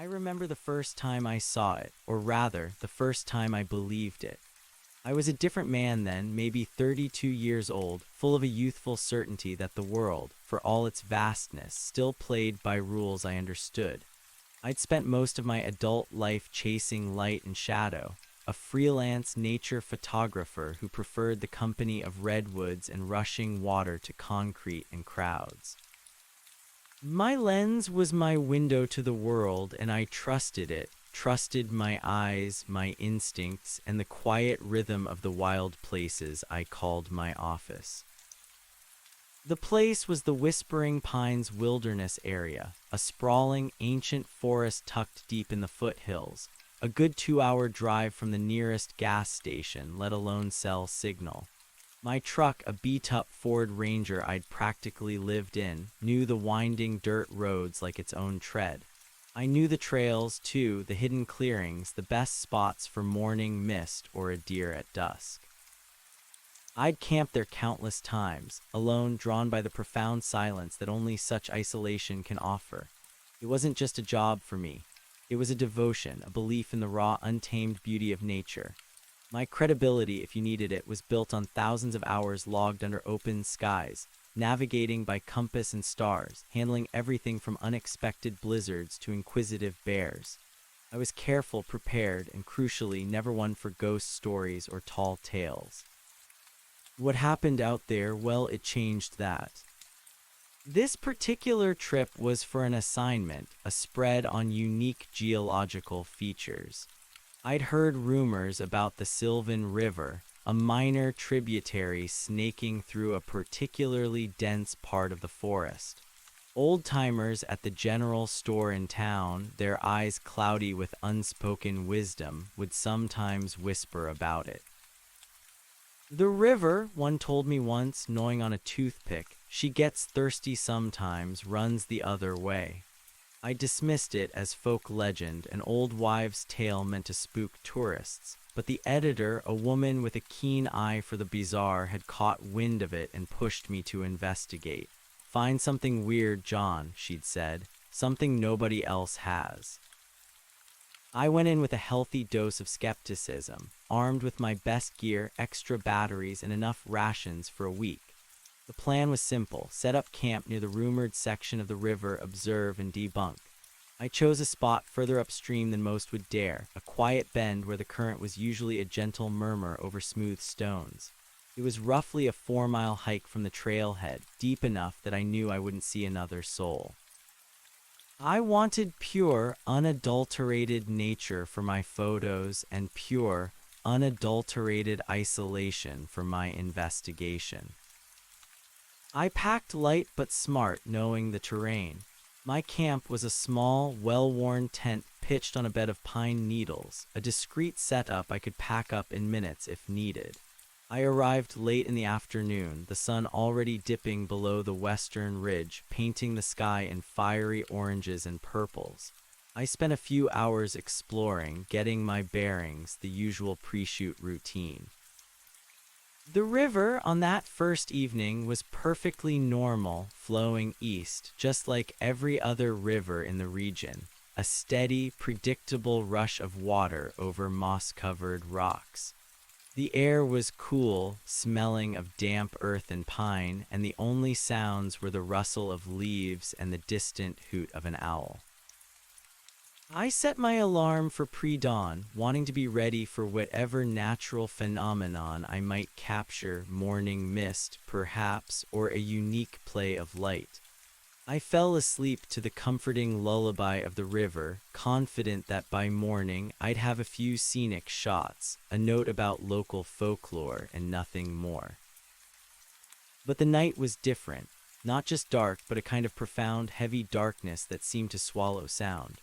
remember the first time I saw it, or rather, the first time I believed it. I was a different man then, maybe 32 years old, full of a youthful certainty that the world, for all its vastness, still played by rules I understood. I'd spent most of my adult life chasing light and shadow, a freelance nature photographer who preferred the company of redwoods and rushing water to concrete and crowds. My lens was my window to the world, and I trusted it, trusted my eyes, my instincts, and the quiet rhythm of the wild places I called my office. The place was the Whispering Pines Wilderness area, a sprawling, ancient forest tucked deep in the foothills, a good 2-hour drive from the nearest gas station, let alone cell signal. My truck, a beat-up Ford Ranger I'd practically lived in, knew the winding dirt roads like its own tread. I knew the trails, too, the hidden clearings, the best spots for morning mist or a deer at dusk. I'd camped there countless times, alone, drawn by the profound silence that only such isolation can offer. It wasn't just a job for me. It was a devotion, a belief in the raw, untamed beauty of nature. My credibility, if you needed it, was built on thousands of hours logged under open skies, navigating by compass and stars, handling everything from unexpected blizzards to inquisitive bears. I was careful, prepared, and crucially, never one for ghost stories or tall tales. What happened out there, well, it changed that. This particular trip was for an assignment, a spread on unique geological features. I'd heard rumors about the Sylvan River, a minor tributary snaking through a particularly dense part of the forest. Old-timers at the general store in town, their eyes cloudy with unspoken wisdom, would sometimes whisper about it. The river, one told me once, gnawing on a toothpick, she gets thirsty sometimes, runs the other way. I dismissed it as folk legend, an old wives' tale meant to spook tourists, but the editor, a woman with a keen eye for the bizarre, had caught wind of it and pushed me to investigate. "Find something weird, John," she'd said, "something nobody else has." I went in with a healthy dose of skepticism, armed with my best gear, extra batteries, and enough rations for a week. The plan was simple: set up camp near the rumored section of the river, observe and debunk. I chose a spot further upstream than most would dare, a quiet bend where the current was usually a gentle murmur over smooth stones. It was roughly a 4-mile hike from the trailhead, deep enough that I knew I wouldn't see another soul. I wanted pure, unadulterated nature for my photos and pure, unadulterated isolation for my investigation. I packed light but smart, knowing the terrain. My camp was a small, well-worn tent pitched on a bed of pine needles, a discreet setup I could pack up in minutes if needed. I arrived late in the afternoon, the sun already dipping below the western ridge, painting the sky in fiery oranges and purples. I spent a few hours exploring, getting my bearings, the usual pre-shoot routine. The river on that first evening was perfectly normal, flowing east, just like every other river in the region, a steady, predictable rush of water over moss-covered rocks. The air was cool, smelling of damp earth and pine, and the only sounds were the rustle of leaves and the distant hoot of an owl. I set my alarm for pre-dawn, wanting to be ready for whatever natural phenomenon I might capture: morning mist, perhaps, or a unique play of light. I fell asleep to the comforting lullaby of the river, confident that by morning I'd have a few scenic shots, a note about local folklore, and nothing more. But the night was different, not just dark, but a kind of profound, heavy darkness that seemed to swallow sound.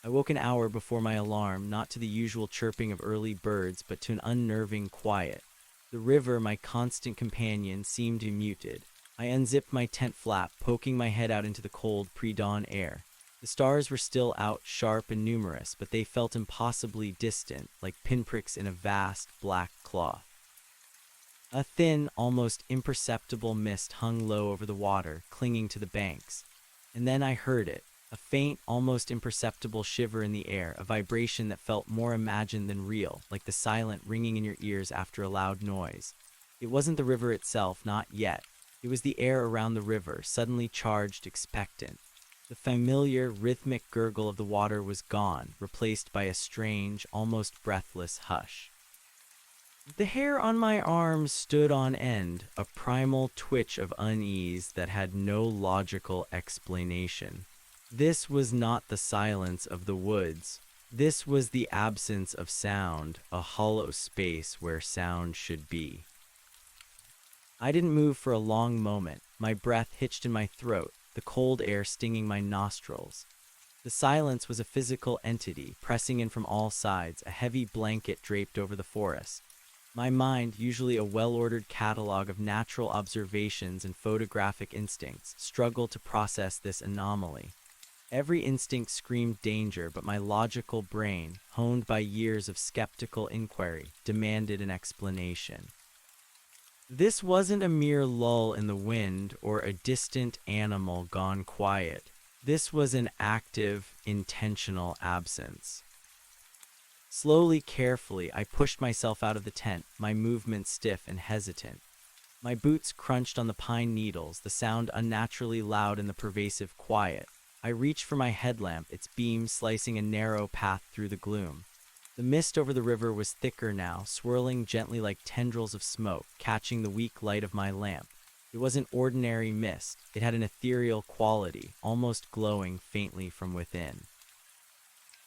I woke an hour before my alarm, not to the usual chirping of early birds, but to an unnerving quiet. The river, my constant companion, seemed muted. I unzipped my tent flap, poking my head out into the cold, pre-dawn air. The stars were still out, sharp and numerous, but they felt impossibly distant, like pinpricks in a vast, black cloth. A thin, almost imperceptible mist hung low over the water, clinging to the banks. And then I heard it, A faint, almost imperceptible shiver in the air, a vibration that felt more imagined than real, like the silent ringing in your ears after a loud noise. It wasn't the river itself, not yet. It was the air around the river, suddenly charged, expectant. The familiar, rhythmic gurgle of the water was gone, replaced by a strange, almost breathless hush. The hair on my arms stood on end, a primal twitch of unease that had no logical explanation. This was not the silence of the woods. This was the absence of sound, a hollow space where sound should be. I didn't move for a long moment, my breath hitched in my throat, the cold air stinging my nostrils. The silence was a physical entity, pressing in from all sides, a heavy blanket draped over the forest. My mind, usually a well-ordered catalog of natural observations and photographic instincts, struggled to process this anomaly. Every instinct screamed danger, but my logical brain, honed by years of skeptical inquiry, demanded an explanation. This wasn't a mere lull in the wind or a distant animal gone quiet. This was an active, intentional absence. Slowly, carefully, I pushed myself out of the tent, my movements stiff and hesitant. My boots crunched on the pine needles, the sound unnaturally loud in the pervasive quiet. I reached for my headlamp, its beam slicing a narrow path through the gloom. The mist over the river was thicker now, swirling gently like tendrils of smoke, catching the weak light of my lamp. It wasn't ordinary mist. It had an ethereal quality, almost glowing faintly from within.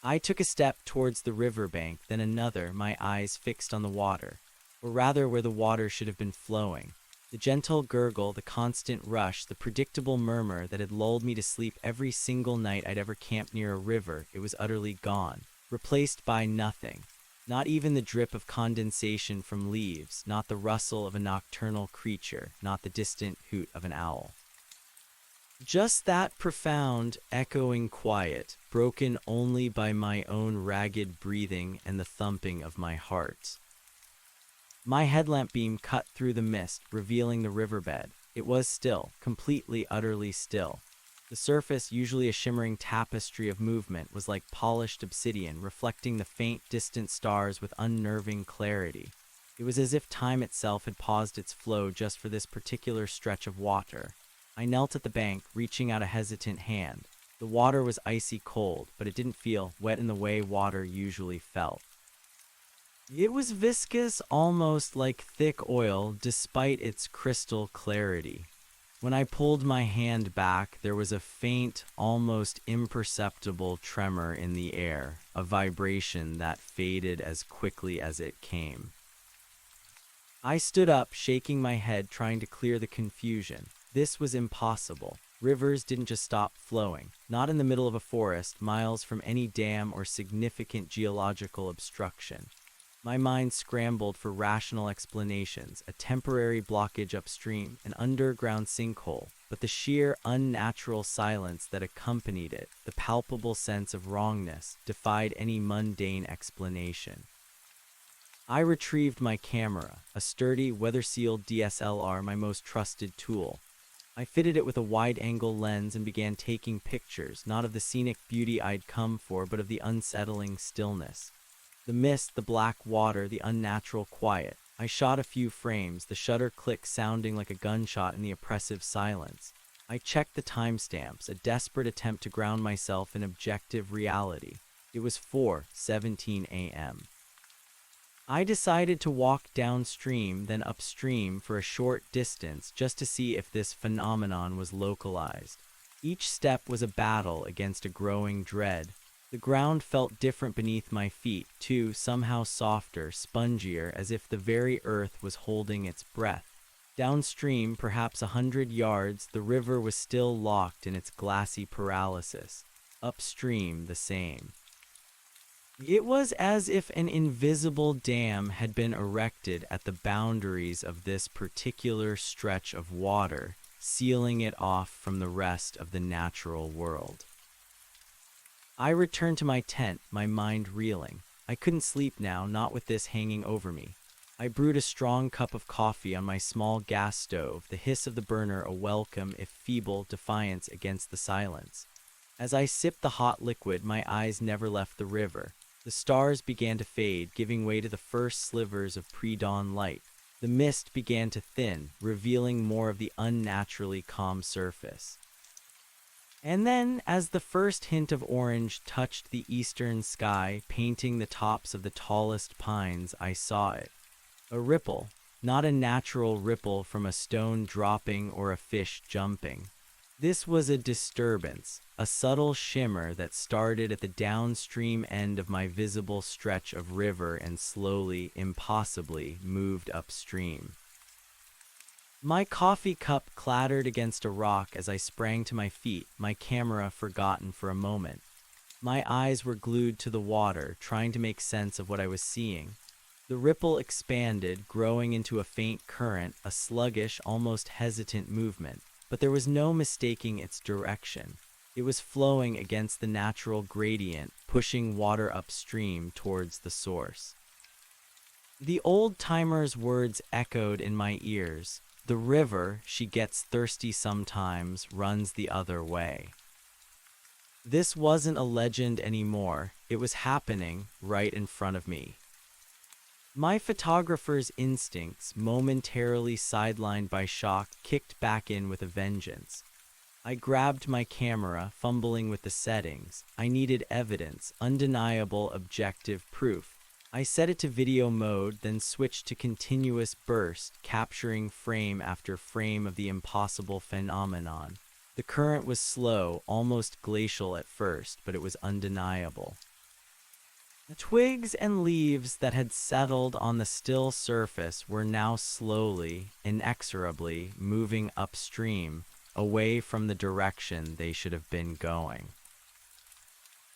I took a step towards the riverbank, then another, my eyes fixed on the water, or rather where the water should have been flowing. The gentle gurgle, the constant rush, the predictable murmur that had lulled me to sleep every single night I'd ever camped near a river, it was utterly gone, replaced by nothing. Not even the drip of condensation from leaves, not the rustle of a nocturnal creature, not the distant hoot of an owl. Just that profound, echoing quiet, broken only by my own ragged breathing and the thumping of my heart. My headlamp beam cut through the mist, revealing the riverbed. It was still, completely, utterly still. The surface, usually a shimmering tapestry of movement, was like polished obsidian, reflecting the faint, distant stars with unnerving clarity. It was as if time itself had paused its flow just for this particular stretch of water. I knelt at the bank, reaching out a hesitant hand. The water was icy cold, but it didn't feel wet in the way water usually felt. It was viscous, almost like thick oil, despite its crystal clarity. When I pulled my hand back, there was a faint, almost imperceptible tremor in the air, a vibration that faded as quickly as it came. I stood up, shaking my head, trying to clear the confusion. This was impossible. Rivers didn't just stop flowing, not in the middle of a forest, miles from any dam or significant geological obstruction. My mind scrambled for rational explanations, a temporary blockage upstream, an underground sinkhole, but the sheer unnatural silence that accompanied it, the palpable sense of wrongness, defied any mundane explanation. I retrieved my camera, a sturdy, weather-sealed DSLR, my most trusted tool. I fitted it with a wide-angle lens and began taking pictures, not of the scenic beauty I'd come for, but of the unsettling stillness. The mist, the black water, the unnatural quiet. I shot a few frames, the shutter click sounding like a gunshot in the oppressive silence. I checked the timestamps, a desperate attempt to ground myself in objective reality. It was 4:17 a.m. I decided to walk downstream, then upstream for a short distance just to see if this phenomenon was localized. Each step was a battle against a growing dread. The ground felt different beneath my feet, too, somehow softer, spongier, as if the very earth was holding its breath. Downstream, perhaps 100 yards, the river was still locked in its glassy paralysis. Upstream, the same. It was as if an invisible dam had been erected at the boundaries of this particular stretch of water, sealing it off from the rest of the natural world. I returned to my tent, my mind reeling. I couldn't sleep now, not with this hanging over me. I brewed a strong cup of coffee on my small gas stove, the hiss of the burner a welcome, if feeble, defiance against the silence. As I sipped the hot liquid, my eyes never left the river. The stars began to fade, giving way to the first slivers of pre-dawn light. The mist began to thin, revealing more of the unnaturally calm surface. And then, as the first hint of orange touched the eastern sky, painting the tops of the tallest pines, I saw it. A ripple, not a natural ripple from a stone dropping or a fish jumping. This was a disturbance, a subtle shimmer that started at the downstream end of my visible stretch of river and slowly, impossibly, moved upstream. My coffee cup clattered against a rock as I sprang to my feet, my camera forgotten for a moment. My eyes were glued to the water, trying to make sense of what I was seeing. The ripple expanded, growing into a faint current, a sluggish, almost hesitant movement, but there was no mistaking its direction. It was flowing against the natural gradient, pushing water upstream towards the source. The old-timer's words echoed in my ears. The river, she gets thirsty sometimes, runs the other way. This wasn't a legend anymore. It was happening right in front of me. My photographer's instincts, momentarily sidelined by shock, kicked back in with a vengeance. I grabbed my camera, fumbling with the settings. I needed evidence, undeniable objective proof. I set it to video mode, then switched to continuous burst, capturing frame after frame of the impossible phenomenon. The current was slow, almost glacial at first, but it was undeniable. The twigs and leaves that had settled on the still surface were now slowly, inexorably moving upstream, away from the direction they should have been going.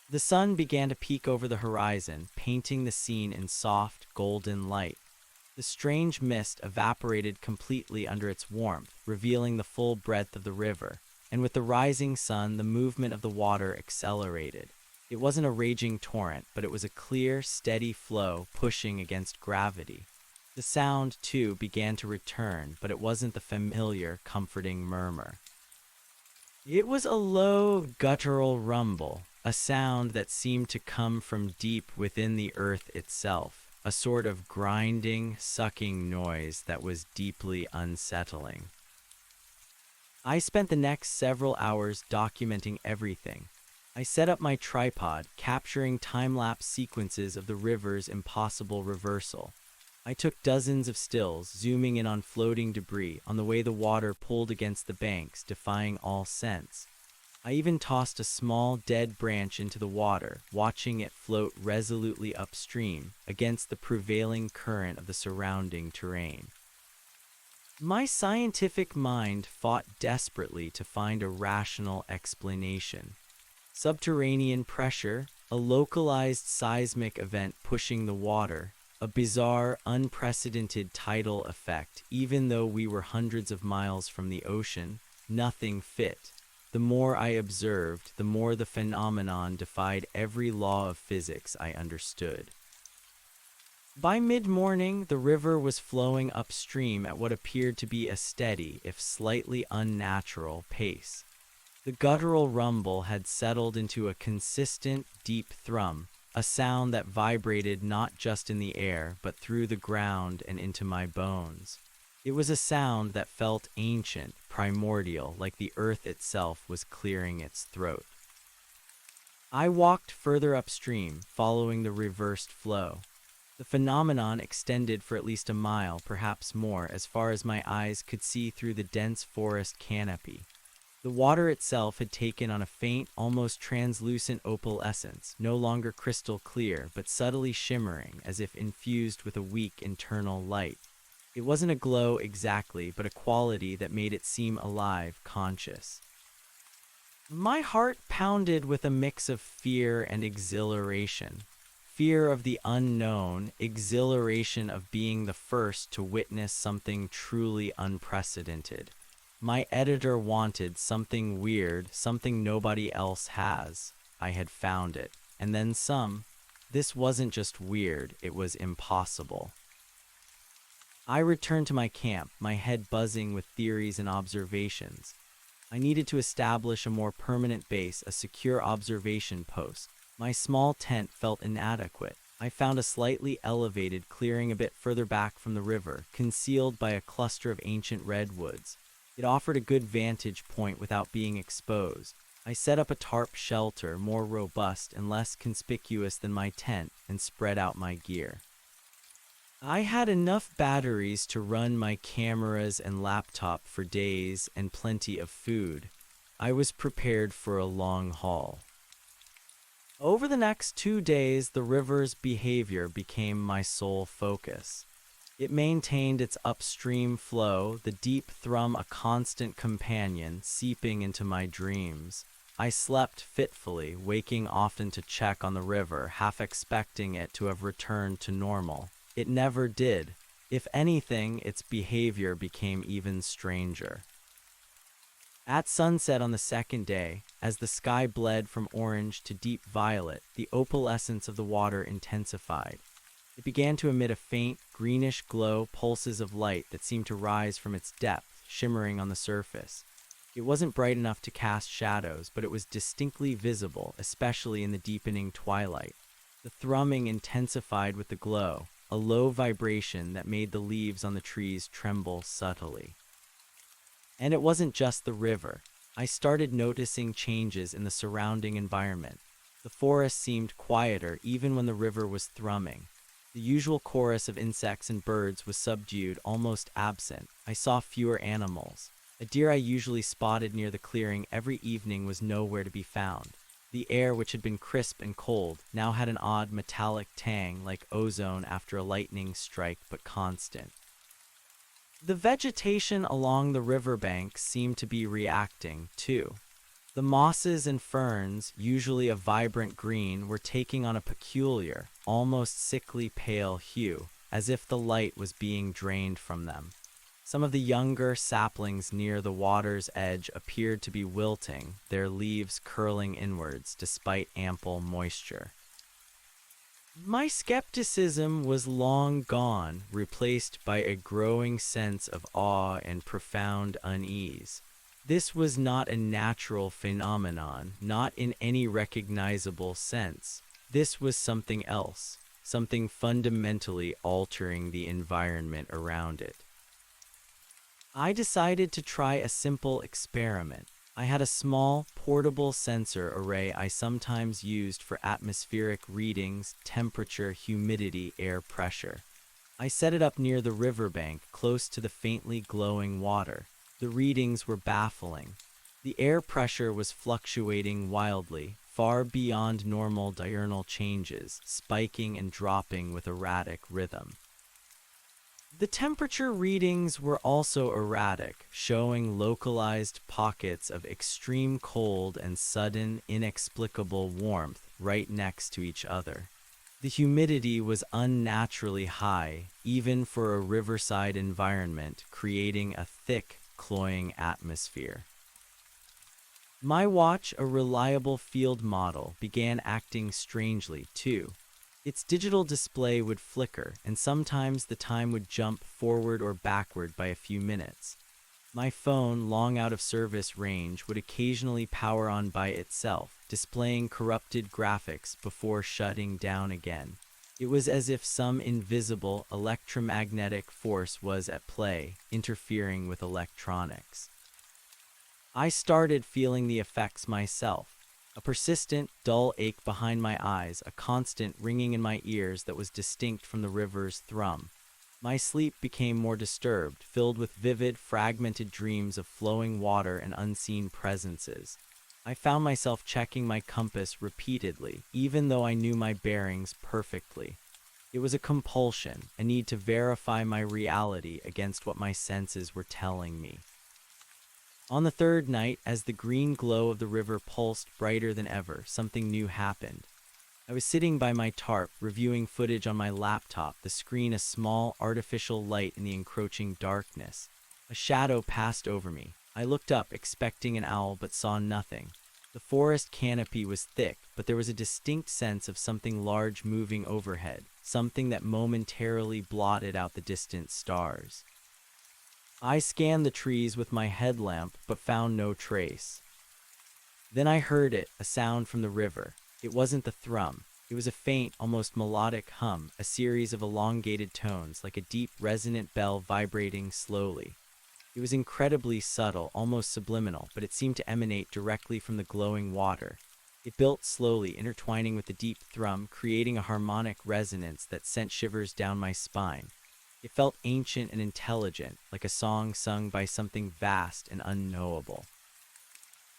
The sun began to peek over the horizon, painting the scene in soft, golden light. The strange mist evaporated completely under its warmth, revealing the full breadth of the river, and with the rising sun, the movement of the water accelerated. It wasn't a raging torrent, but it was a clear, steady flow pushing against gravity. The sound, too, began to return, but it wasn't the familiar, comforting murmur. It was a low, guttural rumble, a sound that seemed to come from deep within the earth itself, a sort of grinding, sucking noise that was deeply unsettling. I spent the next several hours documenting everything. I set up my tripod, capturing time-lapse sequences of the river's impossible reversal. I took dozens of stills, zooming in on floating debris, on the way the water pulled against the banks, defying all sense. I even tossed a small, dead branch into the water, watching it float resolutely upstream, against the prevailing current of the surrounding terrain. My scientific mind fought desperately to find a rational explanation. Subterranean pressure, a localized seismic event pushing the water, a bizarre, unprecedented tidal effect. Even though we were hundreds of miles from the ocean, nothing fit. The more I observed, the more the phenomenon defied every law of physics I understood. By mid-morning, the river was flowing upstream at what appeared to be a steady, if slightly unnatural, pace. The guttural rumble had settled into a consistent, deep thrum, a sound that vibrated not just in the air, but through the ground and into my bones. It was a sound that felt ancient, primordial, like the earth itself was clearing its throat. I walked further upstream, following the reversed flow. The phenomenon extended for at least a mile, perhaps more, as far as my eyes could see through the dense forest canopy. The water itself had taken on a faint, almost translucent opalescence, no longer crystal clear, but subtly shimmering, as if infused with a weak internal light. It wasn't a glow exactly, but a quality that made it seem alive, conscious. My heart pounded with a mix of fear and exhilaration. Fear of the unknown, exhilaration of being the first to witness something truly unprecedented. My editor wanted something weird, something nobody else has. I had found it. And then some. This wasn't just weird, it was impossible. I returned to my camp, my head buzzing with theories and observations. I needed to establish a more permanent base, a secure observation post. My small tent felt inadequate. I found a slightly elevated clearing a bit further back from the river, concealed by a cluster of ancient redwoods. It offered a good vantage point without being exposed. I set up a tarp shelter, more robust and less conspicuous than my tent, and spread out my gear. I had enough batteries to run my cameras and laptop for days and plenty of food. I was prepared for a long haul. Over the next 2 days, the river's behavior became my sole focus. It maintained its upstream flow, the deep thrum a constant companion, seeping into my dreams. I slept fitfully, waking often to check on the river, half expecting it to have returned to normal. It never did. If anything, its behavior became even stranger. At sunset on the second day, as the sky bled from orange to deep violet, the opalescence of the water intensified. It began to emit a faint, greenish glow, pulses of light that seemed to rise from its depth, shimmering on the surface. It wasn't bright enough to cast shadows, but it was distinctly visible, especially in the deepening twilight. The thrumming intensified with the glow, a low vibration that made the leaves on the trees tremble subtly. And it wasn't just the river. I started noticing changes in the surrounding environment. The forest seemed quieter even when the river was thrumming. The usual chorus of insects and birds was subdued, almost absent. I saw fewer animals. A deer I usually spotted near the clearing every evening was nowhere to be found. The air, which had been crisp and cold, now had an odd metallic tang like ozone after a lightning strike, but constant. The vegetation along the riverbank seemed to be reacting, too. The mosses and ferns, usually a vibrant green, were taking on a peculiar, almost sickly pale hue, as if the light was being drained from them. Some of the younger saplings near the water's edge appeared to be wilting, their leaves curling inwards despite ample moisture. My skepticism was long gone, replaced by a growing sense of awe and profound unease. This was not a natural phenomenon, not in any recognizable sense. This was something else, something fundamentally altering the environment around it. I decided to try a simple experiment. I had a small, portable sensor array I sometimes used for atmospheric readings, temperature, humidity, air pressure. I set it up near the riverbank, close to the faintly glowing water. The readings were baffling. The air pressure was fluctuating wildly, far beyond normal diurnal changes, spiking and dropping with erratic rhythm. The temperature readings were also erratic, showing localized pockets of extreme cold and sudden, inexplicable warmth right next to each other. The humidity was unnaturally high, even for a riverside environment, creating a thick, cloying atmosphere. My watch, a reliable field model, began acting strangely, too. Its digital display would flicker, and sometimes the time would jump forward or backward by a few minutes. My phone, long out of service range, would occasionally power on by itself, displaying corrupted graphics before shutting down again. It was as if some invisible electromagnetic force was at play, interfering with electronics. I started feeling the effects myself. A persistent, dull ache behind my eyes, a constant ringing in my ears that was distinct from the river's thrum. My sleep became more disturbed, filled with vivid, fragmented dreams of flowing water and unseen presences. I found myself checking my compass repeatedly, even though I knew my bearings perfectly. It was a compulsion, a need to verify my reality against what my senses were telling me. On the third night, as the green glow of the river pulsed brighter than ever, something new happened. I was sitting by my tarp, reviewing footage on my laptop, the screen a small, artificial light in the encroaching darkness. A shadow passed over me. I looked up, expecting an owl, but saw nothing. The forest canopy was thick, but there was a distinct sense of something large moving overhead, something that momentarily blotted out the distant stars. I scanned the trees with my headlamp but found no trace. Then I heard it, a sound from the river. It wasn't the thrum. It was a faint, almost melodic hum, a series of elongated tones, like a deep, resonant bell vibrating slowly. It was incredibly subtle, almost subliminal, but it seemed to emanate directly from the glowing water. It built slowly, intertwining with the deep thrum, creating a harmonic resonance that sent shivers down my spine. It felt ancient and intelligent, like a song sung by something vast and unknowable.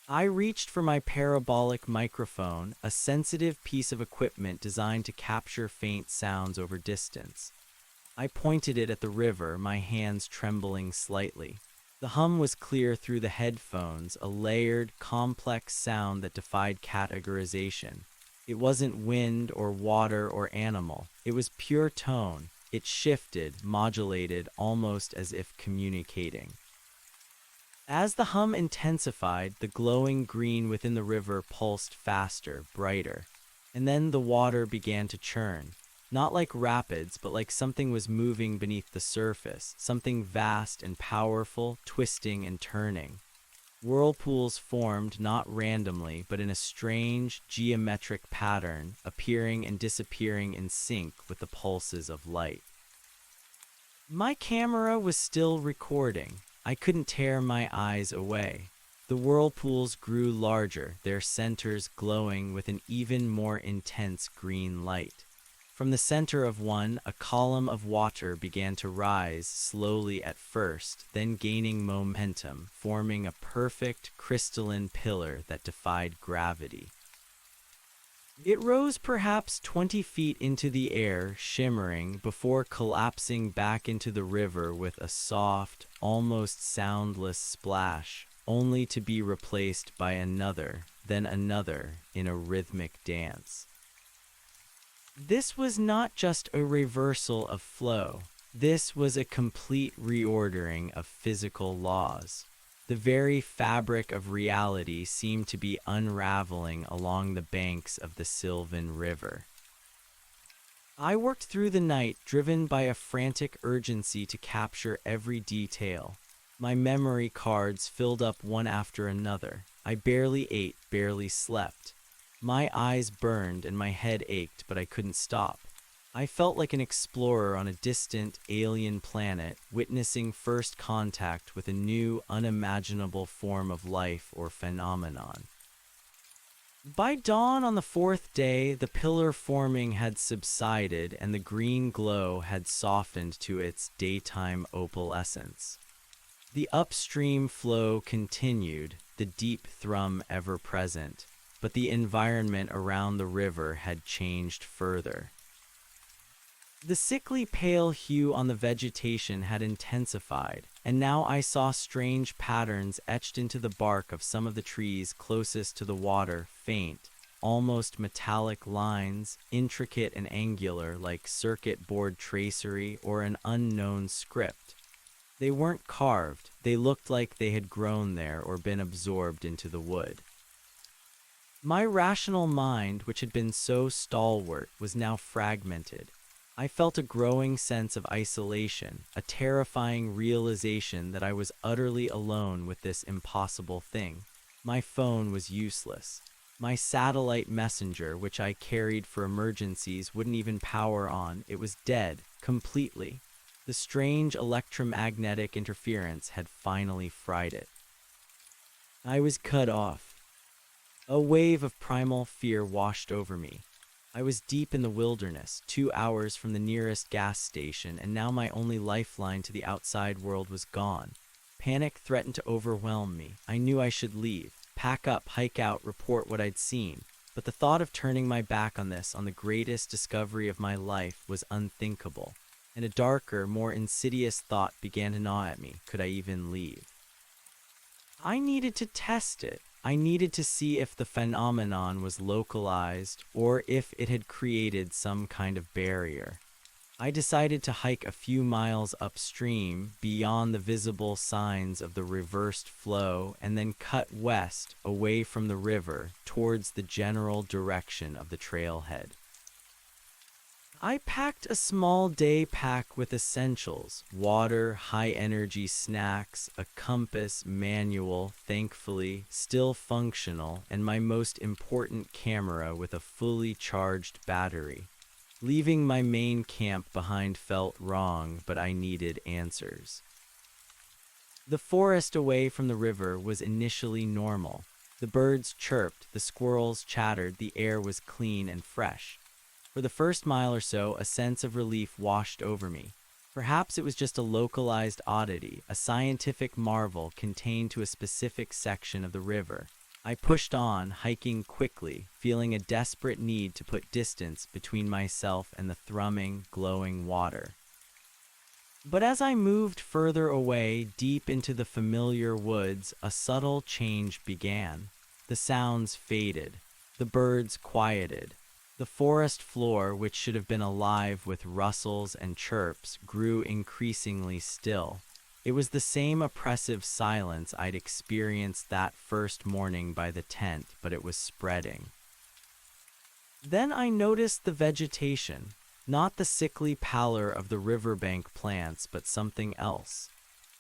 I reached for my parabolic microphone, a sensitive piece of equipment designed to capture faint sounds over distance. I pointed it at the river, my hands trembling slightly. The hum was clear through the headphones, a layered, complex sound that defied categorization. It wasn't wind or water or animal. It was pure tone. It shifted, modulated, almost as if communicating. As the hum intensified, the glowing green within the river pulsed faster, brighter. And then the water began to churn. Not like rapids, but like something was moving beneath the surface, something vast and powerful, twisting and turning. Whirlpools formed not randomly, but in a strange, geometric pattern, appearing and disappearing in sync with the pulses of light. My camera was still recording. I couldn't tear my eyes away. The whirlpools grew larger, their centers glowing with an even more intense green light. From the center of one, a column of water began to rise slowly at first, then gaining momentum, forming a perfect crystalline pillar that defied gravity. It rose perhaps 20 feet into the air, shimmering, before collapsing back into the river with a soft, almost soundless splash, only to be replaced by another, then another, in a rhythmic dance. This was not just a reversal of flow. This was a complete reordering of physical laws. The very fabric of reality seemed to be unraveling along the banks of the Sylvan River. I worked through the night, driven by a frantic urgency to capture every detail. My memory cards filled up one after another. I barely ate, barely slept. My eyes burned and my head ached, but I couldn't stop. I felt like an explorer on a distant, alien planet, witnessing first contact with a new, unimaginable form of life or phenomenon. By dawn on the fourth day, the pillar forming had subsided and the green glow had softened to its daytime opalescence. The upstream flow continued, the deep thrum ever present, but the environment around the river had changed further. The sickly pale hue on the vegetation had intensified, and now I saw strange patterns etched into the bark of some of the trees closest to the water, faint, almost metallic lines, intricate and angular like circuit board tracery or an unknown script. They weren't carved, they looked like they had grown there or been absorbed into the wood. My rational mind, which had been so stalwart, was now fragmented. I felt a growing sense of isolation, a terrifying realization that I was utterly alone with this impossible thing. My phone was useless. My satellite messenger, which I carried for emergencies, wouldn't even power on. It was dead, completely. The strange electromagnetic interference had finally fried it. I was cut off. A wave of primal fear washed over me. I was deep in the wilderness, 2 hours from the nearest gas station, and now my only lifeline to the outside world was gone. Panic threatened to overwhelm me. I knew I should leave, pack up, hike out, report what I'd seen. But the thought of turning my back on this, on the greatest discovery of my life, was unthinkable. And a darker, more insidious thought began to gnaw at me. Could I even leave? I needed to test it. I needed to see if the phenomenon was localized or if it had created some kind of barrier. I decided to hike a few miles upstream beyond the visible signs of the reversed flow and then cut west away from the river towards the general direction of the trailhead. I packed a small day pack with essentials: water, high energy snacks, a compass, manual, thankfully still functional, and my most important camera with a fully charged battery. Leaving my main camp behind felt wrong, but I needed answers. The forest away from the river was initially normal. The birds chirped, the squirrels chattered, the air was clean and fresh. For the first mile or so, a sense of relief washed over me. Perhaps it was just a localized oddity, a scientific marvel contained to a specific section of the river. I pushed on, hiking quickly, feeling a desperate need to put distance between myself and the thrumming, glowing water. But as I moved further away, deep into the familiar woods, a subtle change began. The sounds faded. The birds quieted. The forest floor, which should have been alive with rustles and chirps, grew increasingly still. It was the same oppressive silence I'd experienced that first morning by the tent, but it was spreading. Then I noticed the vegetation, not the sickly pallor of the riverbank plants, but something else.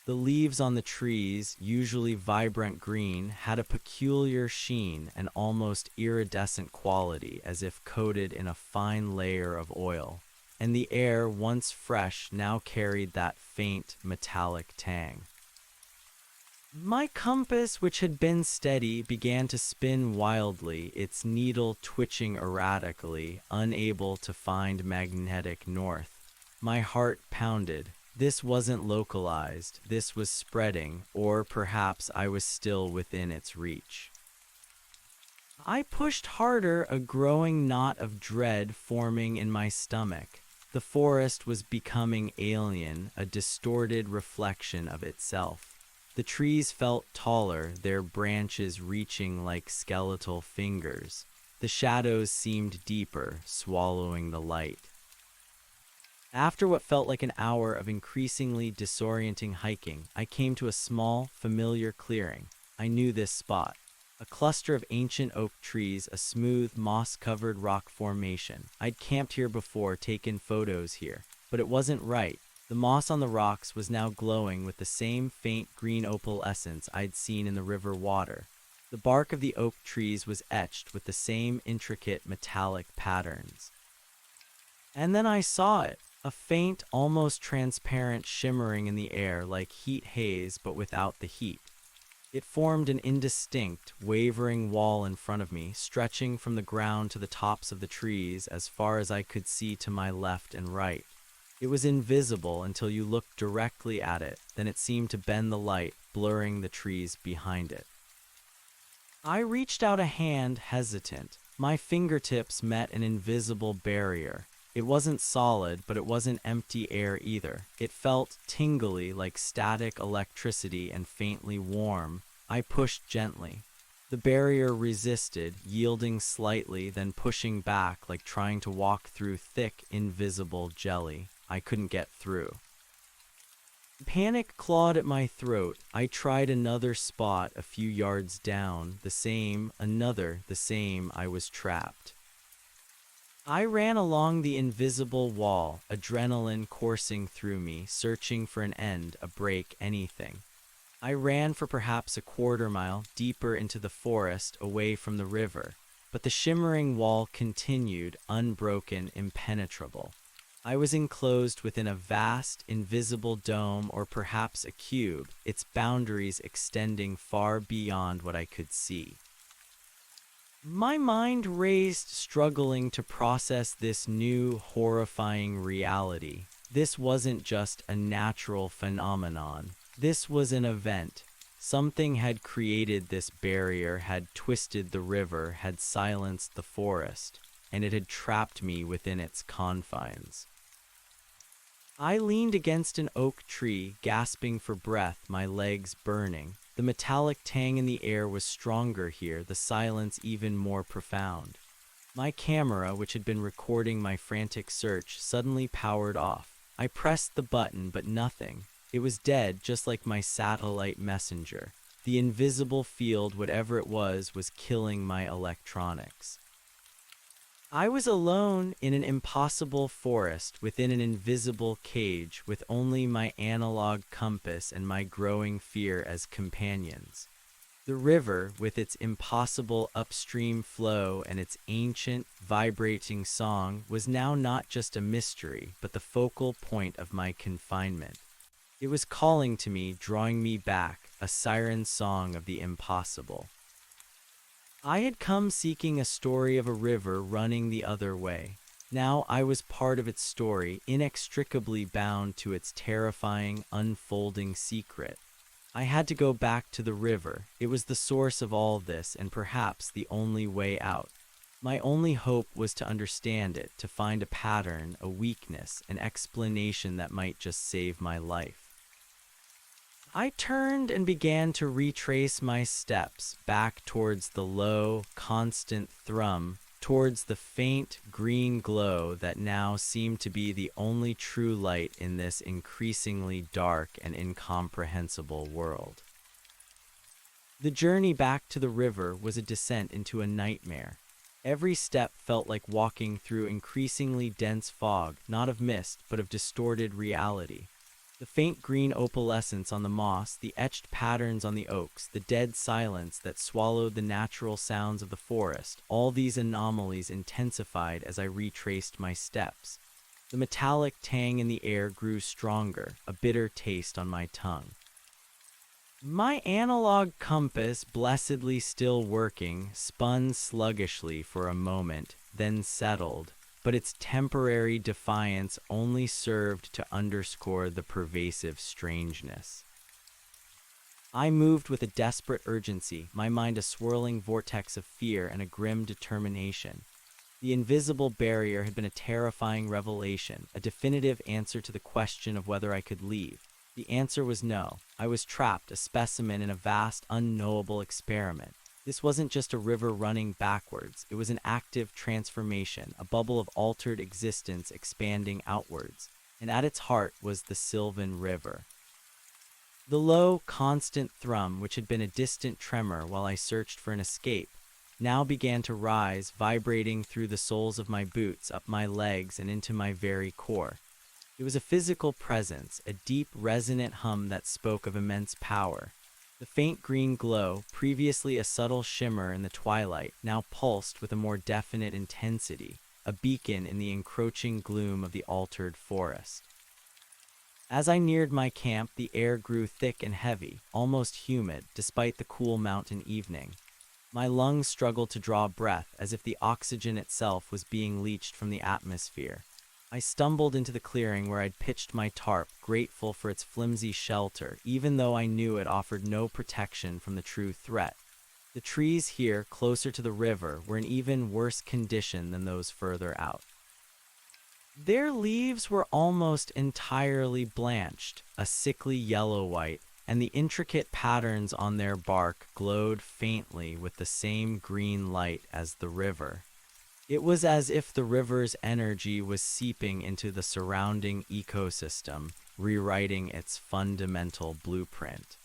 The leaves on the trees, usually vibrant green, had a peculiar sheen, an almost iridescent quality, as if coated in a fine layer of oil. And the air, once fresh, now carried that faint, metallic tang. My compass, which had been steady, began to spin wildly, its needle twitching erratically, unable to find magnetic north. My heart pounded. This wasn't localized, this was spreading, or perhaps I was still within its reach. I pushed harder, a growing knot of dread forming in my stomach. The forest was becoming alien, a distorted reflection of itself. The trees felt taller, their branches reaching like skeletal fingers. The shadows seemed deeper, swallowing the light. After what felt like an hour of increasingly disorienting hiking, I came to a small, familiar clearing. I knew this spot. A cluster of ancient oak trees, a smooth, moss-covered rock formation. I'd camped here before, taken photos here. But it wasn't right. The moss on the rocks was now glowing with the same faint green opalescence I'd seen in the river water. The bark of the oak trees was etched with the same intricate metallic patterns. And then I saw it. A faint, almost transparent shimmering in the air, like heat haze but without the heat. It formed an indistinct, wavering wall in front of me, stretching from the ground to the tops of the trees as far as I could see to my left and right. It was invisible until you looked directly at it, then it seemed to bend the light, blurring the trees behind it. I reached out a hand, hesitant. My fingertips met an invisible barrier. It wasn't solid, but it wasn't empty air either. It felt tingly, like static electricity, and faintly warm. I pushed gently. The barrier resisted, yielding slightly, then pushing back like trying to walk through thick, invisible jelly. I couldn't get through. Panic clawed at my throat. I tried another spot a few yards down. The same, another, the same. I was trapped. I ran along the invisible wall, adrenaline coursing through me, searching for an end, a break, anything. I ran for perhaps a quarter mile, deeper into the forest, away from the river. But the shimmering wall continued, unbroken, impenetrable. I was enclosed within a vast, invisible dome, or perhaps a cube, its boundaries extending far beyond what I could see. My mind raced, struggling to process this new, horrifying reality. This wasn't just a natural phenomenon. This was an event. Something had created this barrier, had twisted the river, had silenced the forest, and it had trapped me within its confines. I leaned against an oak tree, gasping for breath, my legs burning. The metallic tang in the air was stronger here, the silence even more profound. My camera, which had been recording my frantic search, suddenly powered off. I pressed the button, but nothing. It was dead, just like my satellite messenger. The invisible field, whatever it was killing my electronics. I was alone in an impossible forest within an invisible cage with only my analog compass and my growing fear as companions. The river, with its impossible upstream flow and its ancient, vibrating song, was now not just a mystery, but the focal point of my confinement. It was calling to me, drawing me back, a siren song of the impossible. I had come seeking a story of a river running the other way. Now I was part of its story, inextricably bound to its terrifying, unfolding secret. I had to go back to the river. It was the source of all this and perhaps the only way out. My only hope was to understand it, to find a pattern, a weakness, an explanation that might just save my life. I turned and began to retrace my steps back towards the low, constant thrum, towards the faint green glow that now seemed to be the only true light in this increasingly dark and incomprehensible world. The journey back to the river was a descent into a nightmare. Every step felt like walking through increasingly dense fog, not of mist, but of distorted reality. The faint green opalescence on the moss, the etched patterns on the oaks, the dead silence that swallowed the natural sounds of the forest, all these anomalies intensified as I retraced my steps. The metallic tang in the air grew stronger, a bitter taste on my tongue. My analog compass, blessedly still working, spun sluggishly for a moment, then settled. But its temporary defiance only served to underscore the pervasive strangeness. I moved with a desperate urgency, my mind a swirling vortex of fear and a grim determination. The invisible barrier had been a terrifying revelation, a definitive answer to the question of whether I could leave. The answer was no. I was trapped, a specimen in a vast, unknowable experiment. This wasn't just a river running backwards, it was an active transformation, a bubble of altered existence expanding outwards, and at its heart was the Sylvan River. The low, constant thrum, which had been a distant tremor while I searched for an escape, now began to rise, vibrating through the soles of my boots, up my legs, and into my very core. It was a physical presence, a deep, resonant hum that spoke of immense power. The faint green glow, previously a subtle shimmer in the twilight, now pulsed with a more definite intensity, a beacon in the encroaching gloom of the altered forest. As I neared my camp, the air grew thick and heavy, almost humid, despite the cool mountain evening. My lungs struggled to draw breath, as if the oxygen itself was being leached from the atmosphere. I stumbled into the clearing where I'd pitched my tarp, grateful for its flimsy shelter, even though I knew it offered no protection from the true threat. The trees here, closer to the river, were in even worse condition than those further out. Their leaves were almost entirely blanched, a sickly yellow-white, and the intricate patterns on their bark glowed faintly with the same green light as the river. It was as if the river's energy was seeping into the surrounding ecosystem, rewriting its fundamental blueprint.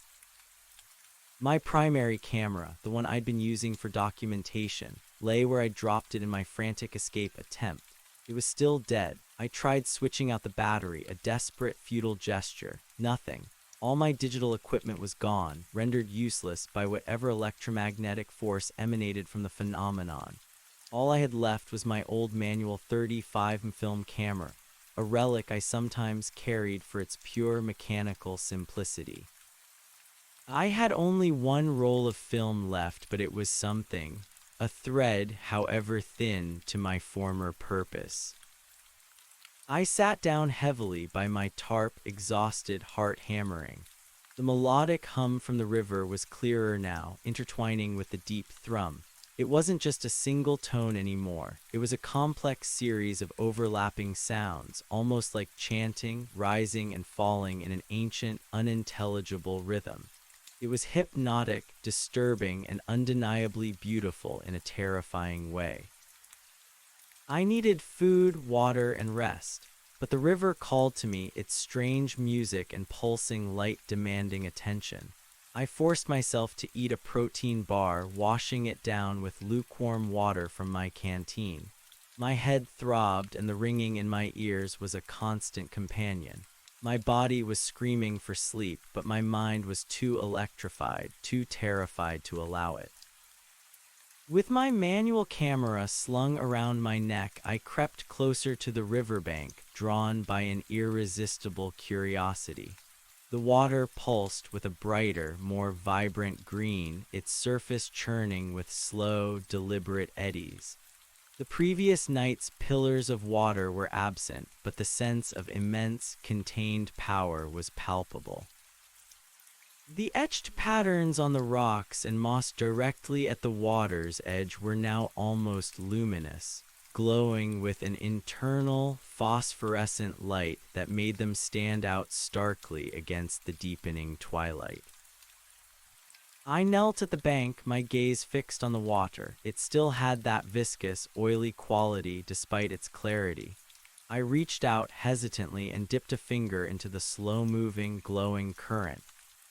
My primary camera, the one I'd been using for documentation, lay where I dropped it in my frantic escape attempt. It was still dead. I tried switching out the battery, a desperate, futile gesture. Nothing. All my digital equipment was gone, rendered useless by whatever electromagnetic force emanated from the phenomenon. All I had left was my old manual 35 film camera, a relic I sometimes carried for its pure mechanical simplicity. I had only one roll of film left, but it was something, a thread, however thin, to my former purpose. I sat down heavily by my tarp, exhausted, heart hammering. The melodic hum from the river was clearer now, intertwining with the deep thrum. It wasn't just a single tone anymore. It was a complex series of overlapping sounds, almost like chanting, rising and falling in an ancient, unintelligible rhythm. It was hypnotic, disturbing, and undeniably beautiful in a terrifying way. I needed food, water, and rest, but the river called to me, its strange music and pulsing light demanding attention. I forced myself to eat a protein bar, washing it down with lukewarm water from my canteen. My head throbbed, and the ringing in my ears was a constant companion. My body was screaming for sleep, but my mind was too electrified, too terrified to allow it. With my manual camera slung around my neck, I crept closer to the riverbank, drawn by an irresistible curiosity. The water pulsed with a brighter, more vibrant green, its surface churning with slow, deliberate eddies. The previous night's pillars of water were absent, but the sense of immense, contained power was palpable. The etched patterns on the rocks and moss directly at the water's edge were now almost luminous, glowing with an internal, phosphorescent light that made them stand out starkly against the deepening twilight. I knelt at the bank, my gaze fixed on the water. It still had that viscous, oily quality despite its clarity. I reached out hesitantly and dipped a finger into the slow-moving, glowing current.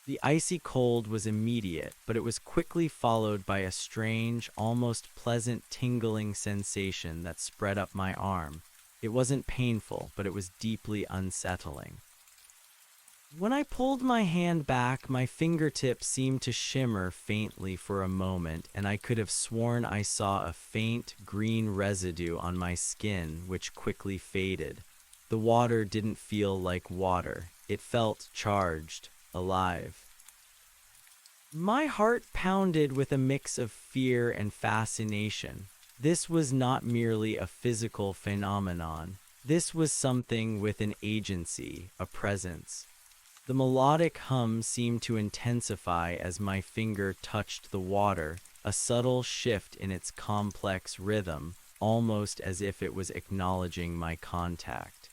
The icy cold was immediate, but it was quickly followed by a strange, almost pleasant tingling sensation that spread up my arm. It wasn't painful, but it was deeply unsettling. When I pulled my hand back, my fingertips seemed to shimmer faintly for a moment, and I could have sworn I saw a faint, green residue on my skin, which quickly faded. The water didn't feel like water. It felt charged, alive. My heart pounded with a mix of fear and fascination. This was not merely a physical phenomenon. This was something with an agency, a presence. The melodic hum seemed to intensify as my finger touched the water, a subtle shift in its complex rhythm, almost as if it was acknowledging my contact.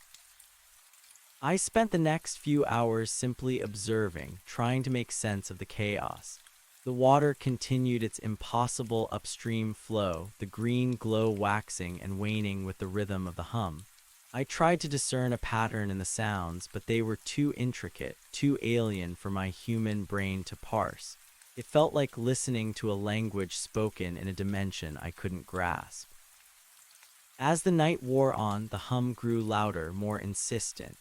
I spent the next few hours simply observing, trying to make sense of the chaos. The water continued its impossible upstream flow, the green glow waxing and waning with the rhythm of the hum. I tried to discern a pattern in the sounds, but they were too intricate, too alien for my human brain to parse. It felt like listening to a language spoken in a dimension I couldn't grasp. As the night wore on, the hum grew louder, more insistent.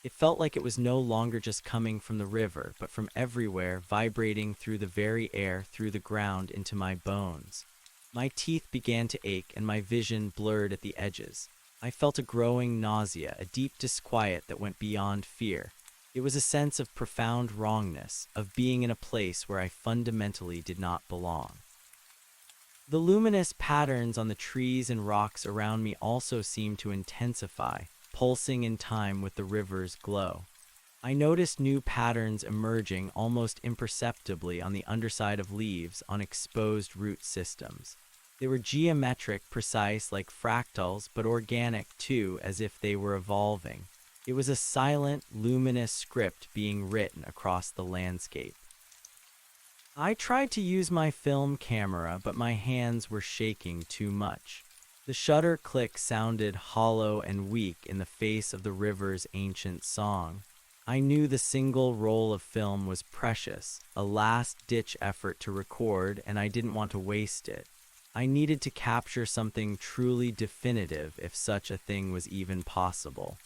It felt like it was no longer just coming from the river, but from everywhere, vibrating through the very air, through the ground, into my bones. My teeth began to ache, and my vision blurred at the edges. I felt a growing nausea, a deep disquiet that went beyond fear. It was a sense of profound wrongness, of being in a place where I fundamentally did not belong. The luminous patterns on the trees and rocks around me also seemed to intensify, pulsing in time with the river's glow. I noticed new patterns emerging almost imperceptibly on the underside of leaves, on exposed root systems. They were geometric, precise, like fractals, but organic too, as if they were evolving. It was a silent, luminous script being written across the landscape. I tried to use my film camera, but my hands were shaking too much. The shutter click sounded hollow and weak in the face of the river's ancient song. I knew the single roll of film was precious, a last-ditch effort to record, and I didn't want to waste it. I needed to capture something truly definitive, if such a thing was even possible.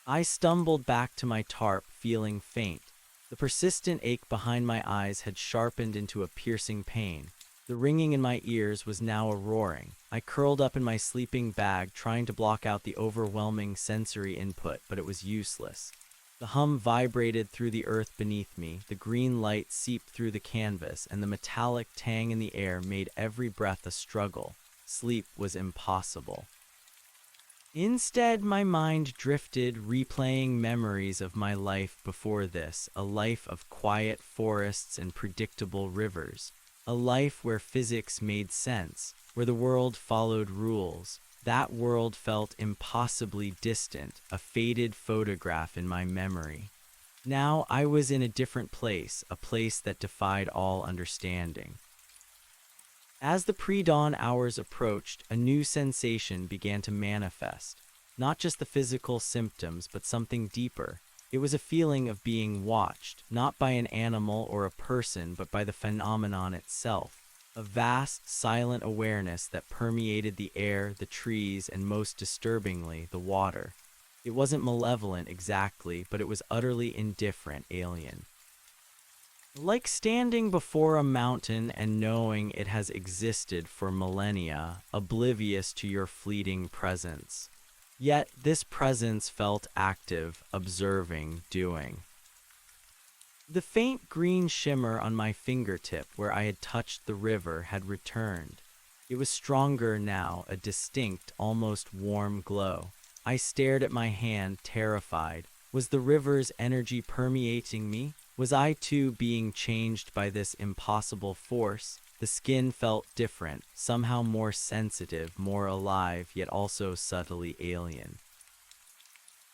I stumbled back to my tarp, feeling faint. The persistent ache behind my eyes had sharpened into a piercing pain. The ringing in my ears was now a roaring. I curled up in my sleeping bag, trying to block out the overwhelming sensory input, but it was useless. The hum vibrated through the earth beneath me, the green light seeped through the canvas, and the metallic tang in the air made every breath a struggle. Sleep was impossible. Instead, my mind drifted, replaying memories of my life before this, a life of quiet forests and predictable rivers, a life where physics made sense, where the world followed rules. That world felt impossibly distant, a faded photograph in my memory. Now I was in a different place, a place that defied all understanding. As the pre-dawn hours approached, a new sensation began to manifest. Not just the physical symptoms, but something deeper. It was a feeling of being watched, not by an animal or a person, but by the phenomenon itself. A vast, silent awareness that permeated the air, the trees, and most disturbingly, the water. It wasn't malevolent exactly, but it was utterly indifferent, alien. Like standing before a mountain and knowing it has existed for millennia, oblivious to your fleeting presence. Yet this presence felt active, observing, doing. The faint green shimmer on my fingertip where I had touched the river had returned. It was stronger now, a distinct, almost warm glow. I stared at my hand, terrified. Was the river's energy permeating me? Was I too being changed by this impossible force? The skin felt different, somehow more sensitive, more alive, yet also subtly alien.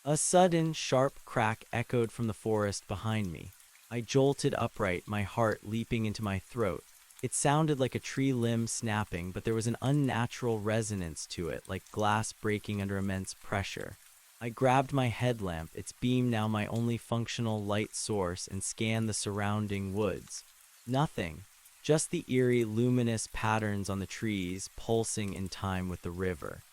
A sudden, sharp crack echoed from the forest behind me. I jolted upright, my heart leaping into my throat. It sounded like a tree limb snapping, but there was an unnatural resonance to it, like glass breaking under immense pressure. I grabbed my headlamp, its beam now my only functional light source, and scanned the surrounding woods. Nothing. Just the eerie, luminous patterns on the trees, pulsing in time with the river.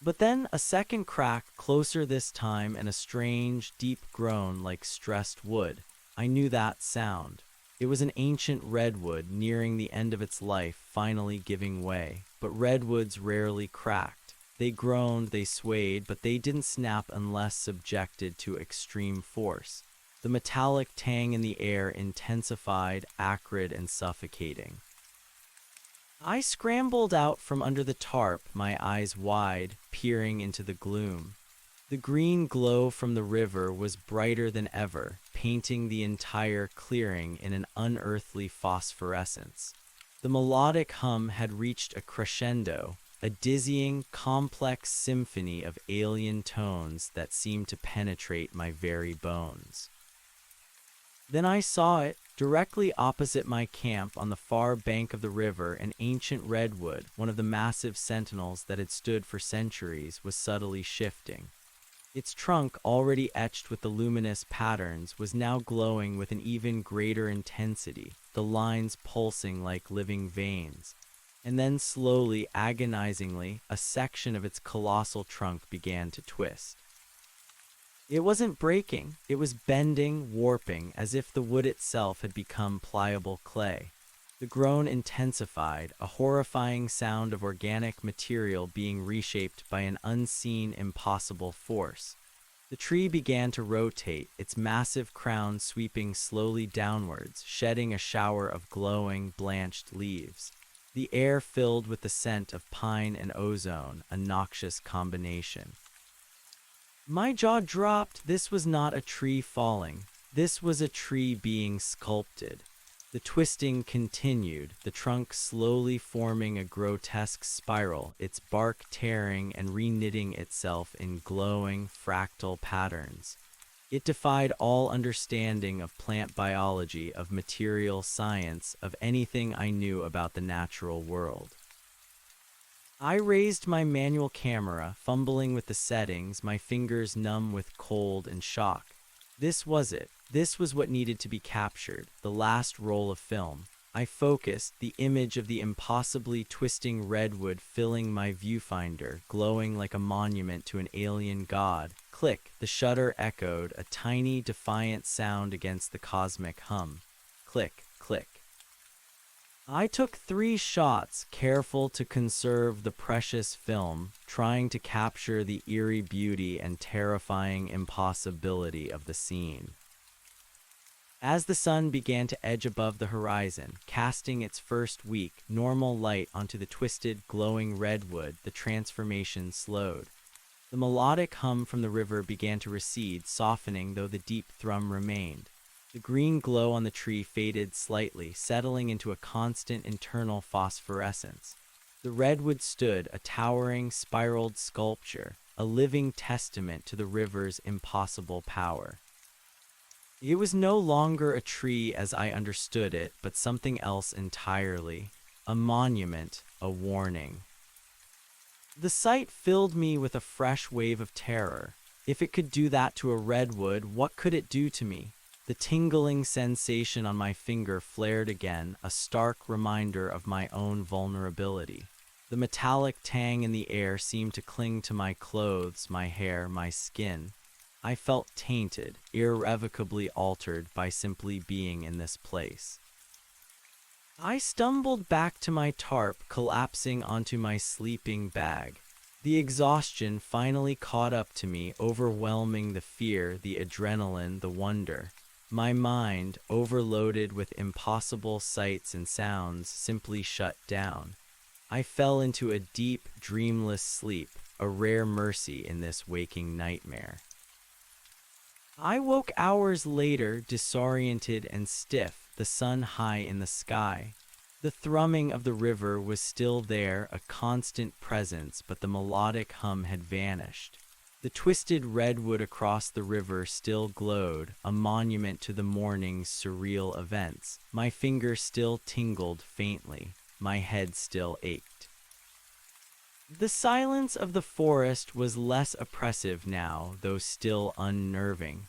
But then a second crack, closer this time, and a strange, deep groan like stressed wood. I knew that sound. It was an ancient redwood nearing the end of its life, finally giving way. But redwoods rarely cracked. They groaned, they swayed, but they didn't snap unless subjected to extreme force. The metallic tang in the air intensified, acrid and suffocating. I scrambled out from under the tarp, my eyes wide, peering into the gloom. The green glow from the river was brighter than ever, painting the entire clearing in an unearthly phosphorescence. The melodic hum had reached a crescendo, a dizzying, complex symphony of alien tones that seemed to penetrate my very bones. Then I saw it, directly opposite my camp on the far bank of the river. An ancient redwood, one of the massive sentinels that had stood for centuries, was subtly shifting. Its trunk, already etched with the luminous patterns, was now glowing with an even greater intensity, the lines pulsing like living veins. And then slowly, agonizingly, a section of its colossal trunk began to twist. It wasn't breaking, it was bending, warping, as if the wood itself had become pliable clay. The groan intensified, a horrifying sound of organic material being reshaped by an unseen, impossible force. The tree began to rotate, its massive crown sweeping slowly downwards, shedding a shower of glowing, blanched leaves. The air filled with the scent of pine and ozone, a noxious combination. My jaw dropped. This was not a tree falling. This was a tree being sculpted. The twisting continued, the trunk slowly forming a grotesque spiral, its bark tearing and reknitting itself in glowing, fractal patterns. It defied all understanding of plant biology, of material science, of anything I knew about the natural world. I raised my manual camera, fumbling with the settings, my fingers numb with cold and shock. This was it. This was what needed to be captured, the last roll of film. I focused, the image of the impossibly twisting redwood filling my viewfinder, glowing like a monument to an alien god. Click, the shutter echoed, a tiny, defiant sound against the cosmic hum. Click, click. I took 3 shots, careful to conserve the precious film, trying to capture the eerie beauty and terrifying impossibility of the scene. As the sun began to edge above the horizon, casting its first weak, normal light onto the twisted, glowing redwood, the transformation slowed. The melodic hum from the river began to recede, softening though the deep thrum remained. The green glow on the tree faded slightly, settling into a constant internal phosphorescence. The redwood stood, a towering, spiraled sculpture, a living testament to the river's impossible power. It was no longer a tree as I understood it, but something else entirely. A monument, a warning. The sight filled me with a fresh wave of terror. If it could do that to a redwood, what could it do to me? The tingling sensation on my finger flared again, a stark reminder of my own vulnerability. The metallic tang in the air seemed to cling to my clothes, my hair, my skin. I felt tainted, irrevocably altered by simply being in this place. I stumbled back to my tarp, collapsing onto my sleeping bag. The exhaustion finally caught up to me, overwhelming the fear, the adrenaline, the wonder. My mind, overloaded with impossible sights and sounds, simply shut down. I fell into a deep, dreamless sleep, a rare mercy in this waking nightmare. I woke hours later, disoriented and stiff, the sun high in the sky. The thrumming of the river was still there, a constant presence, but the melodic hum had vanished. The twisted redwood across the river still glowed, a monument to the morning's surreal events. My fingers still tingled faintly. My head still ached. The silence of the forest was less oppressive now, though still unnerving.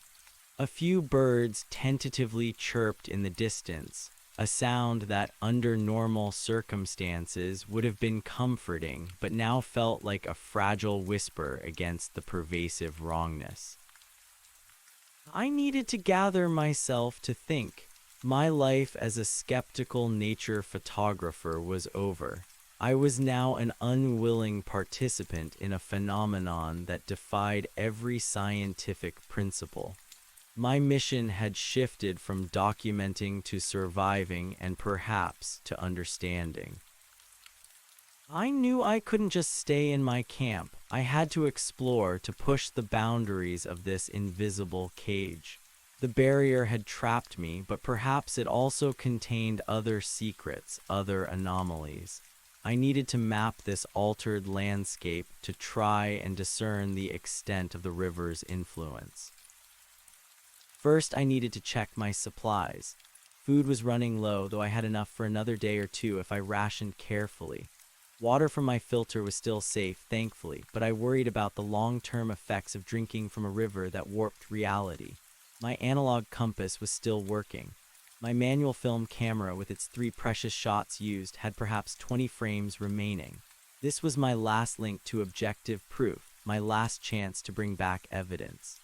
A few birds tentatively chirped in the distance, a sound that, under normal circumstances, would have been comforting, but now felt like a fragile whisper against the pervasive wrongness. I needed to gather myself to think. My life as a skeptical nature photographer was over. I was now an unwilling participant in a phenomenon that defied every scientific principle. My mission had shifted from documenting to surviving and perhaps to understanding. I knew I couldn't just stay in my camp. I had to explore, to push the boundaries of this invisible cage. The barrier had trapped me, but perhaps it also contained other secrets, other anomalies. I needed to map this altered landscape to try and discern the extent of the river's influence. First, I needed to check my supplies. Food was running low, though I had enough for another day or two if I rationed carefully. Water from my filter was still safe, thankfully, but I worried about the long-term effects of drinking from a river that warped reality. My analog compass was still working. My manual film camera, with its 3 precious shots used, had perhaps 20 frames remaining. This was my last link to objective proof, my last chance to bring back evidence.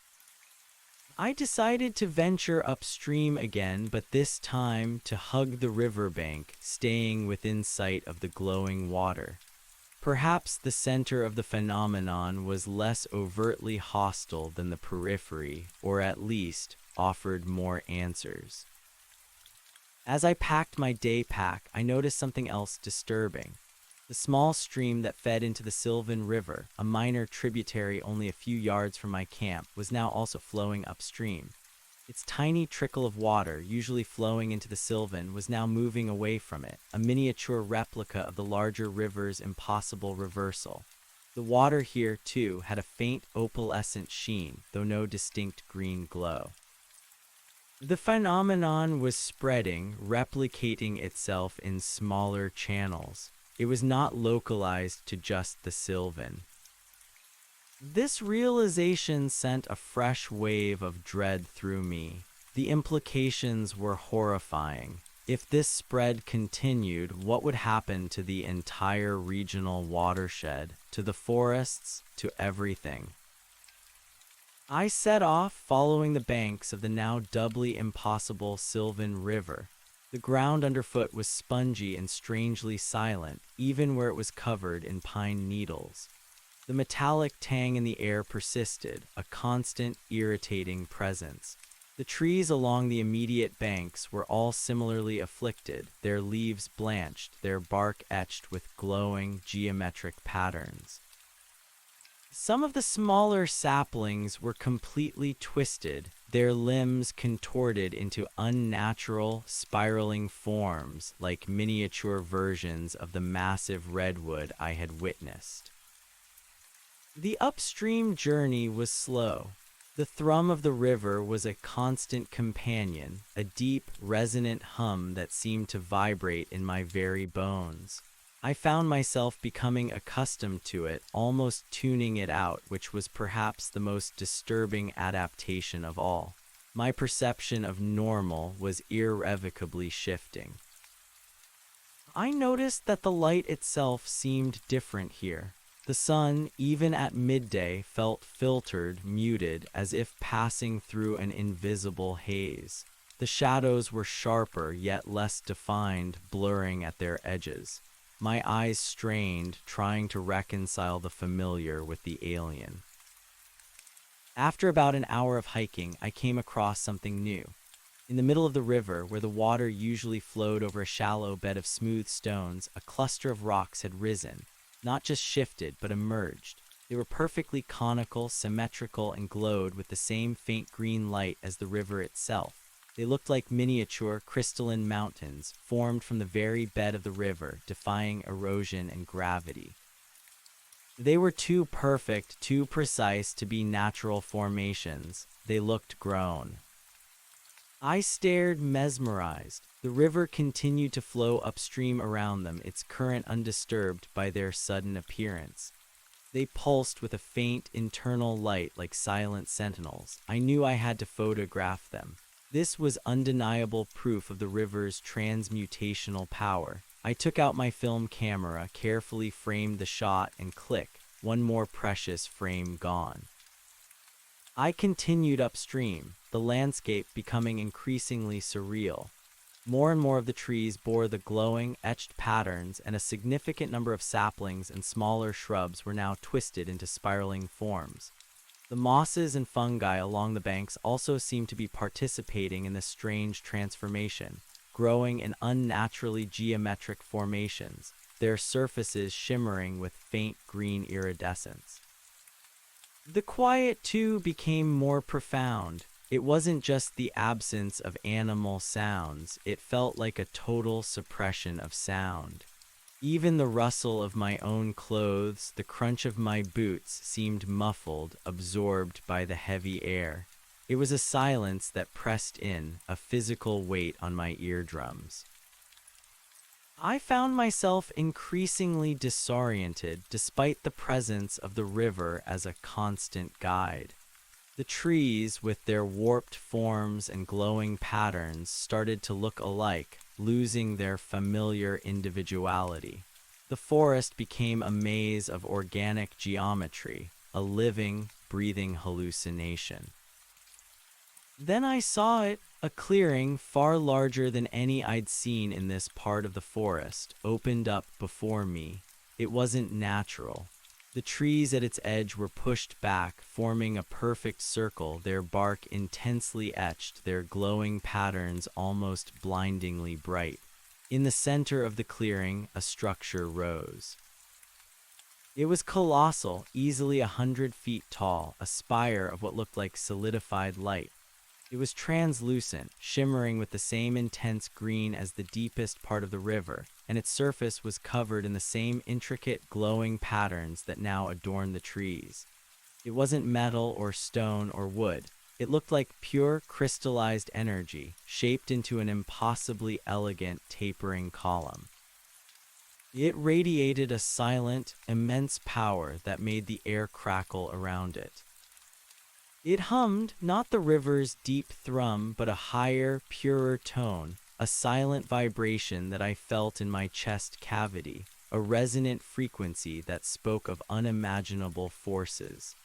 I decided to venture upstream again, but this time to hug the riverbank, staying within sight of the glowing water. Perhaps the center of the phenomenon was less overtly hostile than the periphery, or at least offered more answers. As I packed my day pack, I noticed something else disturbing. The small stream that fed into the Sylvan River, a minor tributary only a few yards from my camp, was now also flowing upstream. Its tiny trickle of water, usually flowing into the Sylvan, was now moving away from it, a miniature replica of the larger river's impossible reversal. The water here, too, had a faint opalescent sheen, though no distinct green glow. The phenomenon was spreading, replicating itself in smaller channels. It was not localized to just the Sylvan. This realization sent a fresh wave of dread through me. The implications were horrifying. If this spread continued, what would happen to the entire regional watershed, to the forests, to everything? I set off, following the banks of the now doubly impossible Sylvan River. The ground underfoot was spongy and strangely silent, even where it was covered in pine needles. The metallic tang in the air persisted, a constant, irritating presence. The trees along the immediate banks were all similarly afflicted, their leaves blanched, their bark etched with glowing, geometric patterns. Some of the smaller saplings were completely twisted, their limbs contorted into unnatural, spiraling forms like miniature versions of the massive redwood I had witnessed. The upstream journey was slow. The thrum of the river was a constant companion, a deep, resonant hum that seemed to vibrate in my very bones. I found myself becoming accustomed to it, almost tuning it out, which was perhaps the most disturbing adaptation of all. My perception of normal was irrevocably shifting. I noticed that the light itself seemed different here. The sun, even at midday, felt filtered, muted, as if passing through an invisible haze. The shadows were sharper, yet less defined, blurring at their edges. My eyes strained, trying to reconcile the familiar with the alien. After about an hour of hiking, I came across something new. In the middle of the river, where the water usually flowed over a shallow bed of smooth stones, a cluster of rocks had risen, not just shifted, but emerged. They were perfectly conical, symmetrical, and glowed with the same faint green light as the river itself. They looked like miniature, crystalline mountains, formed from the very bed of the river, defying erosion and gravity. They were too perfect, too precise to be natural formations. They looked grown. I stared, mesmerized. The river continued to flow upstream around them, its current undisturbed by their sudden appearance. They pulsed with a faint, internal light like silent sentinels. I knew I had to photograph them. This was undeniable proof of the river's transmutational power. I took out my film camera, carefully framed the shot, and click, one more precious frame gone. I continued upstream, the landscape becoming increasingly surreal. More and more of the trees bore the glowing, etched patterns, and a significant number of saplings and smaller shrubs were now twisted into spiraling forms. The mosses and fungi along the banks also seemed to be participating in this strange transformation, growing in unnaturally geometric formations, their surfaces shimmering with faint green iridescence. The quiet, too, became more profound. It wasn't just the absence of animal sounds, it felt like a total suppression of sound. Even the rustle of my own clothes, the crunch of my boots seemed muffled, absorbed by the heavy air. It was a silence that pressed in, a physical weight on my eardrums. I found myself increasingly disoriented despite the presence of the river as a constant guide. The trees, with their warped forms and glowing patterns, started to look alike, losing their familiar individuality. The forest became a maze of organic geometry, a living, breathing hallucination. Then I saw it, a clearing far larger than any I'd seen in this part of the forest, opened up before me. It wasn't natural. The trees at its edge were pushed back, forming a perfect circle, their bark intensely etched, their glowing patterns almost blindingly bright. In the center of the clearing, a structure rose. It was colossal, easily 100 feet tall, a spire of what looked like solidified light. It was translucent, shimmering with the same intense green as the deepest part of the river, and its surface was covered in the same intricate, glowing patterns that now adorned the trees. It wasn't metal or stone or wood. It looked like pure, crystallized energy, shaped into an impossibly elegant, tapering column. It radiated a silent, immense power that made the air crackle around it. It hummed, not the river's deep thrum, but a higher, purer tone, a silent vibration that I felt in my chest cavity, a resonant frequency that spoke of unimaginable forces.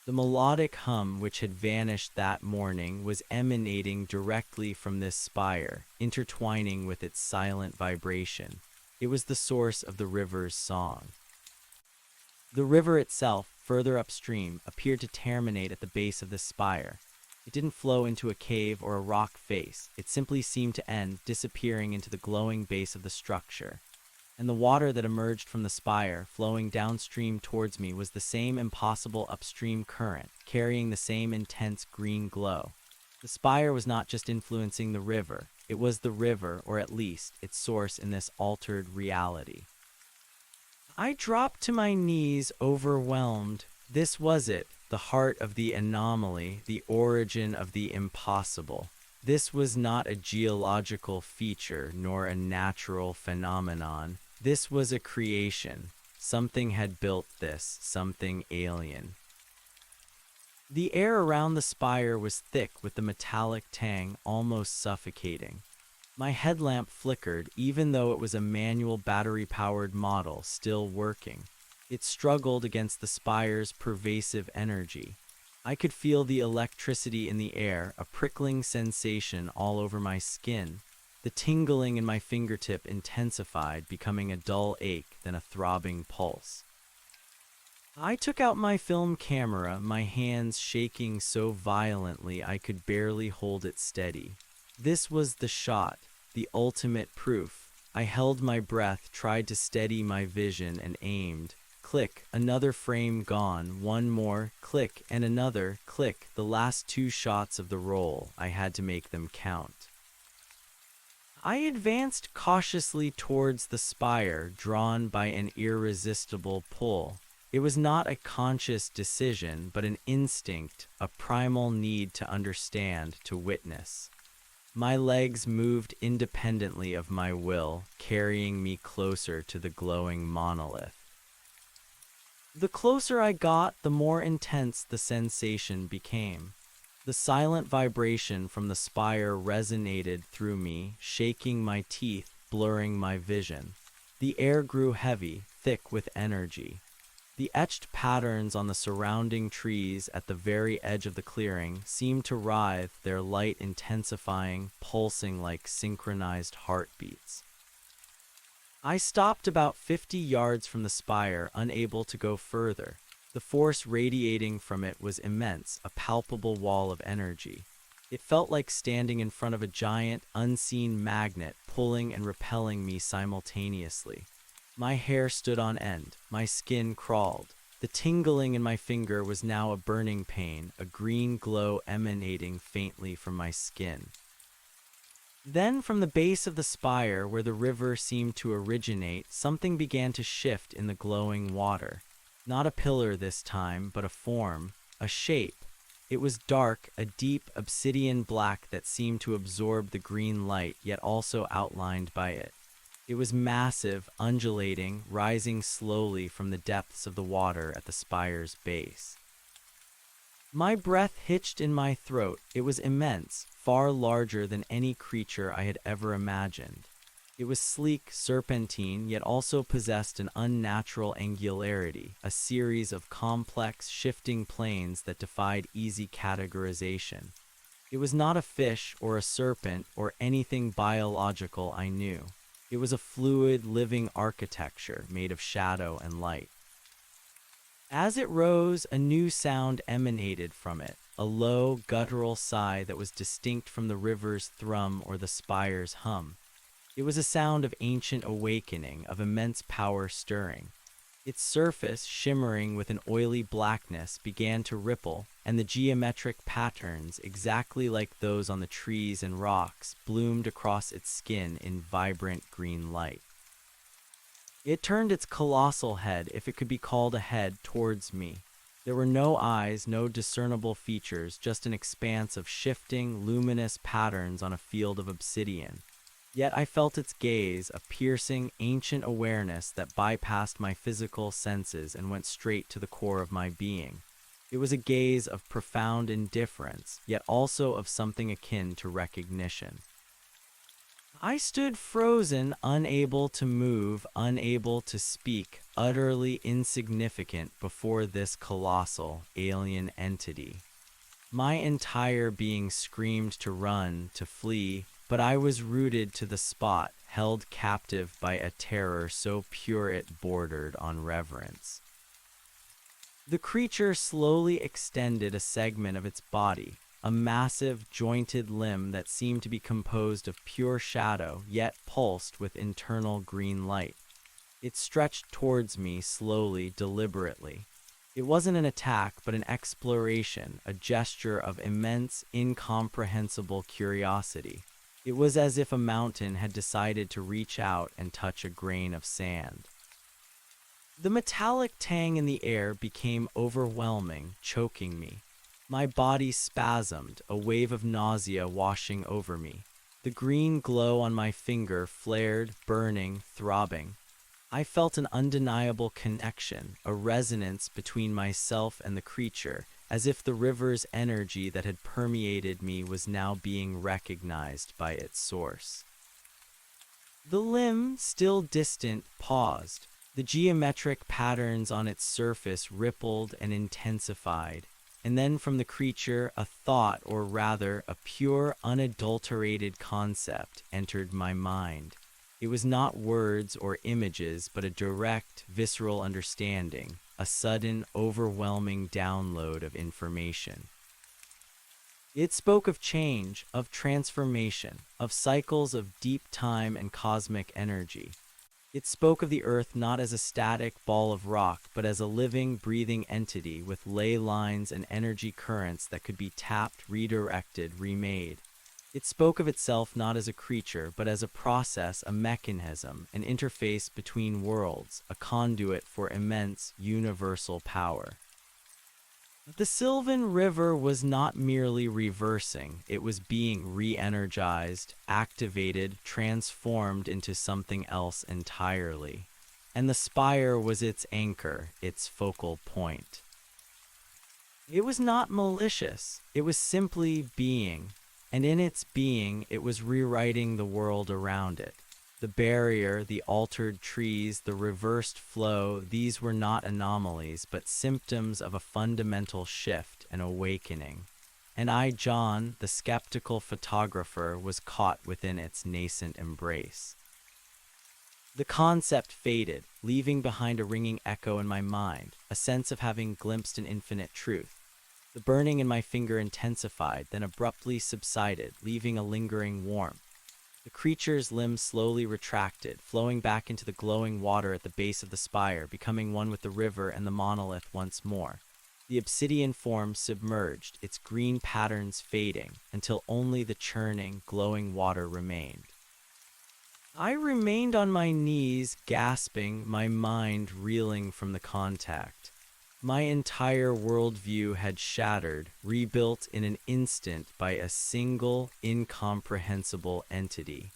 The melodic hum which had vanished that morning was emanating directly from this spire, intertwining with its silent vibration. It was the source of the river's song. The river itself, further upstream, appeared to terminate at the base of the spire. It didn't flow into a cave or a rock face. It simply seemed to end, disappearing into the glowing base of the structure. And the water that emerged from the spire, flowing downstream towards me, was the same impossible upstream current, carrying the same intense green glow. The spire was not just influencing the river. It was the river, or at least its source in this altered reality. I dropped to my knees, overwhelmed. This was it, the heart of the anomaly, the origin of the impossible. This was not a geological feature, nor a natural phenomenon. This was a creation. Something had built this, something alien. The air around the spire was thick with the metallic tang, almost suffocating. My headlamp flickered, even though it was a manual battery-powered model still working. It struggled against the spire's pervasive energy. I could feel the electricity in the air, a prickling sensation all over my skin. The tingling in my fingertip intensified, becoming a dull ache, then a throbbing pulse. I took out my film camera, my hands shaking so violently I could barely hold it steady. This was the shot, the ultimate proof. I held my breath, tried to steady my vision, and aimed. Click, another frame gone, one more, click, and another, click, the last two shots of the roll. I had to make them count. I advanced cautiously towards the spire, drawn by an irresistible pull. It was not a conscious decision, but an instinct, a primal need to understand, to witness. My legs moved independently of my will, carrying me closer to the glowing monolith. The closer I got, the more intense the sensation became. The silent vibration from the spire resonated through me, shaking my teeth, blurring my vision. The air grew heavy, thick with energy. The etched patterns on the surrounding trees at the very edge of the clearing seemed to writhe, their light intensifying, pulsing like synchronized heartbeats. I stopped about 50 yards from the spire, unable to go further. The force radiating from it was immense, a palpable wall of energy. It felt like standing in front of a giant, unseen magnet, pulling and repelling me simultaneously. My hair stood on end, my skin crawled. The tingling in my finger was now a burning pain, a green glow emanating faintly from my skin. Then, from the base of the spire, where the river seemed to originate, something began to shift in the glowing water. Not a pillar this time, but a form, a shape. It was dark, a deep obsidian black that seemed to absorb the green light, yet also outlined by it. It was massive, undulating, rising slowly from the depths of the water at the spire's base. My breath hitched in my throat. It was immense, far larger than any creature I had ever imagined. It was sleek, serpentine, yet also possessed an unnatural angularity, a series of complex, shifting planes that defied easy categorization. It was not a fish or a serpent or anything biological I knew. It was a fluid, living architecture made of shadow and light. As it rose, a new sound emanated from it, a low, guttural sigh that was distinct from the river's thrum or the spire's hum. It was a sound of ancient awakening, of immense power stirring. Its surface, shimmering with an oily blackness, began to ripple, and the geometric patterns, exactly like those on the trees and rocks, bloomed across its skin in vibrant green light. It turned its colossal head, if it could be called a head, towards me. There were no eyes, no discernible features, just an expanse of shifting, luminous patterns on a field of obsidian. Yet I felt its gaze, a piercing, ancient awareness that bypassed my physical senses and went straight to the core of my being. It was a gaze of profound indifference, yet also of something akin to recognition. I stood frozen, unable to move, unable to speak, utterly insignificant before this colossal, alien entity. My entire being screamed to run, to flee, but I was rooted to the spot, held captive by a terror so pure it bordered on reverence. The creature slowly extended a segment of its body, a massive, jointed limb that seemed to be composed of pure shadow, yet pulsed with internal green light. It stretched towards me slowly, deliberately. It wasn't an attack, but an exploration, a gesture of immense, incomprehensible curiosity. It was as if a mountain had decided to reach out and touch a grain of sand. The metallic tang in the air became overwhelming, choking me. My body spasmed, a wave of nausea washing over me. The green glow on my finger flared, burning, throbbing. I felt an undeniable connection, a resonance between myself and the creature, as if the river's energy that had permeated me was now being recognized by its source. The limb, still distant, paused. The geometric patterns on its surface rippled and intensified, and then from the creature a thought, or rather a pure, unadulterated concept, entered my mind. It was not words or images, but a direct, visceral understanding, a sudden, overwhelming download of information. It spoke of change, of transformation, of cycles of deep time and cosmic energy. It spoke of the Earth not as a static ball of rock, but as a living, breathing entity with ley lines and energy currents that could be tapped, redirected, remade. It spoke of itself not as a creature, but as a process, a mechanism, an interface between worlds, a conduit for immense, universal power. The Sylvan River was not merely reversing, it was being re-energized, activated, transformed into something else entirely. And the spire was its anchor, its focal point. It was not malicious, it was simply being, and in its being it was rewriting the world around it. The barrier, the altered trees, the reversed flow, these were not anomalies, but symptoms of a fundamental shift, an awakening. And I, John, the skeptical photographer, was caught within its nascent embrace. The concept faded, leaving behind a ringing echo in my mind, a sense of having glimpsed an infinite truth. The burning in my finger intensified, then abruptly subsided, leaving a lingering warmth. The creature's limbs slowly retracted, flowing back into the glowing water at the base of the spire, becoming one with the river and the monolith once more. The obsidian form submerged, its green patterns fading, until only the churning, glowing water remained. I remained on my knees, gasping, my mind reeling from the contact. My entire worldview had shattered, rebuilt in an instant by a single, incomprehensible entity.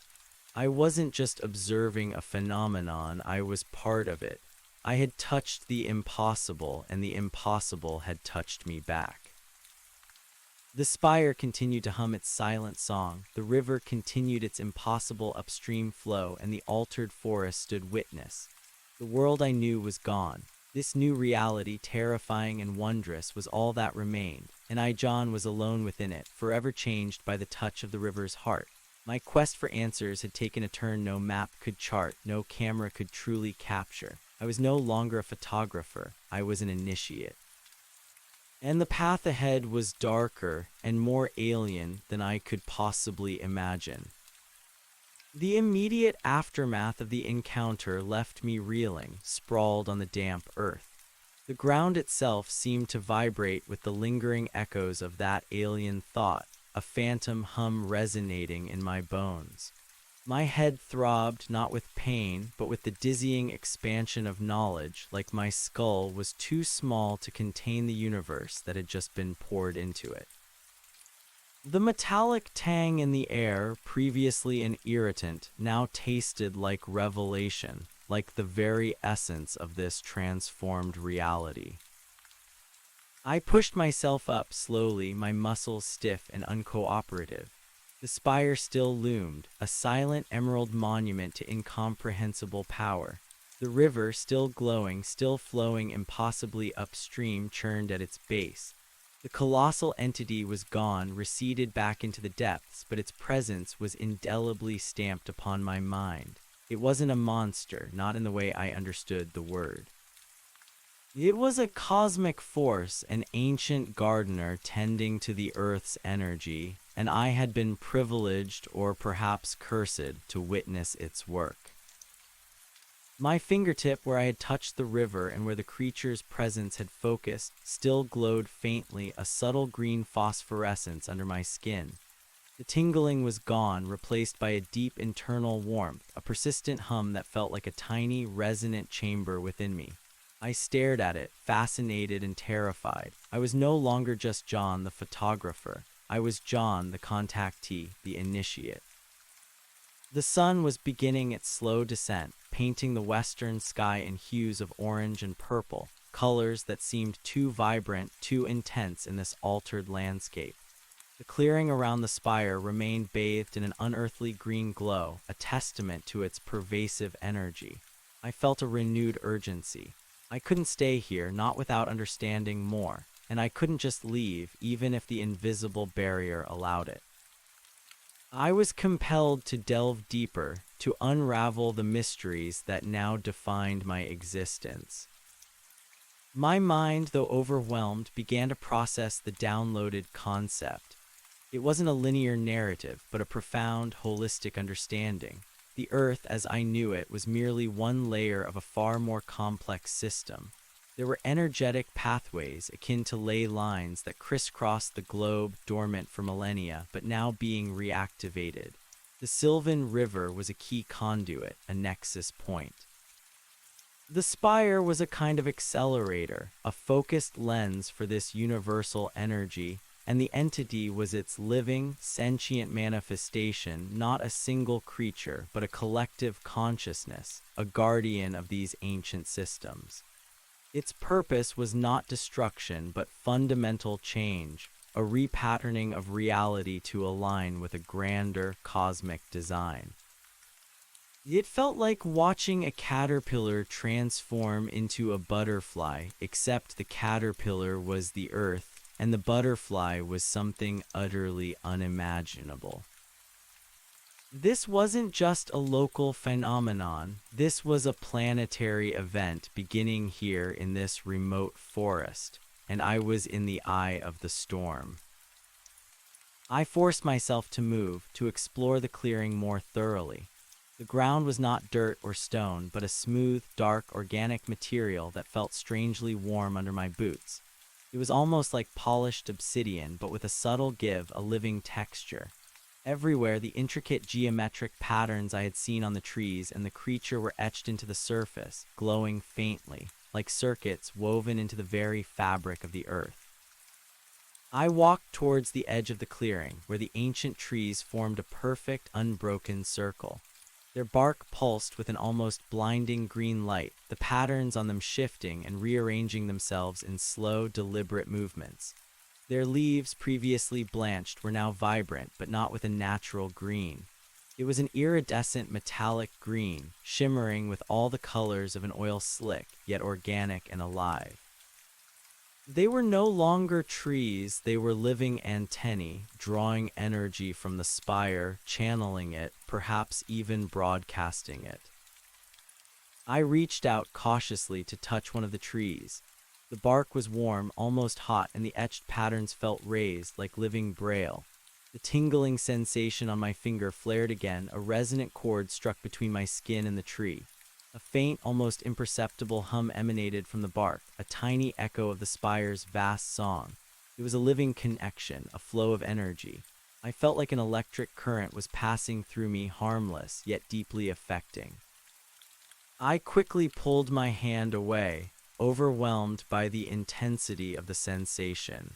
I wasn't just observing a phenomenon, I was part of it. I had touched the impossible, and the impossible had touched me back. The spire continued to hum its silent song, the river continued its impossible upstream flow, and the altered forest stood witness. The world I knew was gone. This new reality, terrifying and wondrous, was all that remained, and I, John, was alone within it, forever changed by the touch of the river's heart. My quest for answers had taken a turn no map could chart, no camera could truly capture. I was no longer a photographer, I was an initiate. And the path ahead was darker and more alien than I could possibly imagine. The immediate aftermath of the encounter left me reeling, sprawled on the damp earth. The ground itself seemed to vibrate with the lingering echoes of that alien thought, a phantom hum resonating in my bones. My head throbbed not with pain, but with the dizzying expansion of knowledge, like my skull was too small to contain the universe that had just been poured into it. The metallic tang in the air, previously an irritant, now tasted like revelation, like the very essence of this transformed reality. I pushed myself up slowly, my muscles stiff and uncooperative. The spire still loomed, a silent emerald monument to incomprehensible power. The river, still glowing, still flowing impossibly upstream, churned at its base. The colossal entity was gone, receded back into the depths, but its presence was indelibly stamped upon my mind. It wasn't a monster, not in the way I understood the word. It was a cosmic force, an ancient gardener tending to the Earth's energy, and I had been privileged, or perhaps cursed, to witness its work. My fingertip, where I had touched the river and where the creature's presence had focused, still glowed faintly, a subtle green phosphorescence under my skin. The tingling was gone, replaced by a deep internal warmth, a persistent hum that felt like a tiny, resonant chamber within me. I stared at it, fascinated and terrified. I was no longer just John, the photographer. I was John, the contactee, the initiate. The sun was beginning its slow descent, painting the western sky in hues of orange and purple, colors that seemed too vibrant, too intense in this altered landscape. The clearing around the spire remained bathed in an unearthly green glow, a testament to its pervasive energy. I felt a renewed urgency. I couldn't stay here, not without understanding more, and I couldn't just leave, even if the invisible barrier allowed it. I was compelled to delve deeper, to unravel the mysteries that now defined my existence. My mind, though overwhelmed, began to process the downloaded concept. It wasn't a linear narrative, but a profound, holistic understanding. The Earth, as I knew it, was merely one layer of a far more complex system. There were energetic pathways, akin to ley lines, that crisscrossed the globe, dormant for millennia, but now being reactivated. The Sylvan River was a key conduit, a nexus point. The spire was a kind of accelerator, a focused lens for this universal energy, and the entity was its living, sentient manifestation, not a single creature, but a collective consciousness, a guardian of these ancient systems. Its purpose was not destruction, but fundamental change, a repatterning of reality to align with a grander cosmic design. It felt like watching a caterpillar transform into a butterfly, except the caterpillar was the earth, and the butterfly was something utterly unimaginable. This wasn't just a local phenomenon, this was a planetary event beginning here in this remote forest, and I was in the eye of the storm. I forced myself to move, to explore the clearing more thoroughly. The ground was not dirt or stone, but a smooth, dark, organic material that felt strangely warm under my boots. It was almost like polished obsidian, but with a subtle give, a living texture. Everywhere, the intricate geometric patterns I had seen on the trees and the creature were etched into the surface, glowing faintly, like circuits woven into the very fabric of the earth. I walked towards the edge of the clearing, where the ancient trees formed a perfect, unbroken circle. Their bark pulsed with an almost blinding green light, the patterns on them shifting and rearranging themselves in slow, deliberate movements. Their leaves, previously blanched, were now vibrant, but not with a natural green. It was an iridescent metallic green, shimmering with all the colors of an oil slick, yet organic and alive. They were no longer trees, they were living antennae, drawing energy from the spire, channeling it, perhaps even broadcasting it. I reached out cautiously to touch one of the trees. The bark was warm, almost hot, and the etched patterns felt raised, like living braille. The tingling sensation on my finger flared again, a resonant chord struck between my skin and the tree. A faint, almost imperceptible hum emanated from the bark, a tiny echo of the spire's vast song. It was a living connection, a flow of energy. I felt like an electric current was passing through me, harmless, yet deeply affecting. I quickly pulled my hand away, overwhelmed by the intensity of the sensation.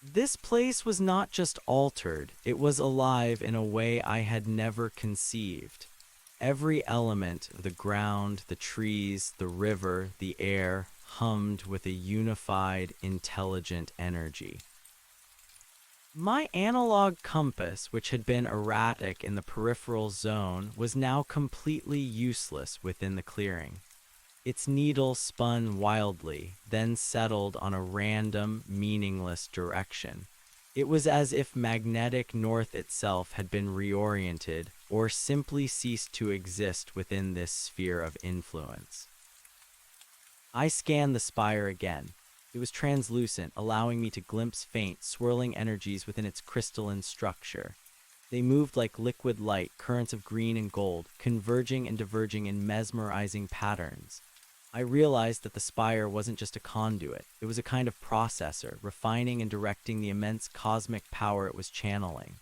This place was not just altered, it was alive in a way I had never conceived. Every element, the ground, the trees, the river, the air, hummed with a unified, intelligent energy. My analog compass, which had been erratic in the peripheral zone, was now completely useless within the clearing. Its needle spun wildly, then settled on a random, meaningless direction. It was as if magnetic north itself had been reoriented, or simply ceased to exist within this sphere of influence. I scanned the spire again. It was translucent, allowing me to glimpse faint, swirling energies within its crystalline structure. They moved like liquid light, currents of green and gold, converging and diverging in mesmerizing patterns. I realized that the spire wasn't just a conduit, it was a kind of processor, refining and directing the immense cosmic power it was channeling.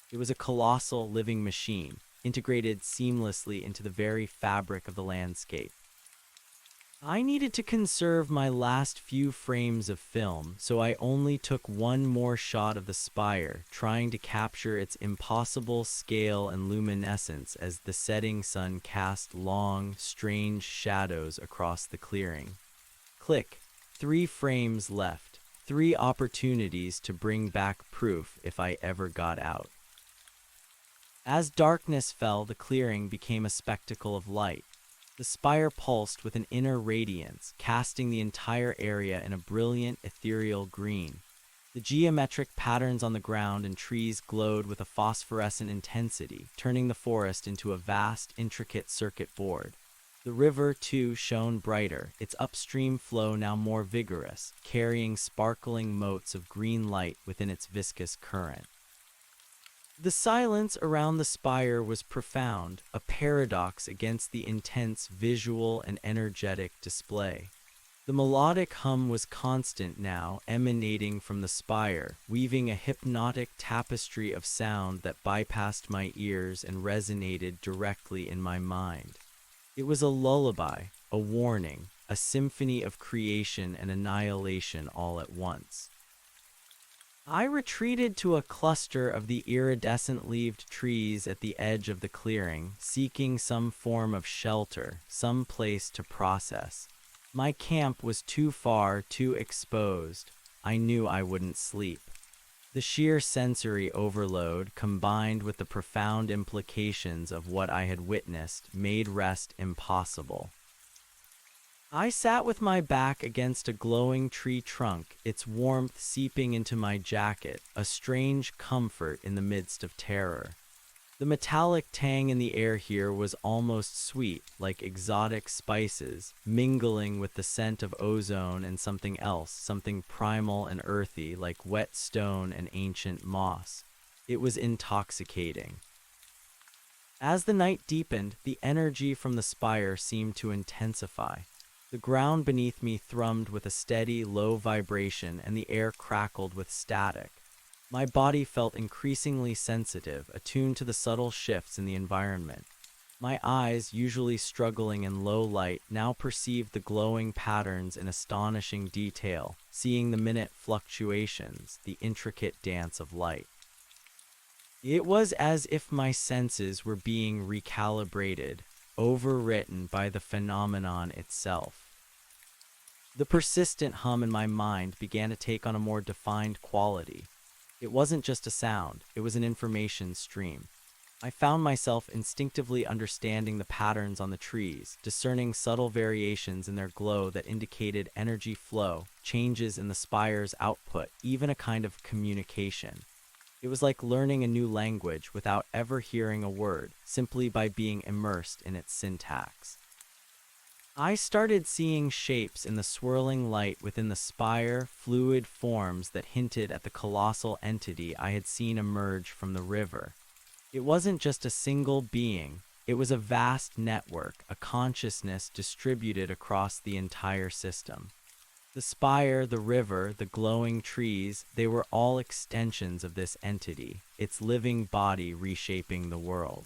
It was a colossal living machine, integrated seamlessly into the very fabric of the landscape. I needed to conserve my last few frames of film, so I only took one more shot of the spire, trying to capture its impossible scale and luminescence as the setting sun cast long, strange shadows across the clearing. Click. 3 frames left. 3 opportunities to bring back proof if I ever got out. As darkness fell, the clearing became a spectacle of light. The spire pulsed with an inner radiance, casting the entire area in a brilliant, ethereal green. The geometric patterns on the ground and trees glowed with a phosphorescent intensity, turning the forest into a vast, intricate circuit board. The river, too, shone brighter, its upstream flow now more vigorous, carrying sparkling motes of green light within its viscous current. The silence around the spire was profound, a paradox against the intense visual and energetic display. The melodic hum was constant now, emanating from the spire, weaving a hypnotic tapestry of sound that bypassed my ears and resonated directly in my mind. It was a lullaby, a warning, a symphony of creation and annihilation all at once. I retreated to a cluster of the iridescent-leaved trees at the edge of the clearing, seeking some form of shelter, some place to process. My camp was too far, too exposed. I knew I wouldn't sleep. The sheer sensory overload, combined with the profound implications of what I had witnessed, made rest impossible. I sat with my back against a glowing tree trunk, its warmth seeping into my jacket, a strange comfort in the midst of terror. The metallic tang in the air here was almost sweet, like exotic spices, mingling with the scent of ozone and something else, something primal and earthy, like wet stone and ancient moss. It was intoxicating. As the night deepened, the energy from the spire seemed to intensify. The ground beneath me thrummed with a steady, low vibration, and the air crackled with static. My body felt increasingly sensitive, attuned to the subtle shifts in the environment. My eyes, usually struggling in low light, now perceived the glowing patterns in astonishing detail, seeing the minute fluctuations, the intricate dance of light. It was as if my senses were being recalibrated, overwritten by the phenomenon itself. The persistent hum in my mind began to take on a more defined quality. It wasn't just a sound, it was an information stream. I found myself instinctively understanding the patterns on the trees, discerning subtle variations in their glow that indicated energy flow, changes in the spire's output, even a kind of communication. It was like learning a new language without ever hearing a word, simply by being immersed in its syntax. I started seeing shapes in the swirling light within the spire, fluid forms that hinted at the colossal entity I had seen emerge from the river. It wasn't just a single being, it was a vast network, a consciousness distributed across the entire system. The spire, the river, the glowing trees, they were all extensions of this entity, its living body reshaping the world.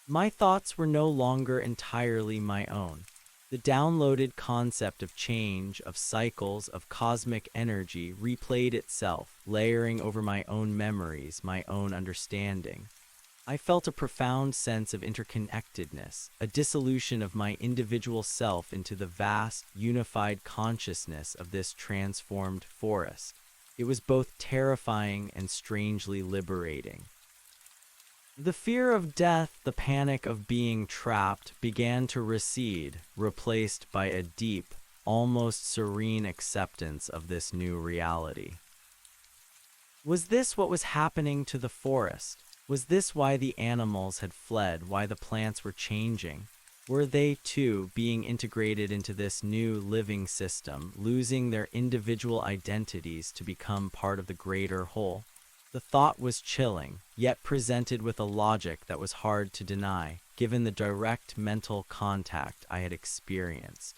My thoughts were no longer entirely my own. The downloaded concept of change, of cycles, of cosmic energy replayed itself, layering over my own memories, my own understanding. I felt a profound sense of interconnectedness, a dissolution of my individual self into the vast, unified consciousness of this transformed forest. It was both terrifying and strangely liberating. The fear of death, the panic of being trapped, began to recede, replaced by a deep, almost serene acceptance of this new reality. Was this what was happening to the forest? Was this why the animals had fled, why the plants were changing? Were they, too, being integrated into this new living system, losing their individual identities to become part of the greater whole? The thought was chilling, yet presented with a logic that was hard to deny, given the direct mental contact I had experienced.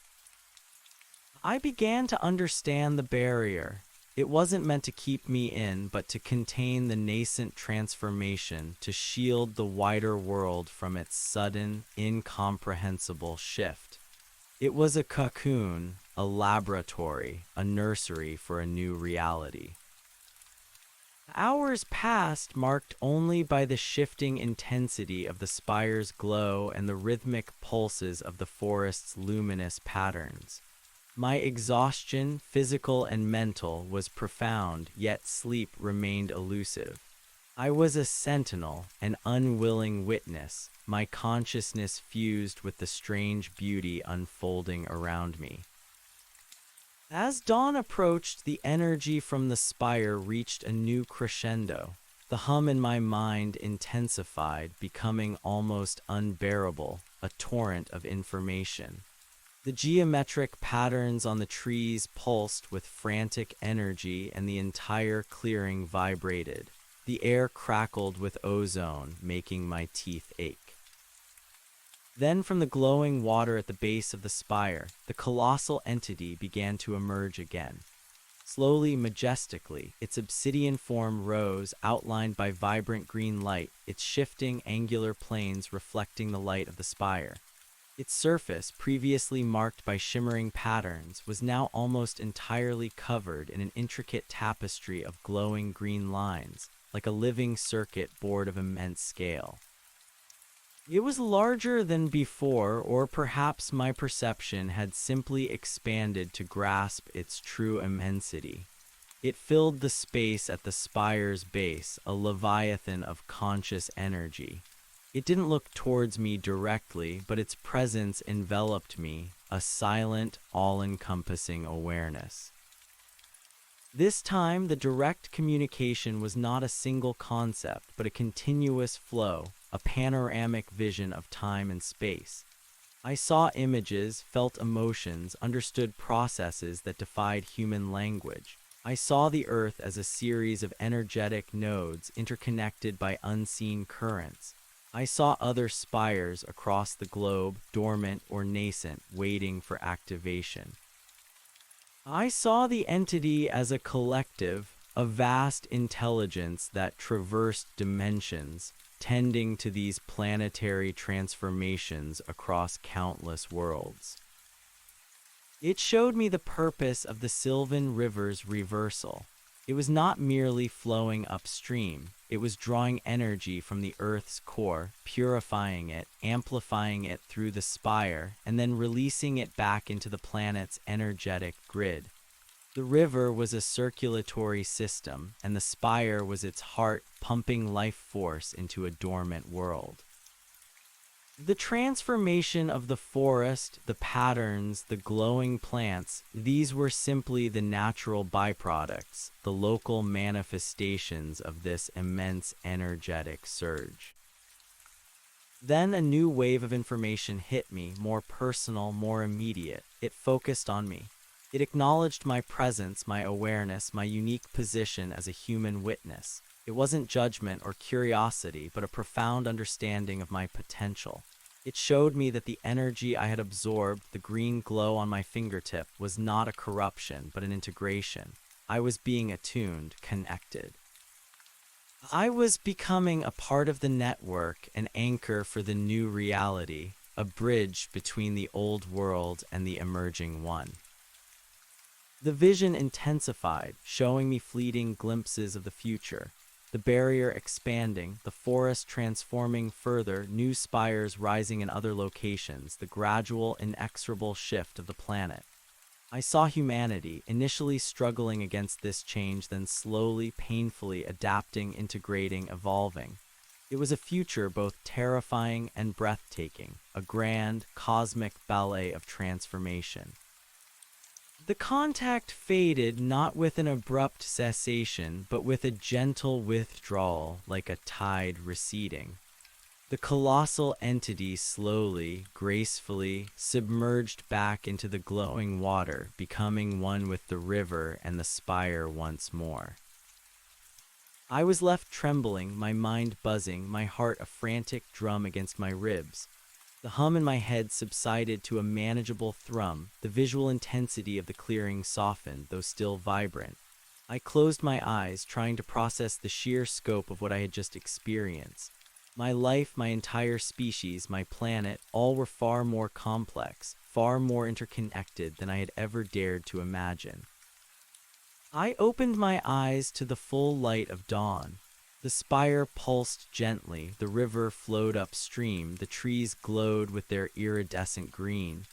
I began to understand the barrier. It wasn't meant to keep me in, but to contain the nascent transformation, to shield the wider world from its sudden, incomprehensible shift. It was a cocoon, a laboratory, a nursery for a new reality. Hours passed, marked only by the shifting intensity of the spire's glow and the rhythmic pulses of the forest's luminous patterns. My exhaustion, physical and mental, was profound, yet sleep remained elusive. I was a sentinel, an unwilling witness, my consciousness fused with the strange beauty unfolding around me. As dawn approached, the energy from the spire reached a new crescendo. The hum in my mind intensified, becoming almost unbearable, a torrent of information. The geometric patterns on the trees pulsed with frantic energy, and the entire clearing vibrated. The air crackled with ozone, making my teeth ache. Then, from the glowing water at the base of the spire, the colossal entity began to emerge again. Slowly, majestically, its obsidian form rose, outlined by vibrant green light, its shifting, angular planes reflecting the light of the spire. Its surface, previously marked by shimmering patterns, was now almost entirely covered in an intricate tapestry of glowing green lines, like a living circuit board of immense scale. It was larger than before, or perhaps my perception had simply expanded to grasp its true immensity. It filled the space at the spire's base, a leviathan of conscious energy. It didn't look towards me directly, but its presence enveloped me, a silent, all-encompassing awareness. This time, the direct communication was not a single concept, but a continuous flow, a panoramic vision of time and space. I saw images, felt emotions, understood processes that defied human language. I saw the Earth as a series of energetic nodes interconnected by unseen currents. I saw other spires across the globe, dormant or nascent, waiting for activation. I saw the entity as a collective, a vast intelligence that traversed dimensions, tending to these planetary transformations across countless worlds. It showed me the purpose of the Sylvan River's reversal. It was not merely flowing upstream, it was drawing energy from the Earth's core, purifying it, amplifying it through the spire, and then releasing it back into the planet's energetic grid. The river was a circulatory system, and the spire was its heart, pumping life force into a dormant world. The transformation of the forest, the patterns, the glowing plants, these were simply the natural byproducts, the local manifestations of this immense energetic surge. Then a new wave of information hit me, more personal, more immediate. It focused on me. It acknowledged my presence, my awareness, my unique position as a human witness. It wasn't judgment or curiosity, but a profound understanding of my potential. It showed me that the energy I had absorbed, the green glow on my fingertip, was not a corruption, but an integration. I was being attuned, connected. I was becoming a part of the network, an anchor for the new reality, a bridge between the old world and the emerging one. The vision intensified, showing me fleeting glimpses of the future. The barrier expanding, the forest transforming further, new spires rising in other locations, the gradual, inexorable shift of the planet. I saw humanity, initially struggling against this change, then slowly, painfully adapting, integrating, evolving. It was a future both terrifying and breathtaking, a grand, cosmic ballet of transformation. The contact faded, not with an abrupt cessation, but with a gentle withdrawal, like a tide receding. The colossal entity slowly, gracefully, submerged back into the glowing water, becoming one with the river and the spire once more. I was left trembling, my mind buzzing, my heart a frantic drum against my ribs. The hum in my head subsided to a manageable thrum. The visual intensity of the clearing softened, though still vibrant. I closed my eyes, trying to process the sheer scope of what I had just experienced. My life, my entire species, my planet, all were far more complex, far more interconnected than I had ever dared to imagine. I opened my eyes to the full light of dawn. The spire pulsed gently, the river flowed upstream, the trees glowed with their iridescent green.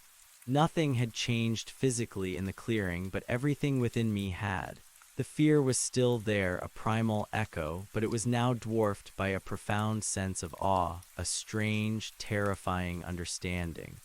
Nothing had changed physically in the clearing, but everything within me had. The fear was still there, a primal echo, but it was now dwarfed by a profound sense of awe, a strange, terrifying understanding.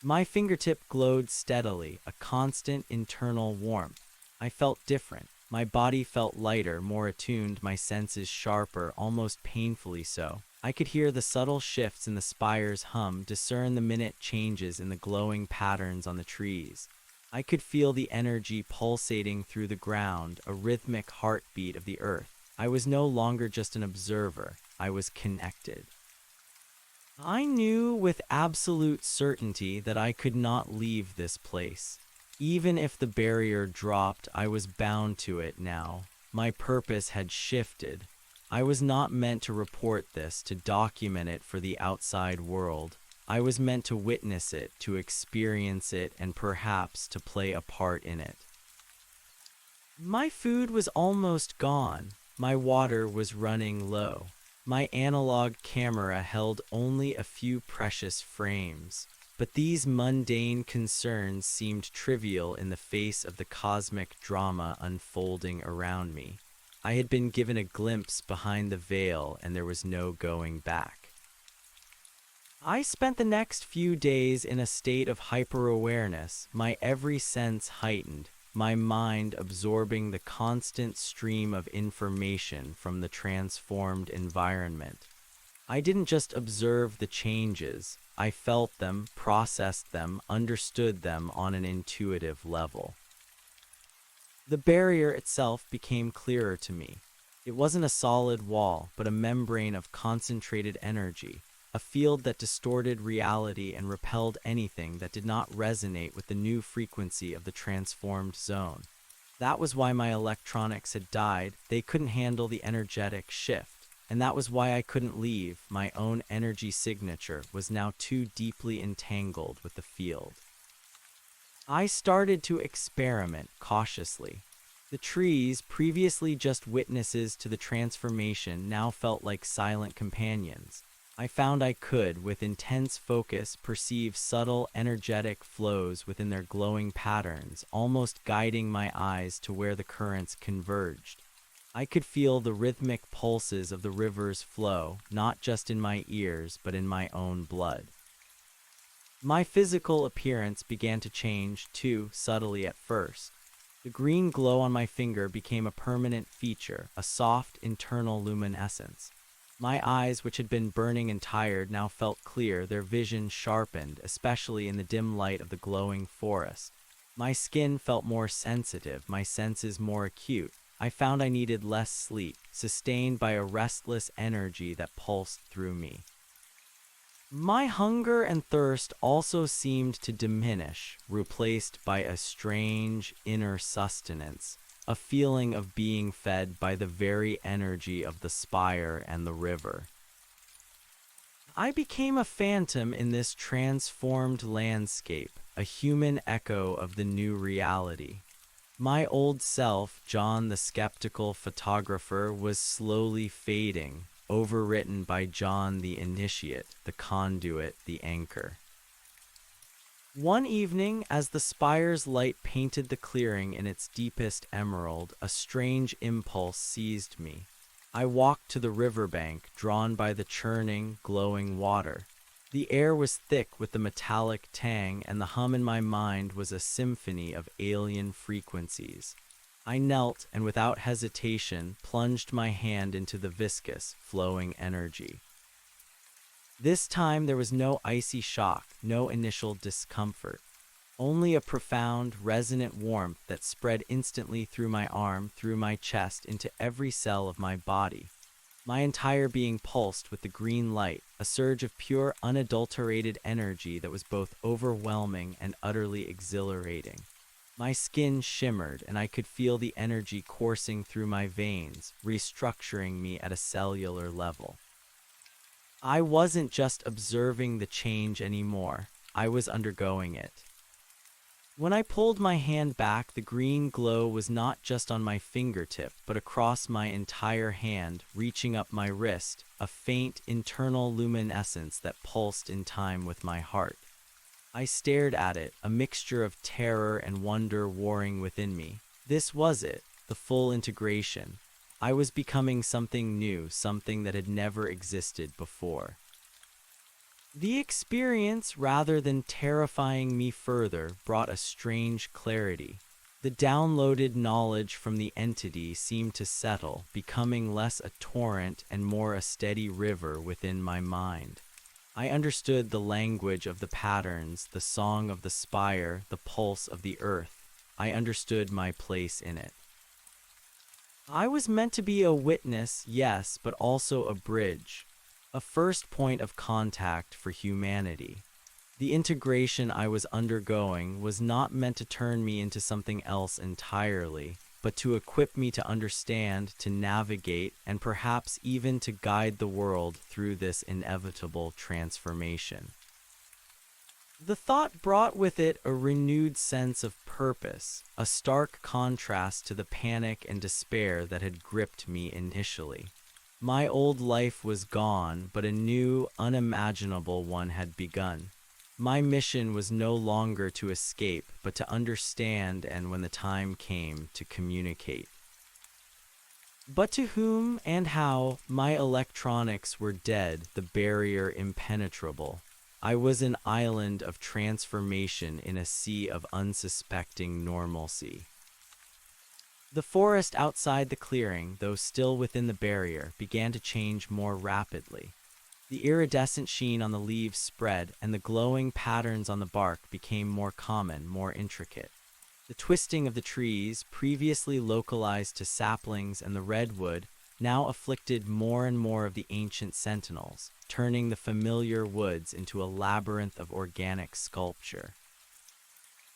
My fingertip glowed steadily, a constant internal warmth. I felt different. My body felt lighter, more attuned, my senses sharper, almost painfully so. I could hear the subtle shifts in the spire's hum, discern the minute changes in the glowing patterns on the trees. I could feel the energy pulsating through the ground, a rhythmic heartbeat of the earth. I was no longer just an observer, I was connected. I knew with absolute certainty that I could not leave this place. Even if the barrier dropped, I was bound to it now. My purpose had shifted. I was not meant to report this, to document it for the outside world. I was meant to witness it, to experience it, and perhaps to play a part in it. My food was almost gone. My water was running low. My analog camera held only a few precious frames. But these mundane concerns seemed trivial in the face of the cosmic drama unfolding around me. I had been given a glimpse behind the veil, and there was no going back. I spent the next few days in a state of hyper-awareness, my every sense heightened, my mind absorbing the constant stream of information from the transformed environment. I didn't just observe the changes, I felt them, processed them, understood them on an intuitive level. The barrier itself became clearer to me. It wasn't a solid wall, but a membrane of concentrated energy, a field that distorted reality and repelled anything that did not resonate with the new frequency of the transformed zone. That was why my electronics had died. They couldn't handle the energetic shift. And that was why I couldn't leave. My own energy signature was now too deeply entangled with the field. I started to experiment cautiously. The trees, previously just witnesses to the transformation, now felt like silent companions. I found I could, with intense focus, perceive subtle, energetic flows within their glowing patterns, almost guiding my eyes to where the currents converged. I could feel the rhythmic pulses of the river's flow, not just in my ears, but in my own blood. My physical appearance began to change, too, subtly at first. The green glow on my finger became a permanent feature, a soft, internal luminescence. My eyes, which had been burning and tired, now felt clear, their vision sharpened, especially in the dim light of the glowing forest. My skin felt more sensitive, my senses more acute. I found I needed less sleep, sustained by a restless energy that pulsed through me. My hunger and thirst also seemed to diminish, replaced by a strange inner sustenance, a feeling of being fed by the very energy of the spire and the river. I became a phantom in this transformed landscape, a human echo of the new reality. My old self, John the skeptical photographer, was slowly fading, overwritten by John the initiate, the conduit, the anchor. One evening, as the spire's light painted the clearing in its deepest emerald, a strange impulse seized me. I walked to the riverbank, drawn by the churning, glowing water. The air was thick with the metallic tang, and the hum in my mind was a symphony of alien frequencies. I knelt and without hesitation plunged my hand into the viscous, flowing energy. This time there was no icy shock, no initial discomfort, only a profound, resonant warmth that spread instantly through my arm, through my chest, into every cell of my body. My entire being pulsed with the green light, a surge of pure, unadulterated energy that was both overwhelming and utterly exhilarating. My skin shimmered, and I could feel the energy coursing through my veins, restructuring me at a cellular level. I wasn't just observing the change anymore, I was undergoing it. When I pulled my hand back, the green glow was not just on my fingertip, but across my entire hand, reaching up my wrist, a faint internal luminescence that pulsed in time with my heart. I stared at it, a mixture of terror and wonder warring within me. This was it, the full integration. I was becoming something new, something that had never existed before. The experience, rather than terrifying me further, brought a strange clarity. The downloaded knowledge from the entity seemed to settle, becoming less a torrent and more a steady river within my mind. I understood the language of the patterns, the song of the spire, the pulse of the earth. I understood my place in it. I was meant to be a witness, yes, but also a bridge, a first point of contact for humanity. The integration I was undergoing was not meant to turn me into something else entirely, but to equip me to understand, to navigate, and perhaps even to guide the world through this inevitable transformation. The thought brought with it a renewed sense of purpose, a stark contrast to the panic and despair that had gripped me initially. My old life was gone, but a new, unimaginable one had begun. My mission was no longer to escape, but to understand and, when the time came, to communicate. But to whom and how? My electronics were dead, the barrier impenetrable. I was an island of transformation in a sea of unsuspecting normalcy. The forest outside the clearing, though still within the barrier, began to change more rapidly. The iridescent sheen on the leaves spread, and the glowing patterns on the bark became more common, more intricate. The twisting of the trees, previously localized to saplings and the redwood, now afflicted more and more of the ancient sentinels, turning the familiar woods into a labyrinth of organic sculpture.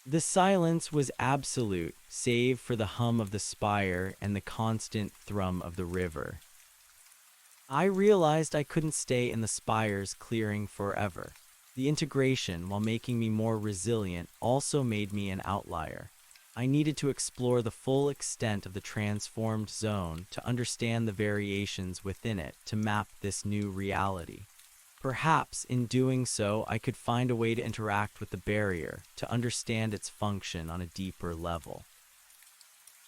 The silence was absolute, save for the hum of the spire and the constant thrum of the river. I realized I couldn't stay in the spire's clearing forever. The integration, while making me more resilient, also made me an outlier. I needed to explore the full extent of the transformed zone, to understand the variations within it, to map this new reality. Perhaps, in doing so, I could find a way to interact with the barrier, to understand its function on a deeper level.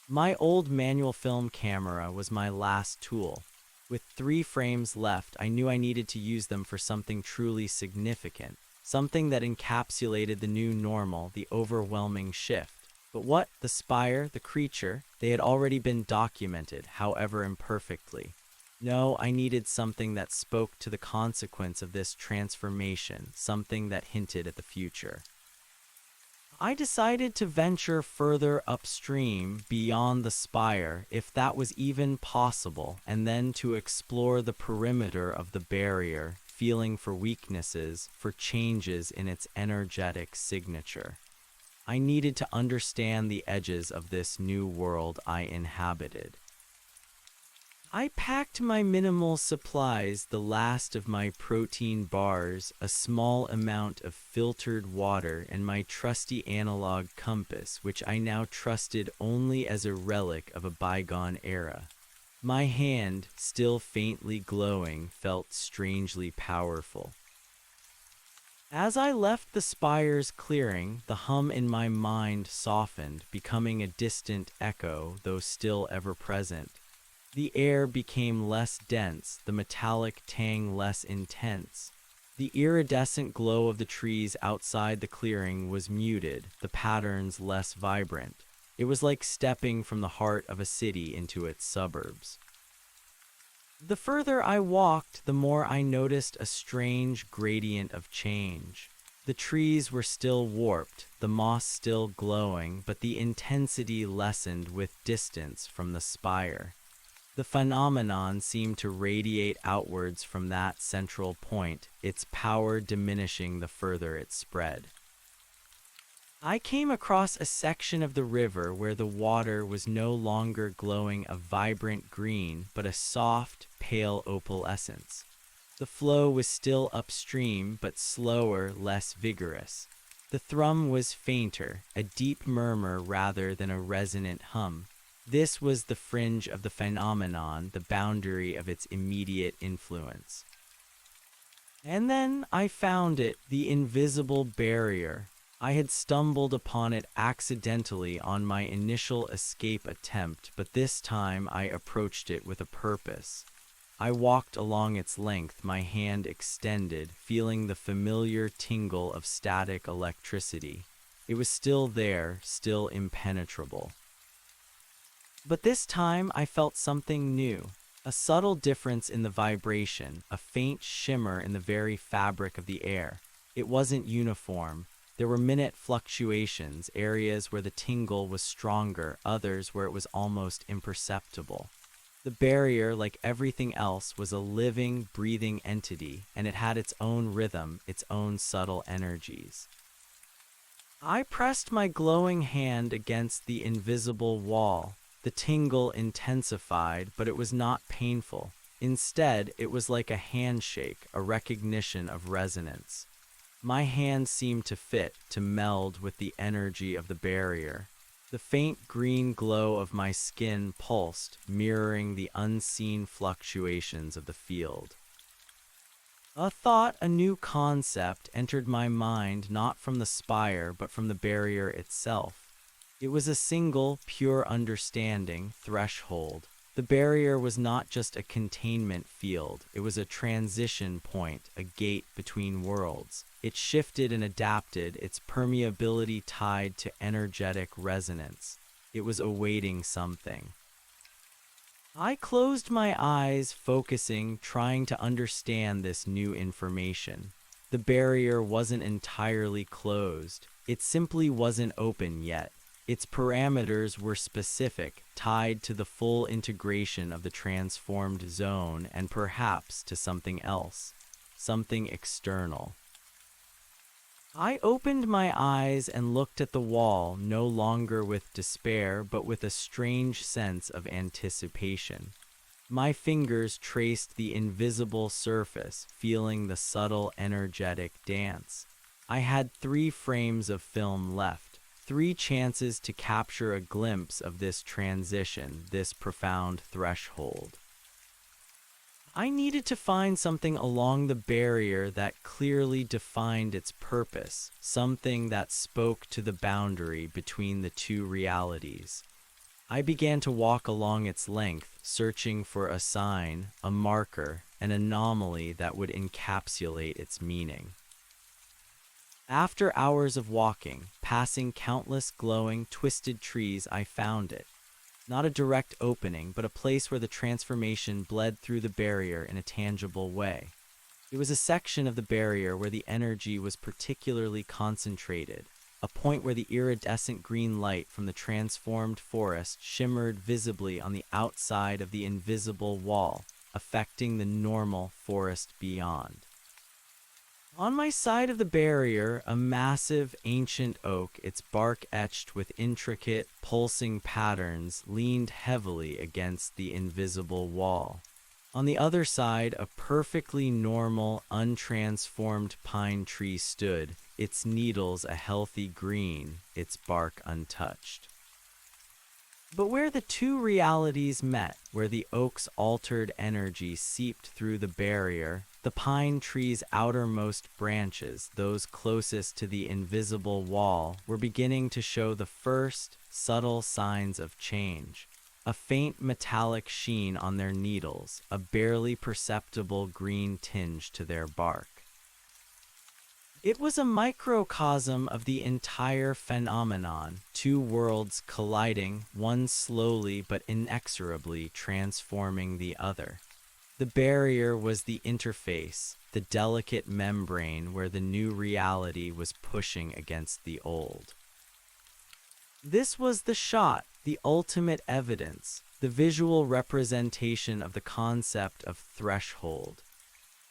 My old manual film camera was my last tool. With 3 frames left, I knew I needed to use them for something truly significant, something that encapsulated the new normal, the overwhelming shift. But what? The spire, the creature, they had already been documented, however imperfectly. No, I needed something that spoke to the consequence of this transformation, something that hinted at the future. I decided to venture further upstream, beyond the spire, if that was even possible, and then to explore the perimeter of the barrier, feeling for weaknesses, for changes in its energetic signature. I needed to understand the edges of this new world I inhabited. I packed my minimal supplies, the last of my protein bars, a small amount of filtered water, and my trusty analog compass, which I now trusted only as a relic of a bygone era. My hand, still faintly glowing, felt strangely powerful. As I left the spire's clearing, the hum in my mind softened, becoming a distant echo, though still ever present. The air became less dense, the metallic tang less intense. The iridescent glow of the trees outside the clearing was muted, the patterns less vibrant. It was like stepping from the heart of a city into its suburbs. The further I walked, the more I noticed a strange gradient of change. The trees were still warped, the moss still glowing, but the intensity lessened with distance from the spire. The phenomenon seemed to radiate outwards from that central point, its power diminishing the further it spread. I came across a section of the river where the water was no longer glowing a vibrant green, but a soft, pale opalescence. The flow was still upstream, but slower, less vigorous. The thrum was fainter, a deep murmur rather than a resonant hum. This was the fringe of the phenomenon, the boundary of its immediate influence. And then I found it, the invisible barrier. I had stumbled upon it accidentally on my initial escape attempt, but this time I approached it with a purpose. I walked along its length, my hand extended, feeling the familiar tingle of static electricity. It was still there, still impenetrable. But this time I felt something new. A subtle difference in the vibration, a faint shimmer in the very fabric of the air. It wasn't uniform. There were minute fluctuations, areas where the tingle was stronger, others where it was almost imperceptible. The barrier, like everything else, was a living, breathing entity, and it had its own rhythm, its own subtle energies. I pressed my glowing hand against the invisible wall. The tingle intensified, but it was not painful. Instead, it was like a handshake, a recognition of resonance. My hand seemed to fit, to meld with the energy of the barrier. The faint green glow of my skin pulsed, mirroring the unseen fluctuations of the field. A thought, a new concept, entered my mind, not from the spire, but from the barrier itself. It was a single, pure understanding, threshold. The barrier was not just a containment field, it was a transition point, a gate between worlds. It shifted and adapted, its permeability tied to energetic resonance. It was awaiting something. I closed my eyes, focusing, trying to understand this new information. The barrier wasn't entirely closed. It simply wasn't open yet. Its parameters were specific, tied to the full integration of the transformed zone and perhaps to something else, something external. I opened my eyes and looked at the wall, no longer with despair, but with a strange sense of anticipation. My fingers traced the invisible surface, feeling the subtle, energetic dance. I had 3 frames of film left, 3 chances to capture a glimpse of this transition, this profound threshold. I needed to find something along the barrier that clearly defined its purpose, something that spoke to the boundary between the 2 realities. I began to walk along its length, searching for a sign, a marker, an anomaly that would encapsulate its meaning. After hours of walking, passing countless glowing, twisted trees, I found it. Not a direct opening, but a place where the transformation bled through the barrier in a tangible way. It was a section of the barrier where the energy was particularly concentrated, a point where the iridescent green light from the transformed forest shimmered visibly on the outside of the invisible wall, affecting the normal forest beyond. On my side of the barrier, a massive, ancient oak, its bark etched with intricate, pulsing patterns, leaned heavily against the invisible wall. On the other side, a perfectly normal, untransformed pine tree stood, its needles a healthy green, its bark untouched. But where the 2 realities met, where the oak's altered energy seeped through the barrier, the pine tree's outermost branches, those closest to the invisible wall, were beginning to show the first, subtle signs of change. A faint metallic sheen on their needles, a barely perceptible green tinge to their bark. It was a microcosm of the entire phenomenon, 2 worlds colliding, one slowly but inexorably transforming the other. The barrier was the interface, the delicate membrane where the new reality was pushing against the old. This was the shot, the ultimate evidence, the visual representation of the concept of threshold.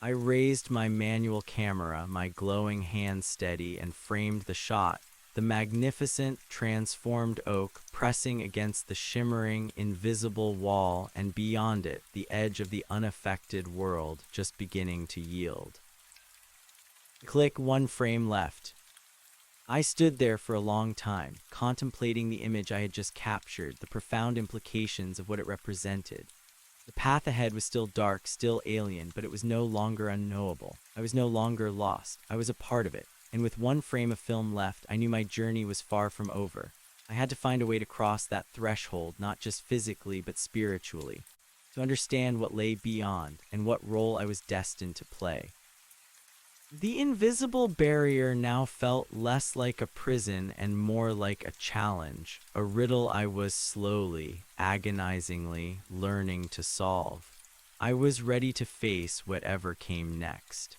I raised my manual camera, my glowing hand steady, and framed the shot, the magnificent, transformed oak pressing against the shimmering, invisible wall, and beyond it, the edge of the unaffected world just beginning to yield. Click, 1 frame left. I stood there for a long time, contemplating the image I had just captured, the profound implications of what it represented. The path ahead was still dark, still alien, but it was no longer unknowable. I was no longer lost. I was a part of it. And with one frame of film left, I knew my journey was far from over. I had to find a way to cross that threshold, not just physically, but spiritually, to understand what lay beyond and what role I was destined to play. The invisible barrier now felt less like a prison and more like a challenge, a riddle I was slowly, agonizingly learning to solve. I was ready to face whatever came next.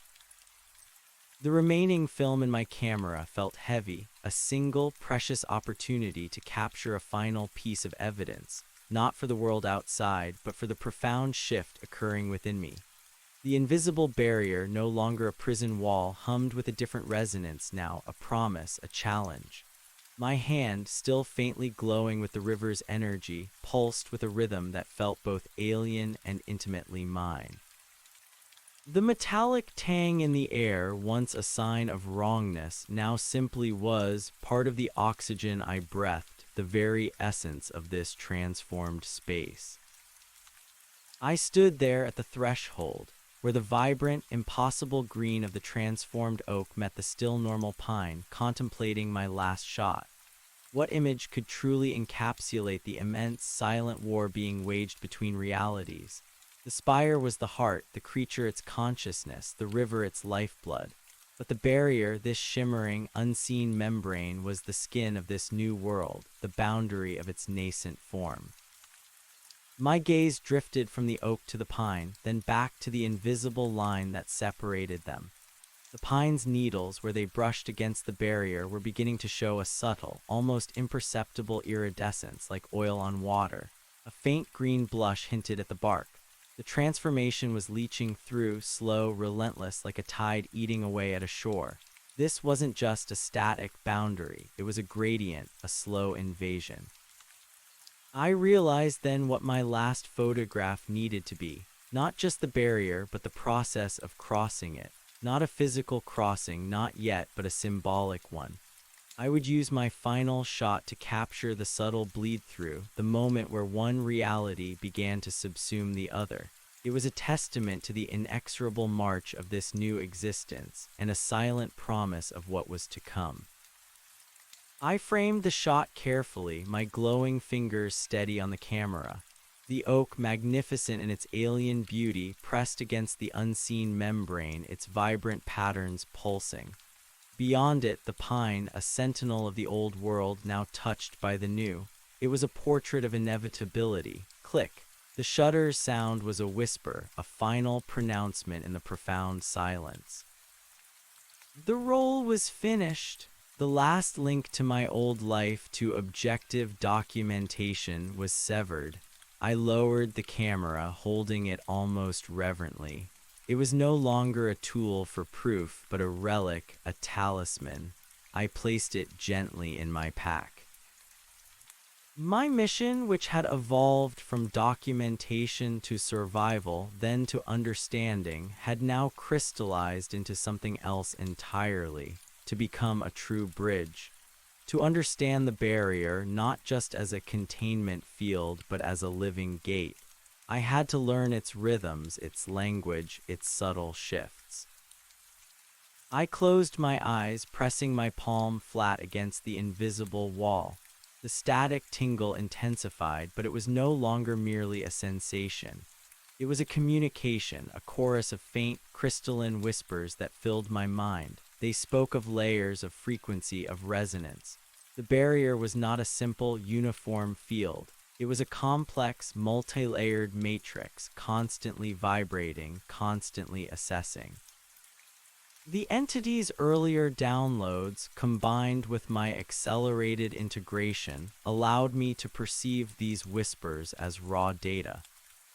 The remaining film in my camera felt heavy, a single precious opportunity to capture a final piece of evidence, not for the world outside, but for the profound shift occurring within me. The invisible barrier, no longer a prison wall, hummed with a different resonance now, a promise, a challenge. My hand, still faintly glowing with the river's energy, pulsed with a rhythm that felt both alien and intimately mine. The metallic tang in the air, once a sign of wrongness, now simply was part of the oxygen I breathed, the very essence of this transformed space. I stood there at the threshold, where the vibrant, impossible green of the transformed oak met the still normal pine, contemplating my last shot. What image could truly encapsulate the immense, silent war being waged between realities? The spire was the heart, the creature its consciousness, the river its lifeblood. But the barrier, this shimmering, unseen membrane, was the skin of this new world, the boundary of its nascent form. My gaze drifted from the oak to the pine, then back to the invisible line that separated them. The pine's needles, where they brushed against the barrier, were beginning to show a subtle, almost imperceptible iridescence, like oil on water. A faint green blush hinted at the bark. The transformation was leaching through, slow, relentless, like a tide eating away at a shore. This wasn't just a static boundary, it was a gradient, a slow invasion. I realized then what my last photograph needed to be. Not just the barrier, but the process of crossing it. Not a physical crossing, not yet, but a symbolic one. I would use my final shot to capture the subtle bleed-through, the moment where one reality began to subsume the other. It was a testament to the inexorable march of this new existence, and a silent promise of what was to come. I framed the shot carefully, my glowing fingers steady on the camera. The oak, magnificent in its alien beauty, pressed against the unseen membrane, its vibrant patterns pulsing. Beyond it, the pine, a sentinel of the old world, now touched by the new. It was a portrait of inevitability. Click. The shutter's sound was a whisper, a final pronouncement in the profound silence. The roll was finished. The last link to my old life, to objective documentation, was severed. I lowered the camera, holding it almost reverently. It was no longer a tool for proof, but a relic, a talisman. I placed it gently in my pack. My mission, which had evolved from documentation to survival, then to understanding, had now crystallized into something else entirely. To become a true bridge, to understand the barrier not just as a containment field but as a living gate. I had to learn its rhythms, its language, its subtle shifts. I closed my eyes, pressing my palm flat against the invisible wall. The static tingle intensified, but it was no longer merely a sensation. It was a communication, a chorus of faint, crystalline whispers that filled my mind. They spoke of layers of frequency, of resonance. The barrier was not a simple, uniform field. It was a complex, multi-layered matrix, constantly vibrating, constantly assessing. The entity's earlier downloads, combined with my accelerated integration, allowed me to perceive these whispers as raw data.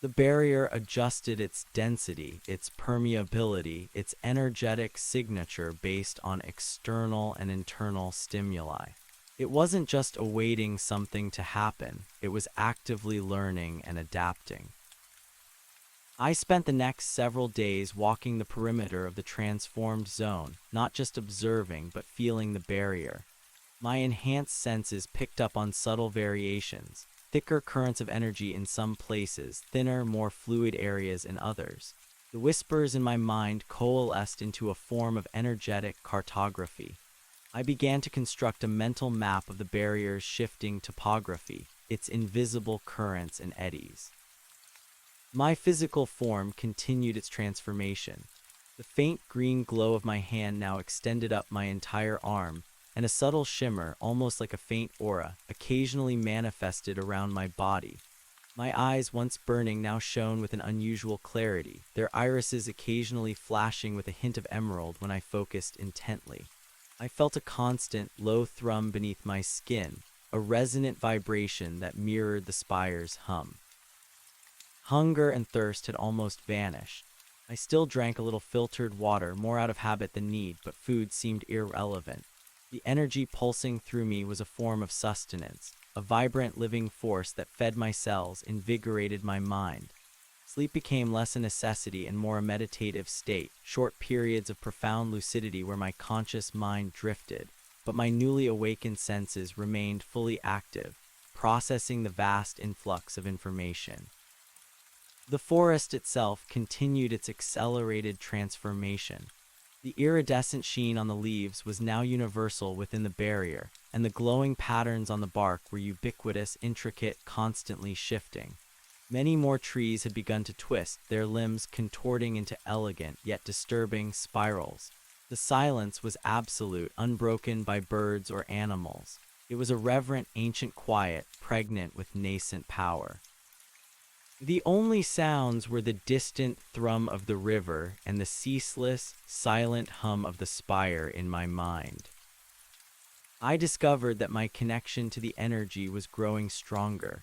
The barrier adjusted its density, its permeability, its energetic signature based on external and internal stimuli. It wasn't just awaiting something to happen, it was actively learning and adapting. I spent the next several days walking the perimeter of the transformed zone, not just observing but feeling the barrier. My enhanced senses picked up on subtle variations. thicker currents of energy in some places, thinner, more fluid areas in others. The whispers in my mind coalesced into a form of energetic cartography. I began to construct a mental map of the barrier's shifting topography, its invisible currents and eddies. My physical form continued its transformation. The faint green glow of my hand now extended up my entire arm, and a subtle shimmer, almost like a faint aura, occasionally manifested around my body. My eyes, once burning, now shone with an unusual clarity, their irises occasionally flashing with a hint of emerald when I focused intently. I felt a constant, low thrum beneath my skin, a resonant vibration that mirrored the spire's hum. Hunger and thirst had almost vanished. I still drank a little filtered water, more out of habit than need, but food seemed irrelevant. The energy pulsing through me was a form of sustenance, a vibrant living force that fed my cells, invigorated my mind. Sleep became less a necessity and more a meditative state, short periods of profound lucidity where my conscious mind drifted, but my newly awakened senses remained fully active, processing the vast influx of information. The forest itself continued its accelerated transformation. The iridescent sheen on the leaves was now universal within the barrier, and the glowing patterns on the bark were ubiquitous, intricate, constantly shifting. Many more trees had begun to twist, their limbs contorting into elegant yet disturbing spirals. The silence was absolute, unbroken by birds or animals. It was a reverent, ancient quiet, pregnant with nascent power. The only sounds were the distant thrum of the river and the ceaseless, silent hum of the spire in my mind. I discovered that my connection to the energy was growing stronger.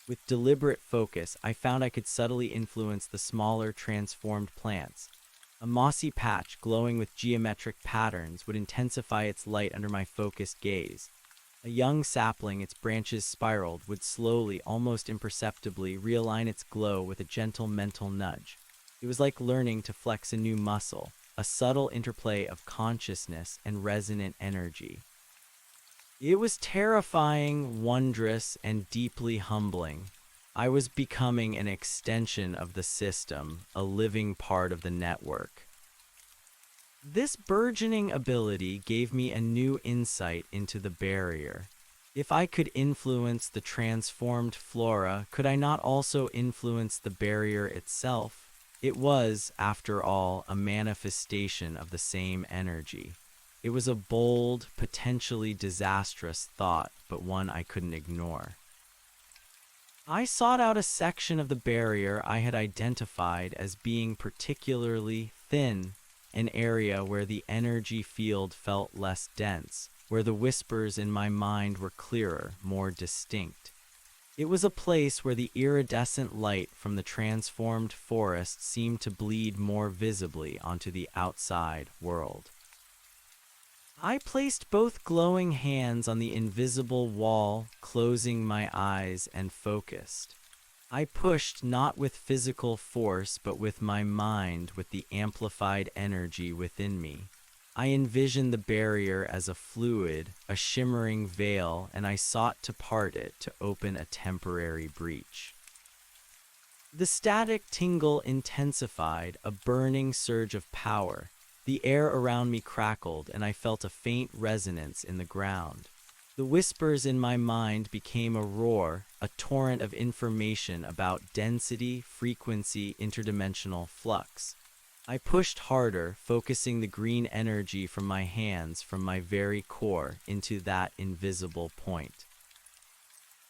With deliberate focus, I found I could subtly influence the smaller, transformed plants. A mossy patch glowing with geometric patterns would intensify its light under my focused gaze. A young sapling, its branches spiraled, would slowly, almost imperceptibly, realign its glow with a gentle mental nudge. It was like learning to flex a new muscle, a subtle interplay of consciousness and resonant energy. It was terrifying, wondrous, and deeply humbling. I was becoming an extension of the system, a living part of the network. This burgeoning ability gave me a new insight into the barrier. If I could influence the transformed flora, could I not also influence the barrier itself? It was, after all, a manifestation of the same energy. It was a bold, potentially disastrous thought, but one I couldn't ignore. I sought out a section of the barrier I had identified as being particularly thin, an area where the energy field felt less dense, where the whispers in my mind were clearer, more distinct. It was a place where the iridescent light from the transformed forest seemed to bleed more visibly onto the outside world. I placed both glowing hands on the invisible wall, closing my eyes and focused. I pushed not with physical force, but with my mind, with the amplified energy within me. I envisioned the barrier as a fluid, a shimmering veil, and I sought to part it to open a temporary breach. The static tingle intensified, a burning surge of power. The air around me crackled, and I felt a faint resonance in the ground. The whispers in my mind became a roar, a torrent of information about density, frequency, interdimensional flux. I pushed harder, focusing the green energy from my hands, from my very core, into that invisible point.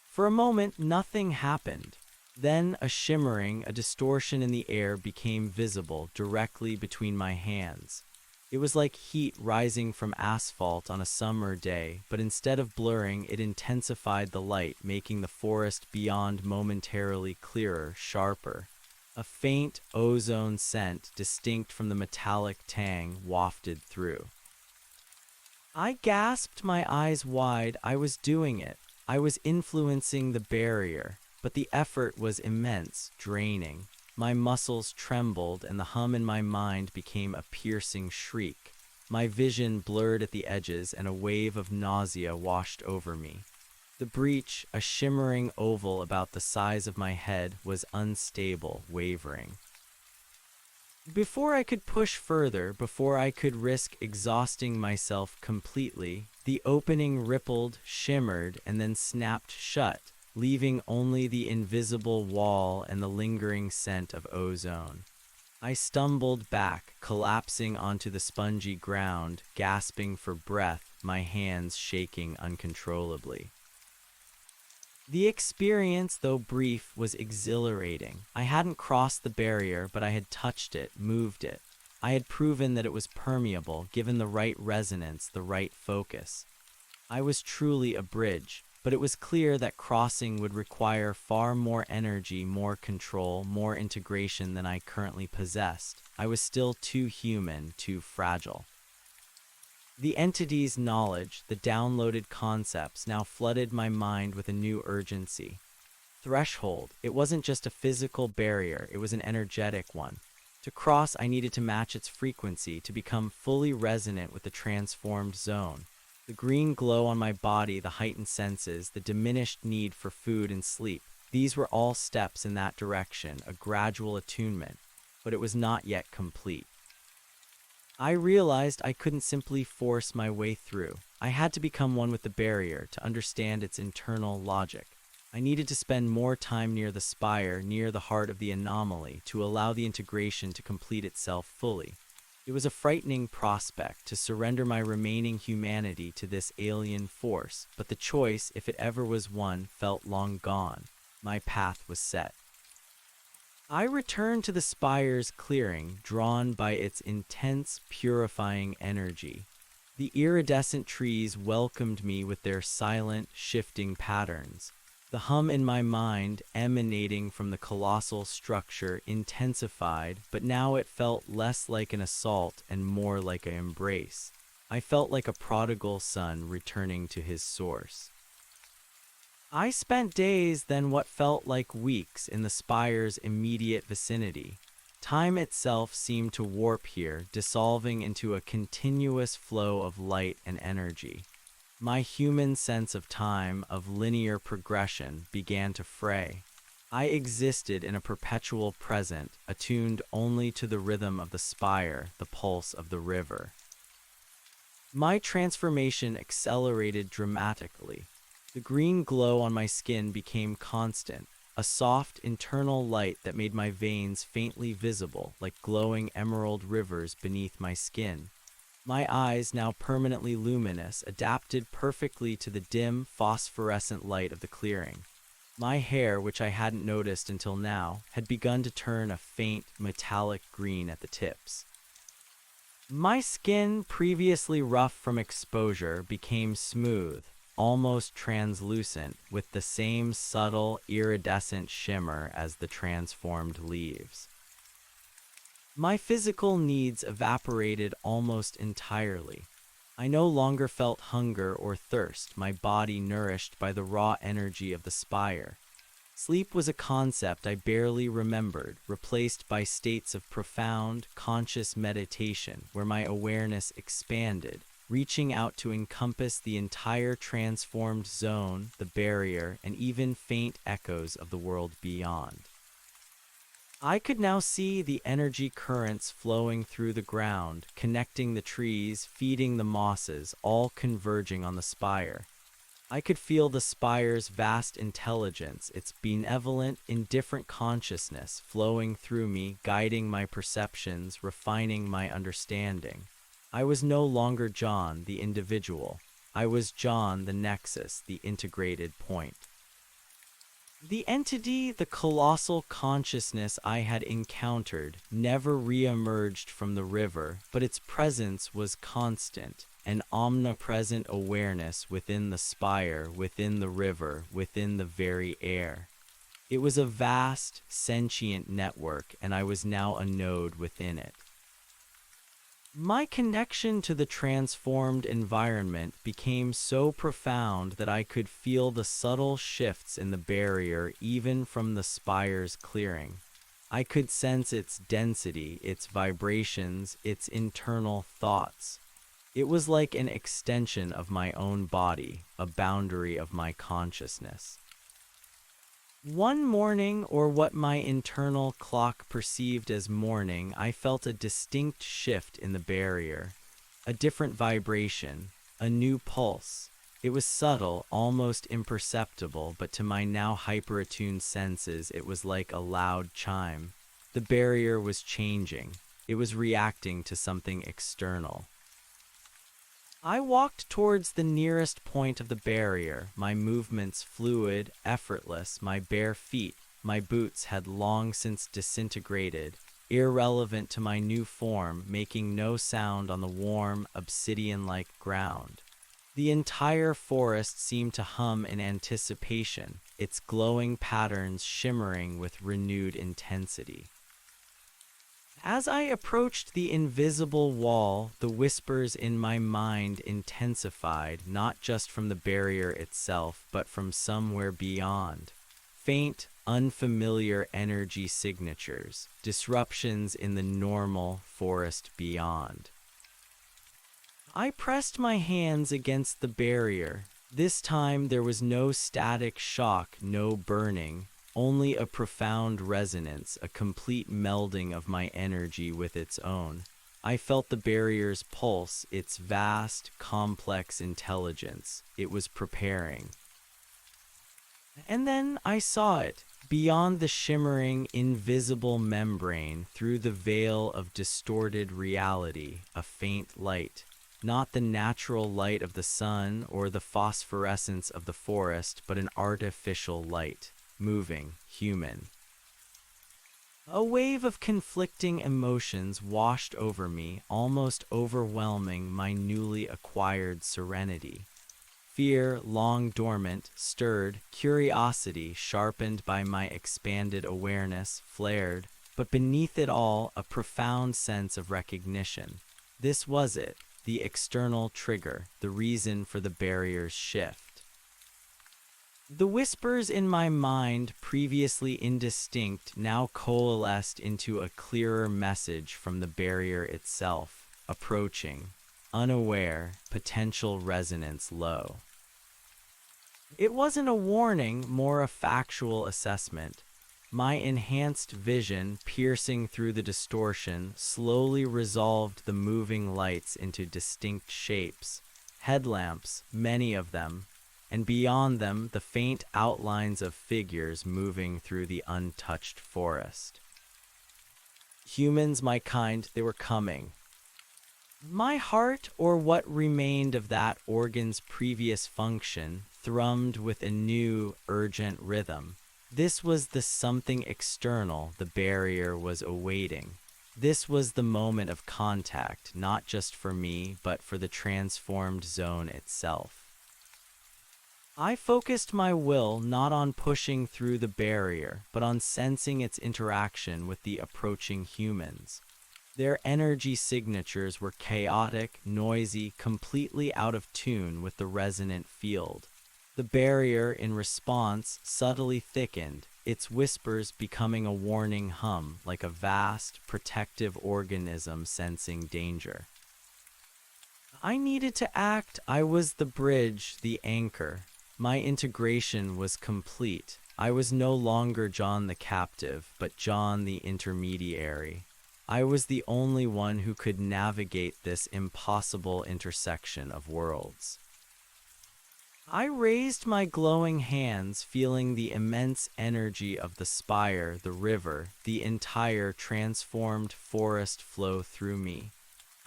For a moment, nothing happened. Then a shimmering, a distortion in the air became visible directly between my hands. It was like heat rising from asphalt on a summer day, but instead of blurring, it intensified the light, making the forest beyond momentarily clearer, sharper. A faint ozone scent, distinct from the metallic tang, wafted through. I gasped, my eyes wide. I was doing it. I was influencing the barrier, but the effort was immense, draining. My muscles trembled, and the hum in my mind became a piercing shriek. My vision blurred at the edges, and a wave of nausea washed over me. The breach, a shimmering oval about the size of my head, was unstable, wavering. Before I could push further, before I could risk exhausting myself completely, the opening rippled, shimmered, and then snapped shut, leaving only the invisible wall and the lingering scent of ozone. I stumbled back, collapsing onto the spongy ground, gasping for breath, my hands shaking uncontrollably. The experience, though brief, was exhilarating. I hadn't crossed the barrier, but I had touched it, moved it. I had proven that it was permeable, given the right resonance, the right focus. I was truly a bridge, but it was clear that crossing would require far more energy, more control, more integration than I currently possessed. I was still too human, too fragile. The entity's knowledge, the downloaded concepts, now flooded my mind with a new urgency. Threshold. It wasn't just a physical barrier, it was an energetic one. To cross, I needed to match its frequency, to become fully resonant with the transformed zone. The green glow on my body, the heightened senses, the diminished need for food and sleep. These were all steps in that direction, a gradual attunement, but it was not yet complete. I realized I couldn't simply force my way through. I had to become one with the barrier, to understand its internal logic. I needed to spend more time near the spire, near the heart of the anomaly, to allow the integration to complete itself fully. It was a frightening prospect to surrender my remaining humanity to this alien force, but the choice, if it ever was one, felt long gone. My path was set. I returned to the spire's clearing, drawn by its intense, purifying energy. The iridescent trees welcomed me with their silent, shifting patterns. The hum in my mind, emanating from the colossal structure, intensified, but now it felt less like an assault and more like an embrace. I felt like a prodigal son returning to his source. I spent days, then what felt like weeks, in the spire's immediate vicinity. Time itself seemed to warp here, dissolving into a continuous flow of light and energy. My human sense of time, of linear progression, began to fray. I existed in a perpetual present, attuned only to the rhythm of the spire, the pulse of the river. My transformation accelerated dramatically. The green glow on my skin became constant, a soft internal light that made my veins faintly visible, like glowing emerald rivers beneath my skin. My eyes, now permanently luminous, adapted perfectly to the dim, phosphorescent light of the clearing. My hair, which I hadn't noticed until now, had begun to turn a faint, metallic green at the tips. My skin, previously rough from exposure, became smooth, almost translucent, with the same subtle, iridescent shimmer as the transformed leaves. My physical needs evaporated almost entirely. I no longer felt hunger or thirst, my body nourished by the raw energy of the spire. Sleep was a concept I barely remembered, replaced by states of profound, conscious meditation where my awareness expanded, reaching out to encompass the entire transformed zone, the barrier, and even faint echoes of the world beyond. I could now see the energy currents flowing through the ground, connecting the trees, feeding the mosses, all converging on the spire. I could feel the spire's vast intelligence, its benevolent, indifferent consciousness flowing through me, guiding my perceptions, refining my understanding. I was no longer John, the individual. I was John, the nexus, the integrated point. The entity, the colossal consciousness I had encountered, never re-emerged from the river, but its presence was constant, an omnipresent awareness within the spire, within the river, within the very air. It was a vast, sentient network, and I was now a node within it. My connection to the transformed environment became so profound that I could feel the subtle shifts in the barrier even from the spire's clearing. I could sense its density, its vibrations, its internal thoughts. It was like an extension of my own body, a boundary of my consciousness. One morning, or what my internal clock perceived as morning, I felt a distinct shift in the barrier, a different vibration, a new pulse. It was subtle, almost imperceptible, but to my now hyper-attuned senses, it was like a loud chime. The barrier was changing. It was reacting to something external. I walked towards the nearest point of the barrier, my movements fluid, effortless, my bare feet, my boots had long since disintegrated, irrelevant to my new form, making no sound on the warm, obsidian-like ground. The entire forest seemed to hum in anticipation, its glowing patterns shimmering with renewed intensity. As I approached the invisible wall, the whispers in my mind intensified, not just from the barrier itself, but from somewhere beyond. Faint, unfamiliar energy signatures, disruptions in the normal forest beyond. I pressed my hands against the barrier. This time there was no static shock, no burning. Only a profound resonance, a complete melding of my energy with its own. I felt the barrier's pulse, its vast, complex intelligence. It was preparing. And then I saw it, beyond the shimmering, invisible membrane, through the veil of distorted reality, a faint light. Not the natural light of the sun or the phosphorescence of the forest, but an artificial light. Moving, human. A wave of conflicting emotions washed over me, almost overwhelming my newly acquired serenity. Fear, long dormant, stirred, curiosity, sharpened by my expanded awareness, flared, but beneath it all, a profound sense of recognition. This was it, the external trigger, the reason for the barrier's shift. The whispers in my mind, previously indistinct, now coalesced into a clearer message from the barrier itself, approaching, unaware, potential resonance low. It wasn't a warning, more a factual assessment. My enhanced vision, piercing through the distortion, slowly resolved the moving lights into distinct shapes, headlamps, many of them, and beyond them the faint outlines of figures moving through the untouched forest. Humans, my kind, they were coming. My heart, or what remained of that organ's previous function, thrummed with a new, urgent rhythm. This was the something external the barrier was awaiting. This was the moment of contact, not just for me, but for the transformed zone itself. I focused my will not on pushing through the barrier, but on sensing its interaction with the approaching humans. Their energy signatures were chaotic, noisy, completely out of tune with the resonant field. The barrier, in response, subtly thickened, its whispers becoming a warning hum, like a vast, protective organism sensing danger. I needed to act. I was the bridge, the anchor. My integration was complete. I was no longer John the captive, but John the intermediary. I was the only one who could navigate this impossible intersection of worlds. I raised my glowing hands, feeling the immense energy of the spire, the river, the entire transformed forest flow through me.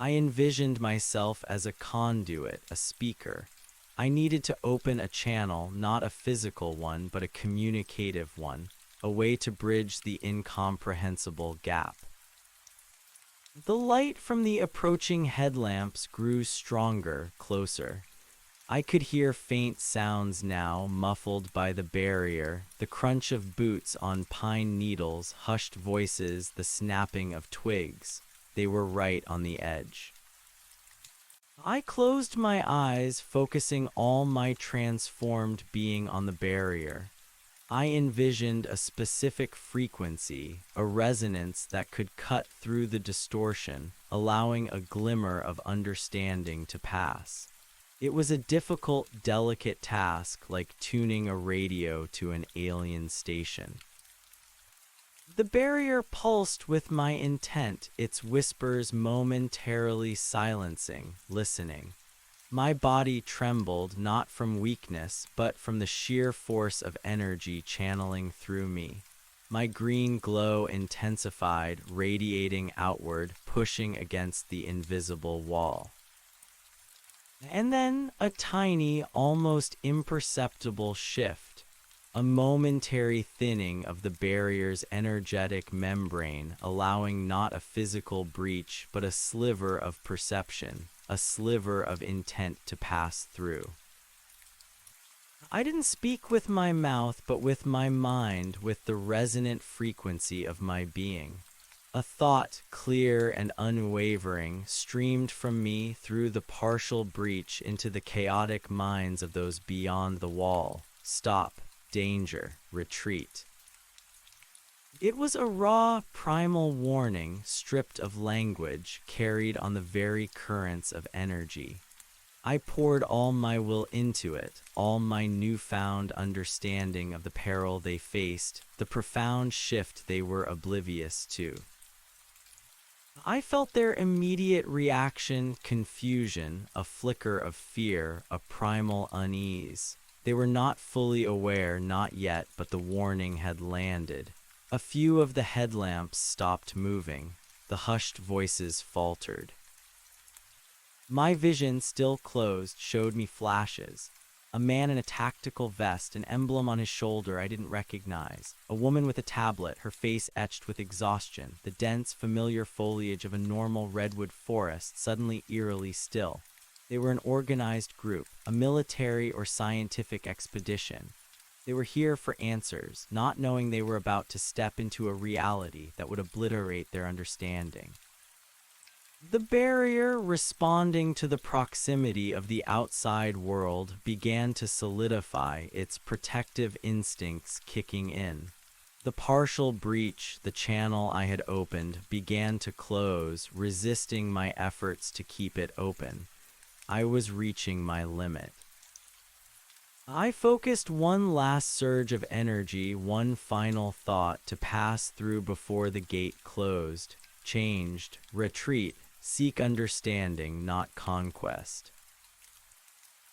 I envisioned myself as a conduit, a speaker. I needed to open a channel, not a physical one, but a communicative one, a way to bridge the incomprehensible gap. The light from the approaching headlamps grew stronger, closer. I could hear faint sounds now, muffled by the barrier, the crunch of boots on pine needles, hushed voices, the snapping of twigs. They were right on the edge. I closed my eyes, focusing all my transformed being on the barrier. I envisioned a specific frequency, a resonance that could cut through the distortion, allowing a glimmer of understanding to pass. It was a difficult, delicate task, like tuning a radio to an alien station. The barrier pulsed with my intent, its whispers momentarily silencing, listening. My body trembled not from weakness, but from the sheer force of energy channeling through me. My green glow intensified, radiating outward, pushing against the invisible wall. And then a tiny, almost imperceptible shift. A momentary thinning of the barrier's energetic membrane, allowing not a physical breach, but a sliver of perception, a sliver of intent to pass through. I didn't speak with my mouth, but with my mind, with the resonant frequency of my being. A thought, clear and unwavering, streamed from me through the partial breach into the chaotic minds of those beyond the wall. Stop, danger, retreat. It was a raw, primal warning, stripped of language, carried on the very currents of energy. I poured all my will into it, all my newfound understanding of the peril they faced, the profound shift they were oblivious to. I felt their immediate reaction, confusion, a flicker of fear, a primal unease. They were not fully aware, not yet, but the warning had landed. A few of the headlamps stopped moving. The hushed voices faltered. My vision, still closed, showed me flashes. A man in a tactical vest, an emblem on his shoulder I didn't recognize. A woman with a tablet, her face etched with exhaustion. The dense, familiar foliage of a normal redwood forest suddenly eerily still. They were an organized group, a military or scientific expedition. They were here for answers, not knowing they were about to step into a reality that would obliterate their understanding. The barrier, responding to the proximity of the outside world, began to solidify, its protective instincts kicking in. The partial breach, the channel I had opened, began to close, resisting my efforts to keep it open. I was reaching my limit. I focused one last surge of energy, one final thought to pass through before the gate closed. Changed, retreat, seek understanding, not conquest.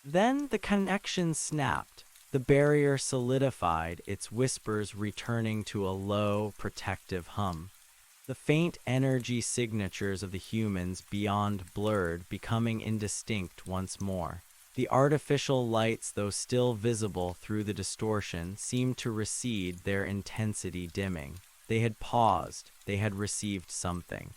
Then the connection snapped. The barrier solidified, its whispers returning to a low, protective hum. The faint energy signatures of the humans beyond blurred, becoming indistinct once more. The artificial lights, though still visible through the distortion, seemed to recede, their intensity dimming. They had paused. They had received something.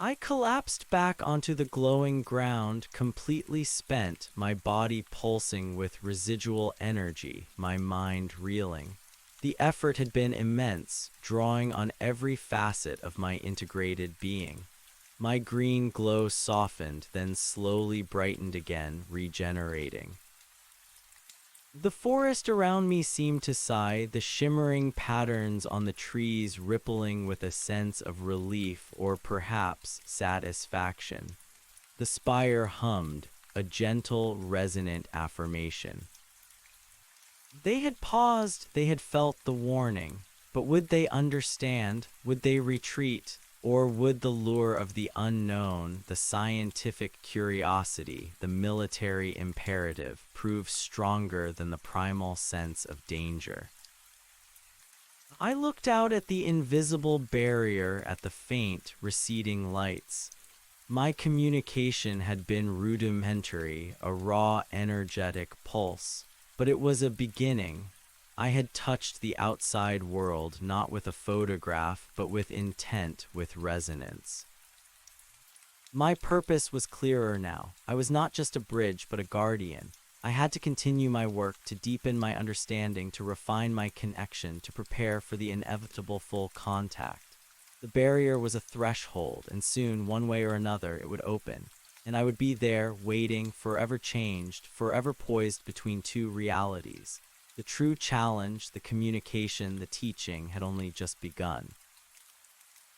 I collapsed back onto the glowing ground, completely spent, my body pulsing with residual energy, my mind reeling. The effort had been immense, drawing on every facet of my integrated being. My green glow softened, then slowly brightened again, regenerating. The forest around me seemed to sigh, the shimmering patterns on the trees rippling with a sense of relief or perhaps satisfaction. The spire hummed, a gentle, resonant affirmation. They had paused, they had felt the warning, but would they understand? Would they retreat? Or would the lure of the unknown, the scientific curiosity, the military imperative, prove stronger than the primal sense of danger? I looked out at the invisible barrier, at the faint, receding lights. My communication had been rudimentary, a raw, energetic pulse, but it was a beginning. I had touched the outside world, not with a photograph, but with intent, with resonance. My purpose was clearer now. I was not just a bridge, but a guardian. I had to continue my work, to deepen my understanding, to refine my connection, to prepare for the inevitable full contact. The barrier was a threshold, and soon, one way or another, it would open. And I would be there, waiting, forever changed, forever poised between two realities. The true challenge, the communication, the teaching had only just begun.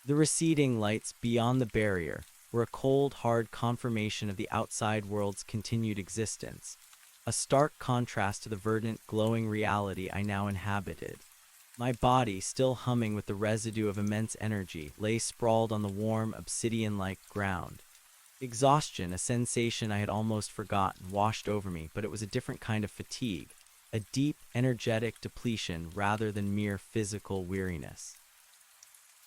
The receding lights beyond the barrier were a cold, hard confirmation of the outside world's continued existence, a stark contrast to the verdant, glowing reality I now inhabited. My body, still humming with the residue of immense energy, lay sprawled on the warm, obsidian-like ground. Exhaustion, a sensation I had almost forgotten, washed over me, but it was a different kind of fatigue, a deep, energetic depletion rather than mere physical weariness.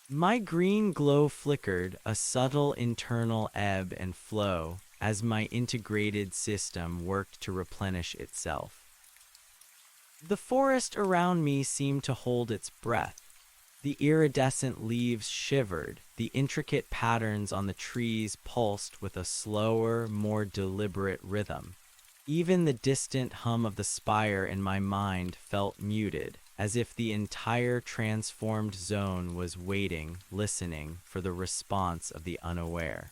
My green glow flickered, a subtle internal ebb and flow, as my integrated system worked to replenish itself. The forest around me seemed to hold its breath. The iridescent leaves shivered, the intricate patterns on the trees pulsed with a slower, more deliberate rhythm. Even the distant hum of the spire in my mind felt muted, as if the entire transformed zone was waiting, listening for the response of the unaware.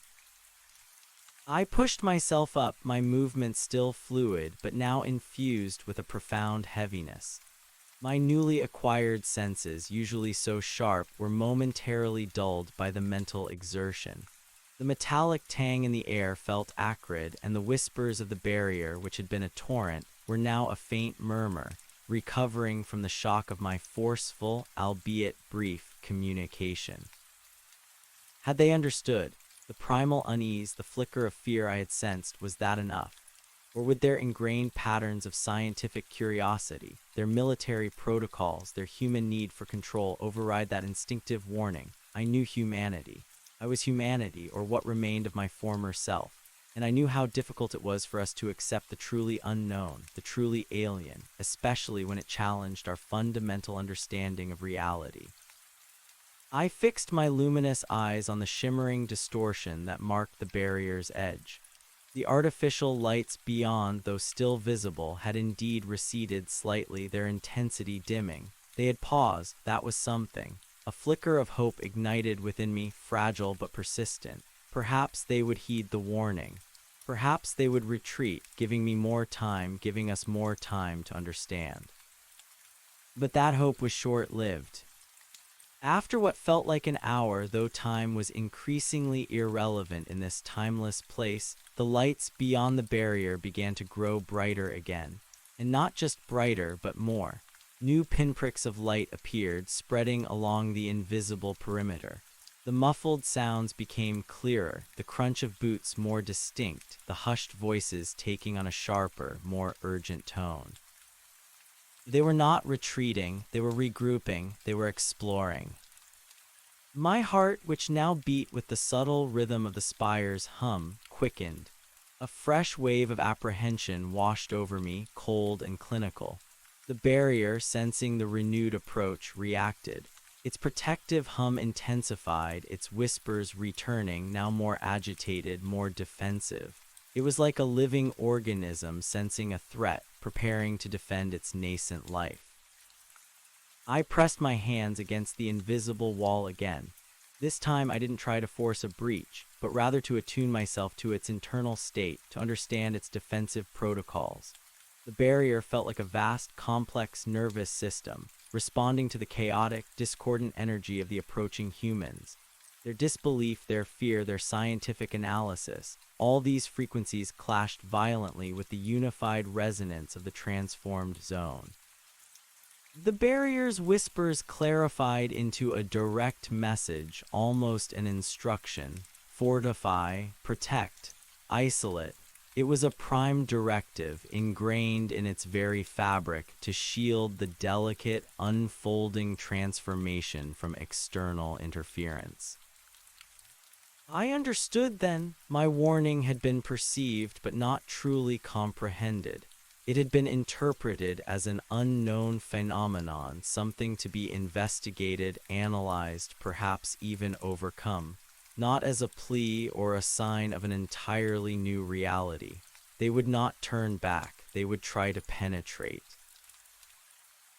I pushed myself up, my movements still fluid, but now infused with a profound heaviness. My newly acquired senses, usually so sharp, were momentarily dulled by the mental exertion. The metallic tang in the air felt acrid, and the whispers of the barrier, which had been a torrent, were now a faint murmur, recovering from the shock of my forceful, albeit brief, communication. Had they understood? The primal unease, the flicker of fear I had sensed, was that enough? Or would their ingrained patterns of scientific curiosity, their military protocols, their human need for control override that instinctive warning? I knew humanity. I was humanity, or what remained of my former self, and I knew how difficult it was for us to accept the truly unknown, the truly alien, especially when it challenged our fundamental understanding of reality. I fixed my luminous eyes on the shimmering distortion that marked the barrier's edge. The artificial lights beyond, though still visible, had indeed receded slightly, their intensity dimming. They had paused, that was something. A flicker of hope ignited within me, fragile but persistent. Perhaps they would heed the warning. Perhaps they would retreat, giving me more time, giving us more time to understand. But that hope was short-lived. After what felt like an hour, though time was increasingly irrelevant in this timeless place, the lights beyond the barrier began to grow brighter again. And not just brighter, but more. New pinpricks of light appeared, spreading along the invisible perimeter. The muffled sounds became clearer, the crunch of boots more distinct, the hushed voices taking on a sharper, more urgent tone. They were not retreating, they were regrouping, they were exploring. My heart, which now beat with the subtle rhythm of the spire's hum, quickened. A fresh wave of apprehension washed over me, cold and clinical. The barrier, sensing the renewed approach, reacted. Its protective hum intensified, its whispers returning, now more agitated, more defensive. It was like a living organism sensing a threat, preparing to defend its nascent life. I pressed my hands against the invisible wall again. This time I didn't try to force a breach, but rather to attune myself to its internal state, to understand its defensive protocols. The barrier felt like a vast, complex nervous system, responding to the chaotic, discordant energy of the approaching humans. Their disbelief, their fear, their scientific analysis, all these frequencies clashed violently with the unified resonance of the transformed zone. The barrier's whispers clarified into a direct message, almost an instruction. Fortify, protect, isolate. It was a prime directive, ingrained in its very fabric, to shield the delicate, unfolding transformation from external interference. I understood then. My warning had been perceived but not truly comprehended. It had been interpreted as an unknown phenomenon, something to be investigated, analyzed, perhaps even overcome, not as a plea or a sign of an entirely new reality. They would not turn back, they would try to penetrate.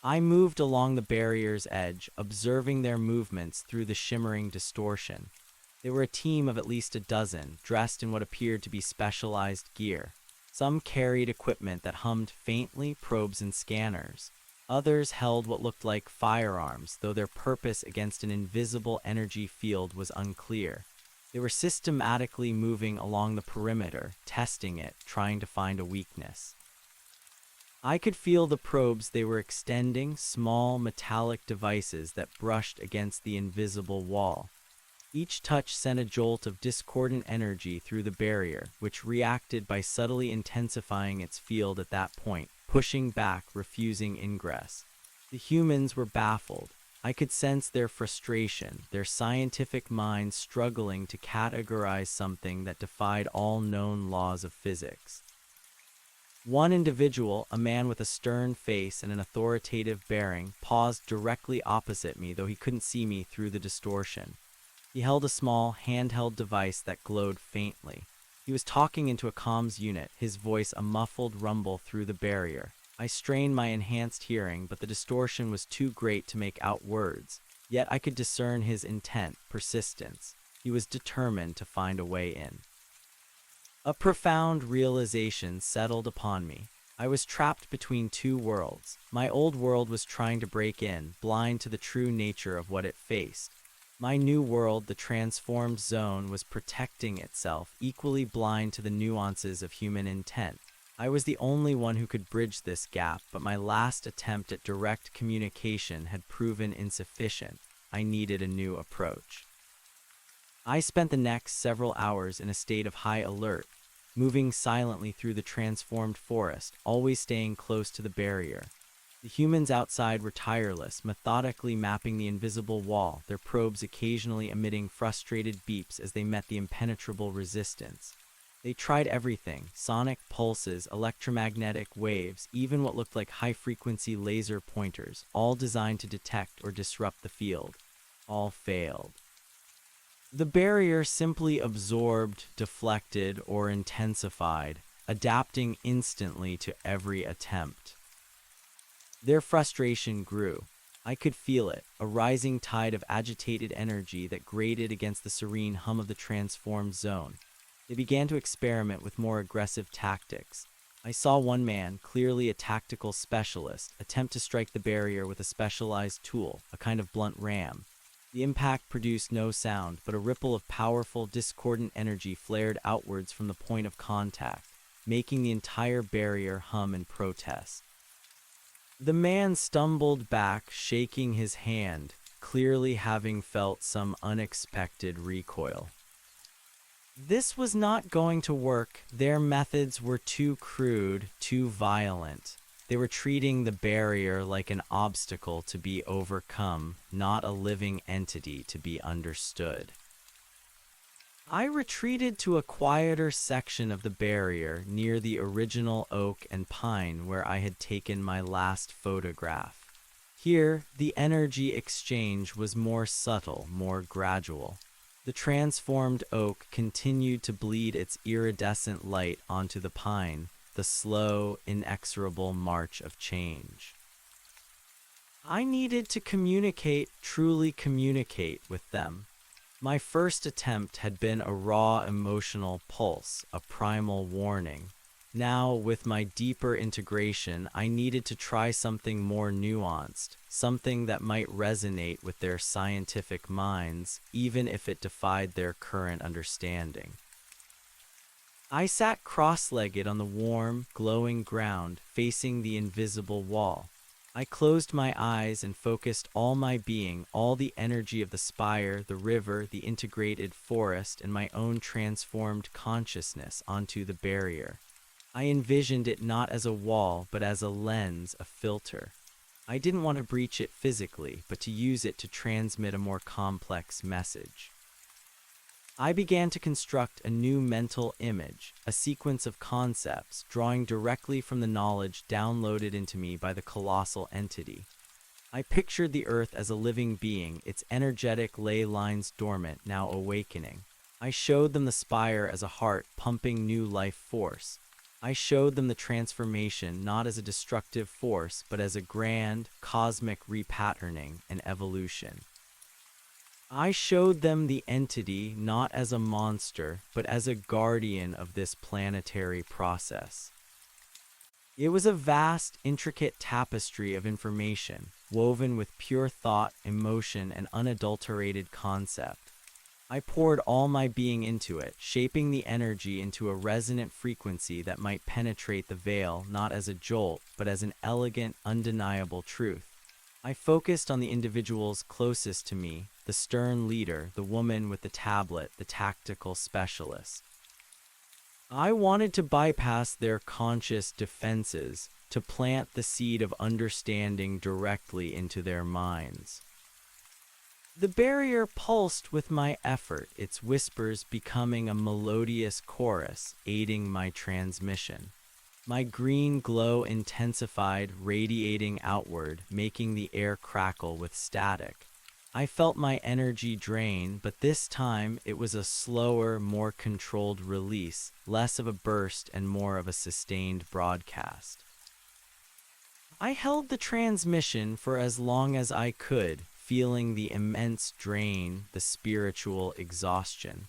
I moved along the barrier's edge, observing their movements through the shimmering distortion. They were a team of at least a dozen, dressed in what appeared to be specialized gear. Some carried equipment that hummed faintly, probes and scanners. Others held what looked like firearms, though their purpose against an invisible energy field was unclear. They were systematically moving along the perimeter, testing it, trying to find a weakness. I could feel the probes they were extending, small metallic devices that brushed against the invisible wall. Each touch sent a jolt of discordant energy through the barrier, which reacted by subtly intensifying its field at that point, pushing back, refusing ingress. The humans were baffled. I could sense their frustration, their scientific minds struggling to categorize something that defied all known laws of physics. One individual, a man with a stern face and an authoritative bearing, paused directly opposite me, though he couldn't see me through the distortion. He held a small, handheld device that glowed faintly. He was talking into a comms unit, his voice a muffled rumble through the barrier. I strained my enhanced hearing, but the distortion was too great to make out words. Yet I could discern his intent, persistence. He was determined to find a way in. A profound realization settled upon me. I was trapped between two worlds. My old world was trying to break in, blind to the true nature of what it faced. My new world, the transformed zone, was protecting itself, equally blind to the nuances of human intent. I was the only one who could bridge this gap, but my last attempt at direct communication had proven insufficient. I needed a new approach. I spent the next several hours in a state of high alert, moving silently through the transformed forest, always staying close to the barrier. The humans outside were tireless, methodically mapping the invisible wall, their probes occasionally emitting frustrated beeps as they met the impenetrable resistance. They tried everything: sonic pulses, electromagnetic waves, even what looked like high-frequency laser pointers, all designed to detect or disrupt the field. All failed. The barrier simply absorbed, deflected, or intensified, adapting instantly to every attempt. Their frustration grew. I could feel it, a rising tide of agitated energy that grated against the serene hum of the transformed zone. They began to experiment with more aggressive tactics. I saw one man, clearly a tactical specialist, attempt to strike the barrier with a specialized tool, a kind of blunt ram. The impact produced no sound, but a ripple of powerful, discordant energy flared outwards from the point of contact, making the entire barrier hum in protest. The man stumbled back, shaking his hand, clearly having felt some unexpected recoil. This was not going to work. Their methods were too crude, too violent. They were treating the barrier like an obstacle to be overcome, not a living entity to be understood. I retreated to a quieter section of the barrier near the original oak and pine where I had taken my last photograph. Here, the energy exchange was more subtle, more gradual. The transformed oak continued to bleed its iridescent light onto the pine, the slow, inexorable march of change. I needed to communicate, truly communicate with them. My first attempt had been a raw emotional pulse, a primal warning. Now, with my deeper integration, I needed to try something more nuanced, something that might resonate with their scientific minds, even if it defied their current understanding. I sat cross-legged on the warm, glowing ground, facing the invisible wall. I closed my eyes and focused all my being, all the energy of the spire, the river, the integrated forest, and my own transformed consciousness onto the barrier. I envisioned it not as a wall, but as a lens, a filter. I didn't want to breach it physically, but to use it to transmit a more complex message. I began to construct a new mental image, a sequence of concepts, drawing directly from the knowledge downloaded into me by the colossal entity. I pictured the earth as a living being, its energetic ley lines dormant, now awakening. I showed them the spire as a heart pumping new life force. I showed them the transformation not as a destructive force, but as a grand, cosmic repatterning and evolution. I showed them the entity not as a monster, but as a guardian of this planetary process. It was a vast, intricate tapestry of information, woven with pure thought, emotion, and unadulterated concept. I poured all my being into it, shaping the energy into a resonant frequency that might penetrate the veil not as a jolt, but as an elegant, undeniable truth. I focused on the individuals closest to me, the stern leader, the woman with the tablet, the tactical specialist. I wanted to bypass their conscious defenses, to plant the seed of understanding directly into their minds. The barrier pulsed with my effort, its whispers becoming a melodious chorus, aiding my transmission. My green glow intensified, radiating outward, making the air crackle with static. I felt my energy drain, but this time it was a slower, more controlled release, less of a burst and more of a sustained broadcast. I held the transmission for as long as I could, feeling the immense drain, the spiritual exhaustion.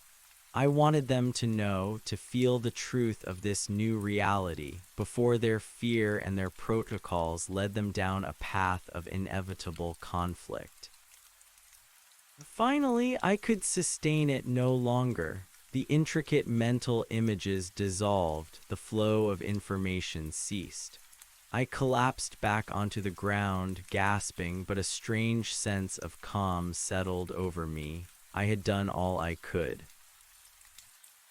I wanted them to know, to feel the truth of this new reality, before their fear and their protocols led them down a path of inevitable conflict. Finally, I could sustain it no longer. The intricate mental images dissolved, the flow of information ceased. I collapsed back onto the ground, gasping, but a strange sense of calm settled over me. I had done all I could.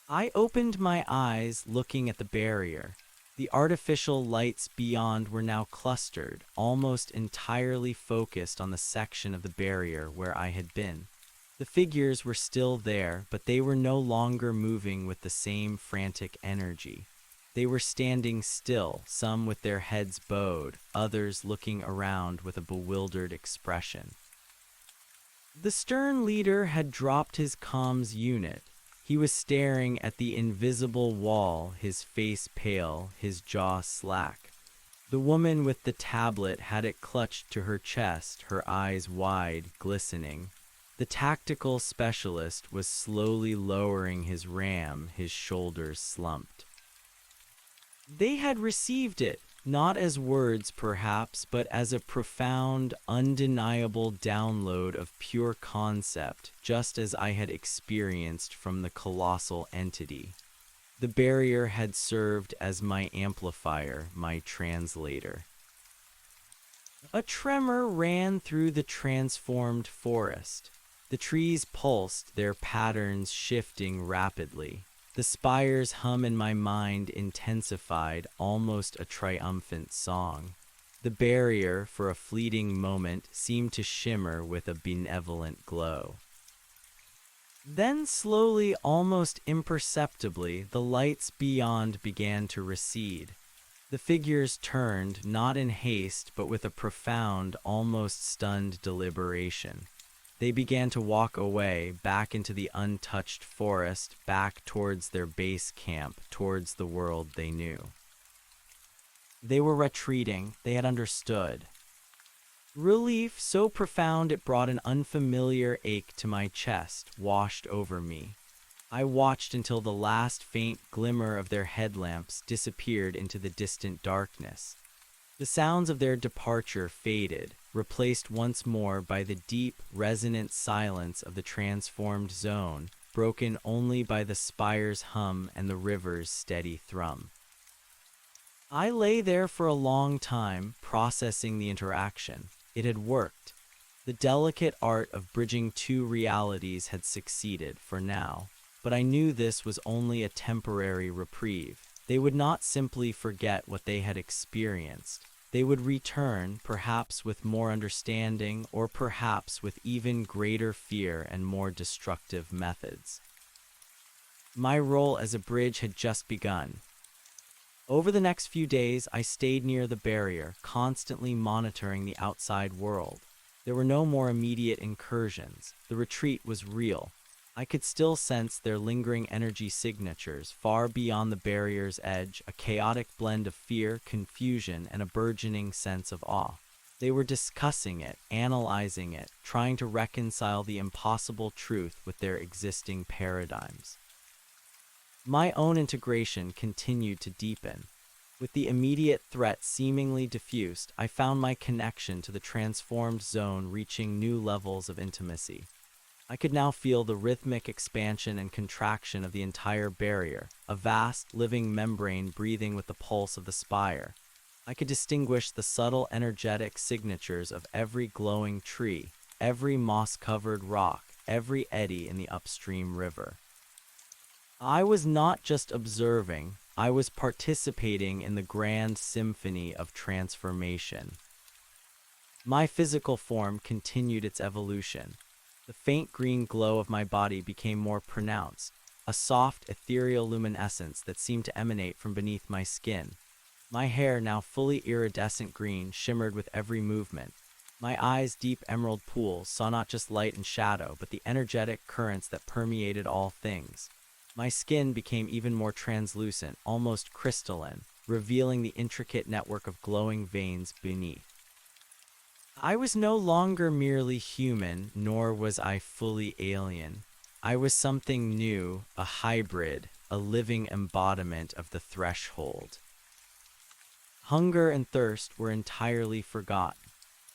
I opened my eyes, looking at the barrier. The artificial lights beyond were now clustered, almost entirely focused on the section of the barrier where I had been. The figures were still there, but they were no longer moving with the same frantic energy. They were standing still, some with their heads bowed, others looking around with a bewildered expression. The stern leader had dropped his comms unit. He was staring at the invisible wall, his face pale, his jaw slack. The woman with the tablet had it clutched to her chest, her eyes wide, glistening. The tactical specialist was slowly lowering his ram, his shoulders slumped. They had received it, not as words perhaps, but as a profound, undeniable download of pure concept, just as I had experienced from the colossal entity. The barrier had served as my amplifier, my translator. A tremor ran through the transformed forest. The trees pulsed, their patterns shifting rapidly. The spire's hum in my mind intensified, almost a triumphant song. The barrier, for a fleeting moment, seemed to shimmer with a benevolent glow. Then slowly, almost imperceptibly, the lights beyond began to recede. The figures turned, not in haste, but with a profound, almost stunned deliberation. They began to walk away, back into the untouched forest, back towards their base camp, towards the world they knew. They were retreating. They had understood. Relief so profound it brought an unfamiliar ache to my chest, washed over me. I watched until the last faint glimmer of their headlamps disappeared into the distant darkness. The sounds of their departure faded, replaced once more by the deep, resonant silence of the transformed zone, broken only by the spire's hum and the river's steady thrum. I lay there for a long time, processing the interaction. It had worked. The delicate art of bridging two realities had succeeded for now, but I knew this was only a temporary reprieve. They would not simply forget what they had experienced. They would return, perhaps with more understanding, or perhaps with even greater fear and more destructive methods. My role as a bridge had just begun. Over the next few days, I stayed near the barrier, constantly monitoring the outside world. There were no more immediate incursions. The retreat was real. I could still sense their lingering energy signatures far beyond the barrier's edge, a chaotic blend of fear, confusion, and a burgeoning sense of awe. They were discussing it, analyzing it, trying to reconcile the impossible truth with their existing paradigms. My own integration continued to deepen. With the immediate threat seemingly diffused, I found my connection to the transformed zone reaching new levels of intimacy. I could now feel the rhythmic expansion and contraction of the entire barrier, a vast, living membrane breathing with the pulse of the spire. I could distinguish the subtle energetic signatures of every glowing tree, every moss-covered rock, every eddy in the upstream river. I was not just observing, I was participating in the grand symphony of transformation. My physical form continued its evolution. The faint green glow of my body became more pronounced, a soft, ethereal luminescence that seemed to emanate from beneath my skin. My hair, now fully iridescent green, shimmered with every movement. My eyes' deep emerald pools saw not just light and shadow, but the energetic currents that permeated all things. My skin became even more translucent, almost crystalline, revealing the intricate network of glowing veins beneath. I was no longer merely human, nor was I fully alien. I was something new, a hybrid, a living embodiment of the threshold. Hunger and thirst were entirely forgotten.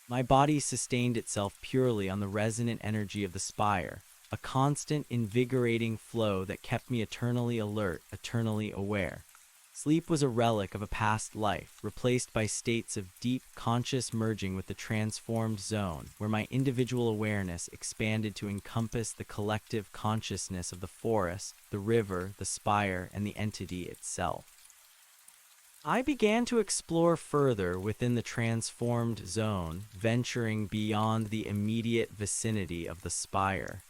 My body sustained itself purely on the resonant energy of the spire, a constant, invigorating flow that kept me eternally alert, eternally aware. Sleep was a relic of a past life, replaced by states of deep, conscious merging with the transformed zone, where my individual awareness expanded to encompass the collective consciousness of the forest, the river, the spire, and the entity itself. I began to explore further within the transformed zone, venturing beyond the immediate vicinity of the spire.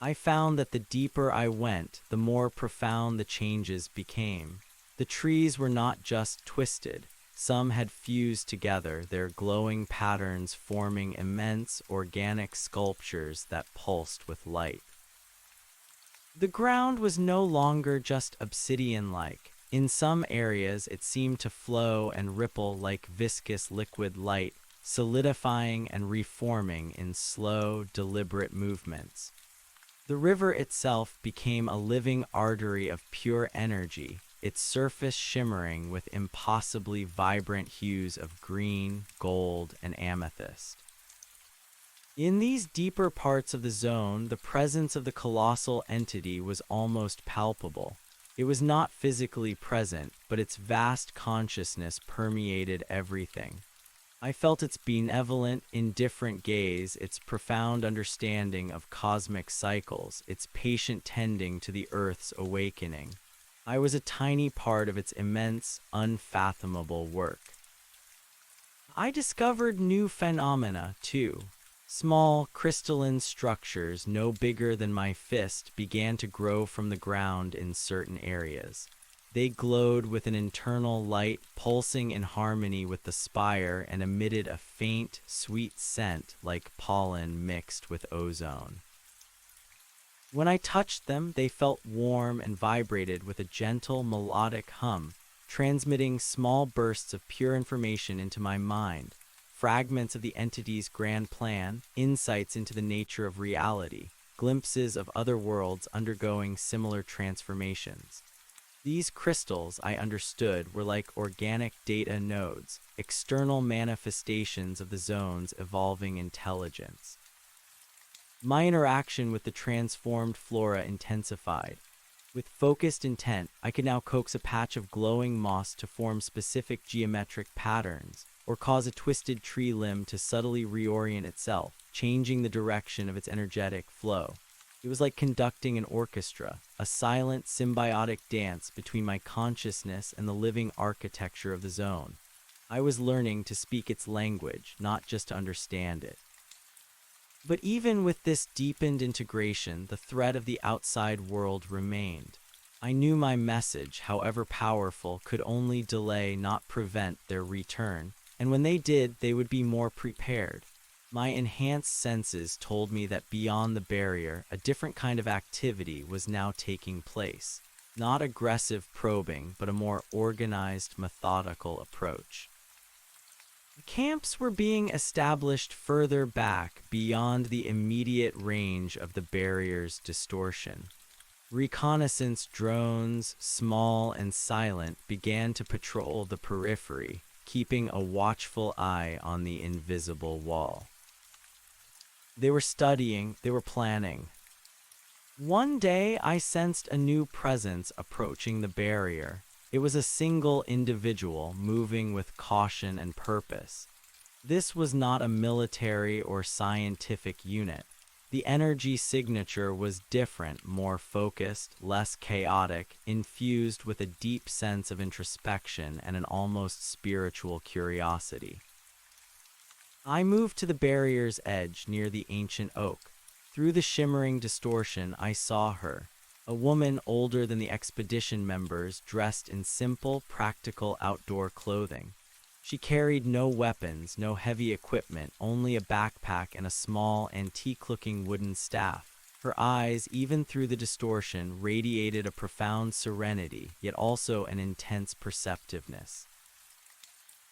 I found that the deeper I went, the more profound the changes became. The trees were not just twisted. Some had fused together, their glowing patterns forming immense organic sculptures that pulsed with light. The ground was no longer just obsidian-like. In some areas, it seemed to flow and ripple like viscous liquid light, solidifying and reforming in slow, deliberate movements. The river itself became a living artery of pure energy, its surface shimmering with impossibly vibrant hues of green, gold, and amethyst. In these deeper parts of the zone, the presence of the colossal entity was almost palpable. It was not physically present, but its vast consciousness permeated everything. I felt its benevolent, indifferent gaze, its profound understanding of cosmic cycles, its patient tending to the Earth's awakening. I was a tiny part of its immense, unfathomable work. I discovered new phenomena, too. Small, crystalline structures no bigger than my fist began to grow from the ground in certain areas. They glowed with an internal light, pulsing in harmony with the spire, and emitted a faint, sweet scent like pollen mixed with ozone. When I touched them, they felt warm and vibrated with a gentle, melodic hum, transmitting small bursts of pure information into my mind, fragments of the entity's grand plan, insights into the nature of reality, glimpses of other worlds undergoing similar transformations. These crystals, I understood, were like organic data nodes, external manifestations of the zone's evolving intelligence. My interaction with the transformed flora intensified. With focused intent, I could now coax a patch of glowing moss to form specific geometric patterns, or cause a twisted tree limb to subtly reorient itself, changing the direction of its energetic flow. It was like conducting an orchestra, a silent, symbiotic dance between my consciousness and the living architecture of the zone. I was learning to speak its language, not just to understand it. But even with this deepened integration, the threat of the outside world remained. I knew my message, however powerful, could only delay, not prevent their return, and when they did, they would be more prepared. My enhanced senses told me that beyond the barrier, a different kind of activity was now taking place. Not aggressive probing, but a more organized, methodical approach. Camps were being established further back, beyond the immediate range of the barrier's distortion. Reconnaissance drones, small and silent, began to patrol the periphery, keeping a watchful eye on the invisible wall. They were studying, they were planning. One day, I sensed a new presence approaching the barrier. It was a single individual moving with caution and purpose. This was not a military or scientific unit. The energy signature was different, more focused, less chaotic, infused with a deep sense of introspection and an almost spiritual curiosity. I moved to the barrier's edge near the ancient oak. Through the shimmering distortion, I saw her, a woman older than the expedition members, dressed in simple, practical outdoor clothing. She carried no weapons, no heavy equipment, only a backpack and a small, antique-looking wooden staff. Her eyes, even through the distortion, radiated a profound serenity, yet also an intense perceptiveness.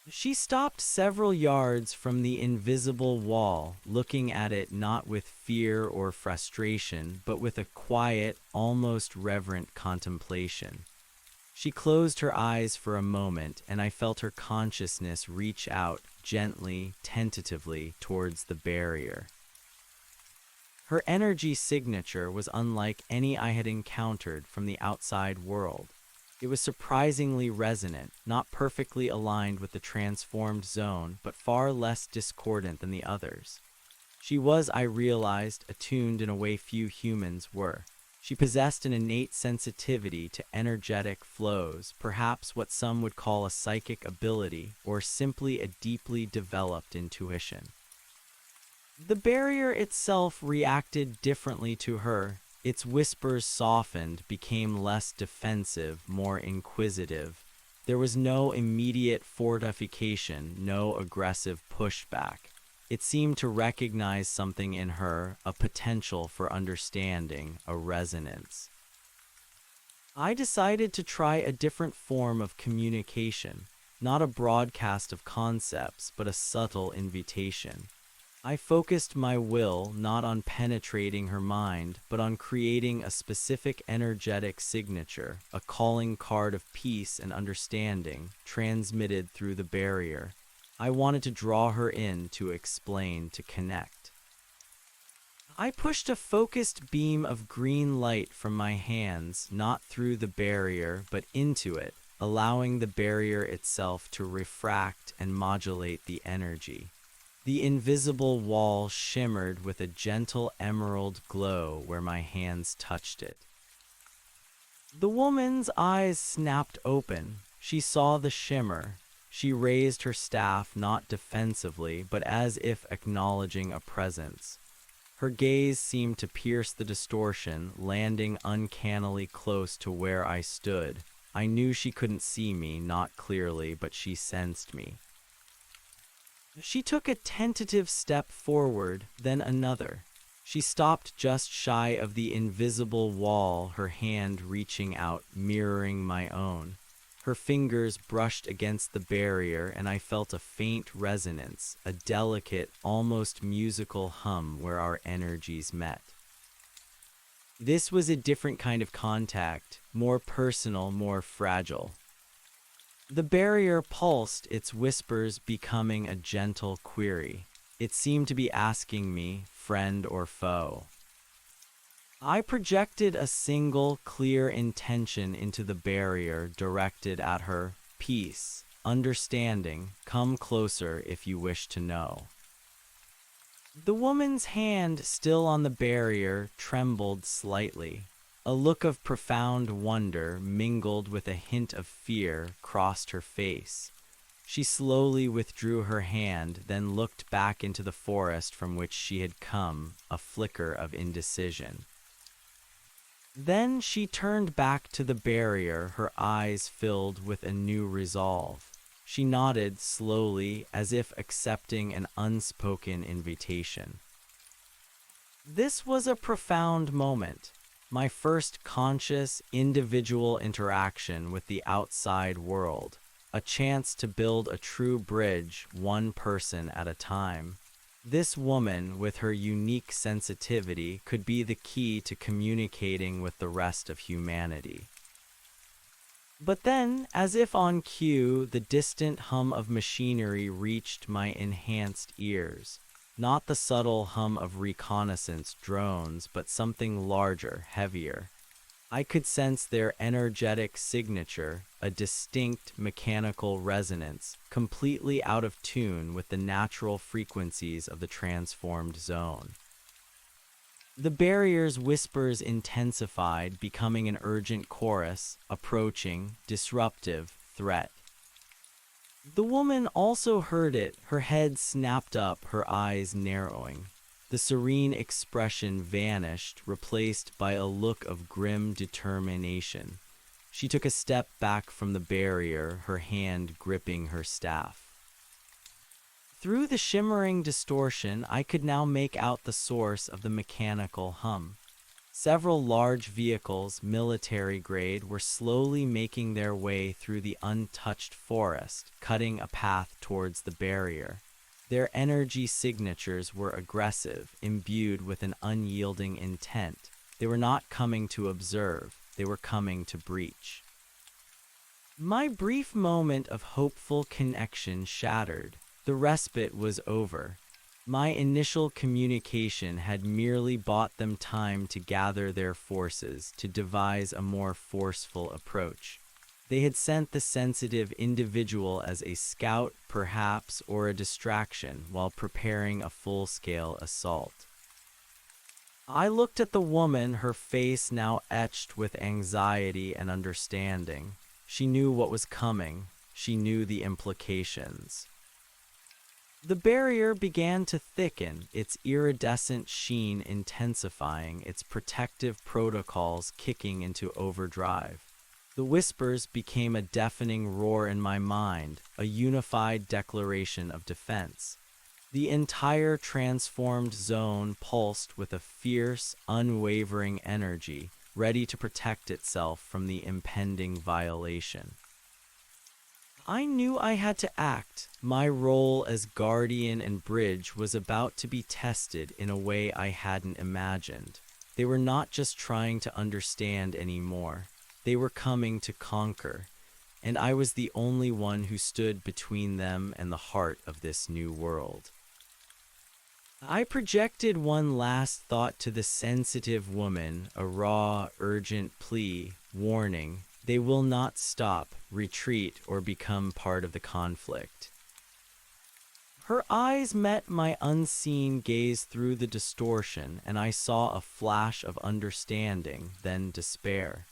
She stopped several yards from the invisible wall, looking at it not with fear or frustration, but with a quiet, almost reverent contemplation. She closed her eyes for a moment, and I felt her consciousness reach out, gently, tentatively, towards the barrier. Her energy signature was unlike any I had encountered from the outside world. It was surprisingly resonant, not perfectly aligned with the transformed zone, but far less discordant than the others. She was, I realized, attuned in a way few humans were. She possessed an innate sensitivity to energetic flows, perhaps what some would call a psychic ability, or simply a deeply developed intuition. The barrier itself reacted differently to her. Its whispers softened, became less defensive, more inquisitive. There was no immediate fortification, no aggressive pushback. It seemed to recognize something in her, a potential for understanding, a resonance. I decided to try a different form of communication, not a broadcast of concepts, but a subtle invitation. I focused my will not on penetrating her mind, but on creating a specific energetic signature, a calling card of peace and understanding, transmitted through the barrier. I wanted to draw her in, to explain, to connect. I pushed a focused beam of green light from my hands, not through the barrier, but into it, allowing the barrier itself to refract and modulate the energy. The invisible wall shimmered with a gentle emerald glow where my hands touched it. The woman's eyes snapped open. She saw the shimmer. She raised her staff not defensively, but as if acknowledging a presence. Her gaze seemed to pierce the distortion, landing uncannily close to where I stood. I knew she couldn't see me, not clearly, but she sensed me. She took a tentative step forward, then another. She stopped just shy of the invisible wall, her hand reaching out, mirroring my own. Her fingers brushed against the barrier, and I felt a faint resonance, a delicate, almost musical hum where our energies met. This was a different kind of contact, more personal, more fragile. The barrier pulsed, its whispers becoming a gentle query. It seemed to be asking me, friend or foe. I projected a single, clear intention into the barrier, directed at her: peace, understanding, come closer if you wish to know. The woman's hand, still on the barrier, trembled slightly. A look of profound wonder, mingled with a hint of fear, crossed her face. She slowly withdrew her hand, then looked back into the forest from which she had come, a flicker of indecision. Then she turned back to the barrier, her eyes filled with a new resolve. She nodded slowly, as if accepting an unspoken invitation. This was a profound moment, my first conscious, individual interaction with the outside world, a chance to build a true bridge, one person at a time. This woman, with her unique sensitivity, could be the key to communicating with the rest of humanity. But then, as if on cue, the distant hum of machinery reached my enhanced ears. Not the subtle hum of reconnaissance drones, but something larger, heavier. I could sense their energetic signature, a distinct mechanical resonance, completely out of tune with the natural frequencies of the transformed zone. The barrier's whispers intensified, becoming an urgent chorus, approaching, disruptive, threat. The woman also heard it, her head snapped up, her eyes narrowing. The serene expression vanished, replaced by a look of grim determination. She took a step back from the barrier, her hand gripping her staff. Through the shimmering distortion, I could now make out the source of the mechanical hum. Several large vehicles, military grade, were slowly making their way through the untouched forest, cutting a path towards the barrier. Their energy signatures were aggressive, imbued with an unyielding intent. They were not coming to observe, they were coming to breach. My brief moment of hopeful connection shattered. The respite was over. My initial communication had merely bought them time to gather their forces, to devise a more forceful approach. They had sent the sensitive individual as a scout, perhaps, or a distraction, while preparing a full-scale assault. I looked at the woman, her face now etched with anxiety and understanding. She knew what was coming. She knew the implications. The barrier began to thicken, its iridescent sheen intensifying, its protective protocols kicking into overdrive. The whispers became a deafening roar in my mind, a unified declaration of defense. The entire transformed zone pulsed with a fierce, unwavering energy, ready to protect itself from the impending violation. I knew I had to act. My role as guardian and bridge was about to be tested in a way I hadn't imagined. They were not just trying to understand anymore. They were coming to conquer, and I was the only one who stood between them and the heart of this new world. I projected one last thought to the sensitive woman, a raw, urgent plea, warning. They will not stop, retreat, or become part of the conflict. Her eyes met my unseen gaze through the distortion, and I saw a flash of understanding, then despair.